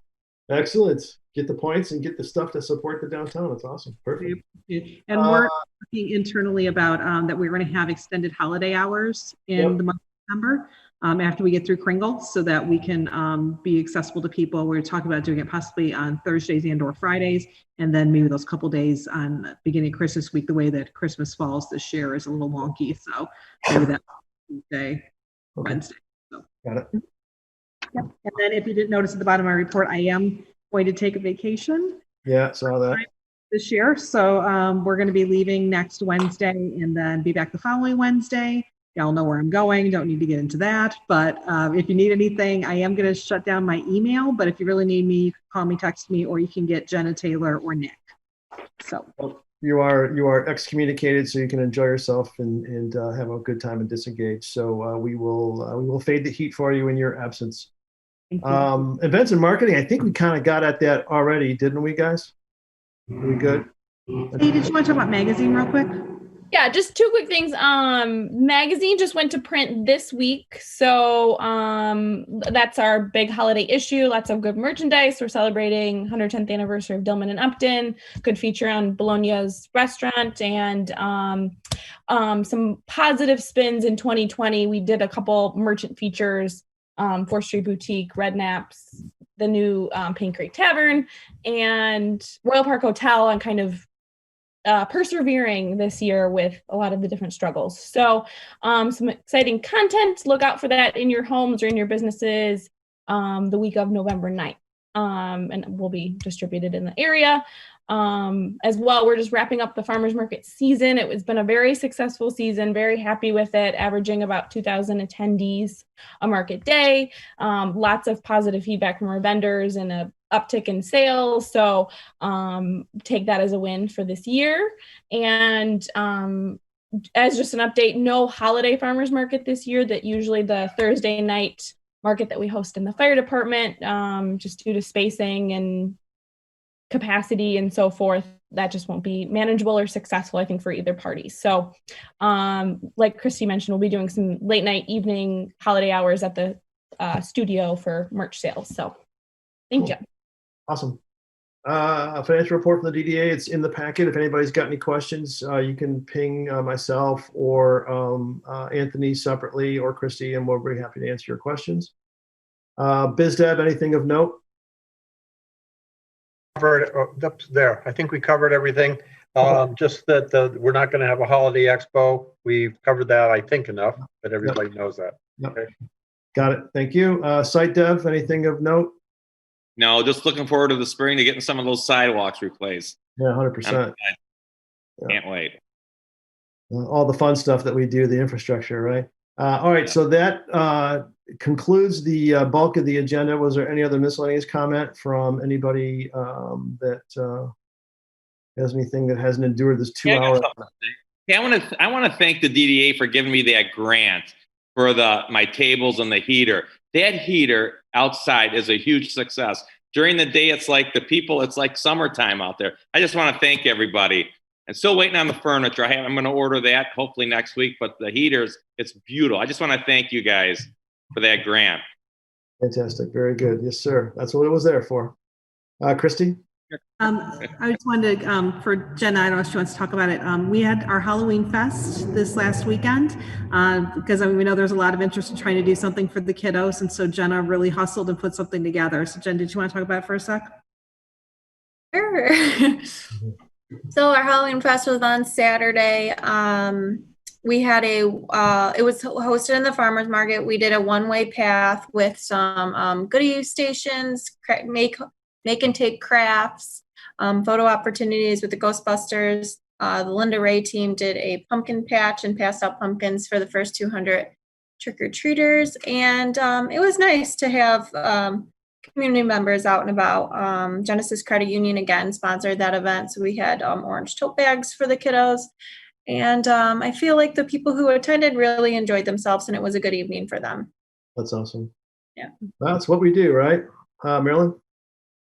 excellent. Get the points and get the stuff to support the downtown. That's awesome. Perfect. And we're working internally about that we're going to have extended holiday hours in the month of December after we get through Kringle so that we can be accessible to people. We're talking about doing it possibly on Thursdays and or Fridays, and then maybe those couple days on beginning of Christmas week. The way that Christmas falls this year is a little wonky, so maybe that Tuesday, Wednesday. So. Got it. Yep. And then if you didn't notice at the bottom of my report, I am going to take a vacation. Yeah, saw that. This year. So we're going to be leaving next Wednesday and then be back the following Wednesday. Y'all know where I'm going. Don't need to get into that. But if you need anything, I am going to shut down my email. But if you really need me, you can call me, text me, or you can get Jenna Taylor or Nick. So you are excommunicated, so you can enjoy yourself and have a good time and disengage. So we will fade the heat for you in your absence. Events and marketing. I think we kind of got at that already, didn't we, guys? Are we good? Hey, did you want to talk about magazine real quick? Yeah, just two quick things. Magazine just went to print this week. So that's our big holiday issue. Lots of good merchandise. We're celebrating 110th anniversary of Dillman and Upton. Good feature on Bologna's restaurant and some positive spins in 2020. We did a couple merchant features, 4th Street Boutique, Red Naps, the new Paint Creek Tavern, and Royal Park Hotel, and kind of persevering this year with a lot of the different struggles. So some exciting content. Look out for that in your homes or in your businesses the week of November 9th. And will be distributed in the area. As well, we're just wrapping up the farmers market season. It's been a very successful season, very happy with it, averaging about 2,000 attendees a market day. Lots of positive feedback from our vendors and a uptick in sales. So take that as a win for this year. And as just an update, no holiday farmers market this year. That usually the Thursday night market that we host in the fire department, just due to spacing and capacity and so forth, that just won't be manageable or successful, I think, for either party. So like Christy mentioned, we'll be doing some late night, evening, holiday hours at the studio for merch sales. So thank you. Awesome. A financial report from the DDA. It's in the packet. If anybody's got any questions, you can ping myself or Anthony separately, or Christy, and we'll be happy to answer your questions. BizDev, anything of note? Covered up there. I think we covered everything. Just that we're not going to have a holiday expo. We've covered that, I think, enough, but everybody knows that. Yep. Okay. Got it. Thank you. Site dev, anything of note? No, just looking forward to the spring to getting some of those sidewalks replaced. Yeah, 100%. Can't wait. All the fun stuff that we do, the infrastructure, right? All right, so that concludes the bulk of the agenda. Was there any other miscellaneous comment from anybody that has anything that hasn't endured this 2 hour? Yeah, I want to thank the DDA for giving me that grant for my tables and the heater. That heater outside is a huge success. During the day, it's like summertime out there. I just want to thank everybody And still waiting on the furniture. I'm going to order that hopefully next week, but the heaters, it's beautiful. I just want to thank you guys for that grant. Fantastic. Very good. Yes, sir. That's what it was there for. Christy? I just wanted to, for Jenna, I don't know if she wants to talk about it. We had our Halloween Fest this last weekend because we know there's a lot of interest in trying to do something for the kiddos. And so Jenna really hustled and put something together. So Jen, did you want to talk about it for a sec? Sure. So our Halloween Fest was on Saturday. We had it was hosted in the farmer's market. We did a one-way path with some goodie stations, make and take crafts, photo opportunities with the Ghostbusters. The Linda Ray team did a pumpkin patch and passed out pumpkins for the first 200 trick-or-treaters. And it was nice to have community members out and about. Genesis Credit Union again sponsored that event. So we had orange tote bags for the kiddos. And I feel like the people who attended really enjoyed themselves and it was a good evening for them. That's awesome. Yeah. That's what we do, right? Marilyn?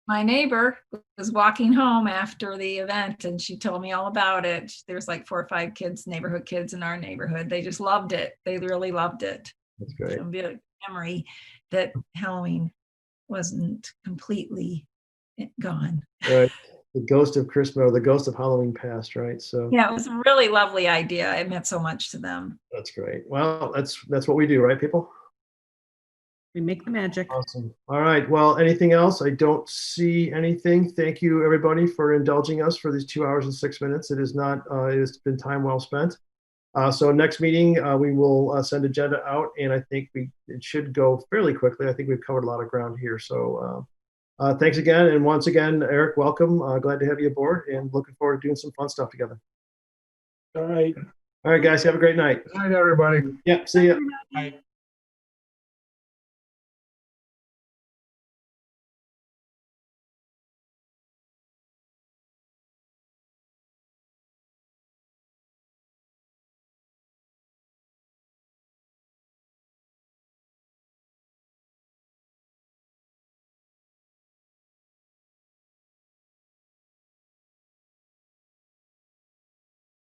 My neighbor was walking home after the event and she told me all about it. There's like 4 or 5 kids, neighborhood kids in our neighborhood. They just loved it. They really loved it. That's great. It'll be a memory that Halloween wasn't completely gone. Right. The ghost of Christmas or the ghost of Halloween past, right? So Yeah, it was a really lovely idea. It meant so much to them. that's great. Well, that's what we do, right, people? We make the magic. Awesome. All right. Well, anything else? I don't see anything. Thank you, everybody, for indulging us for these 2 hours and 6 minutes. It is not. It has been time well spent. So next meeting, we will send agenda out, and I think it should go fairly quickly. I think we've covered a lot of ground here. So thanks again, and once again, Eric, welcome. Glad to have you aboard, and looking forward to doing some fun stuff together. All right. All right, guys. Have a great night. Good night, everybody. Yeah. See ya. Bye.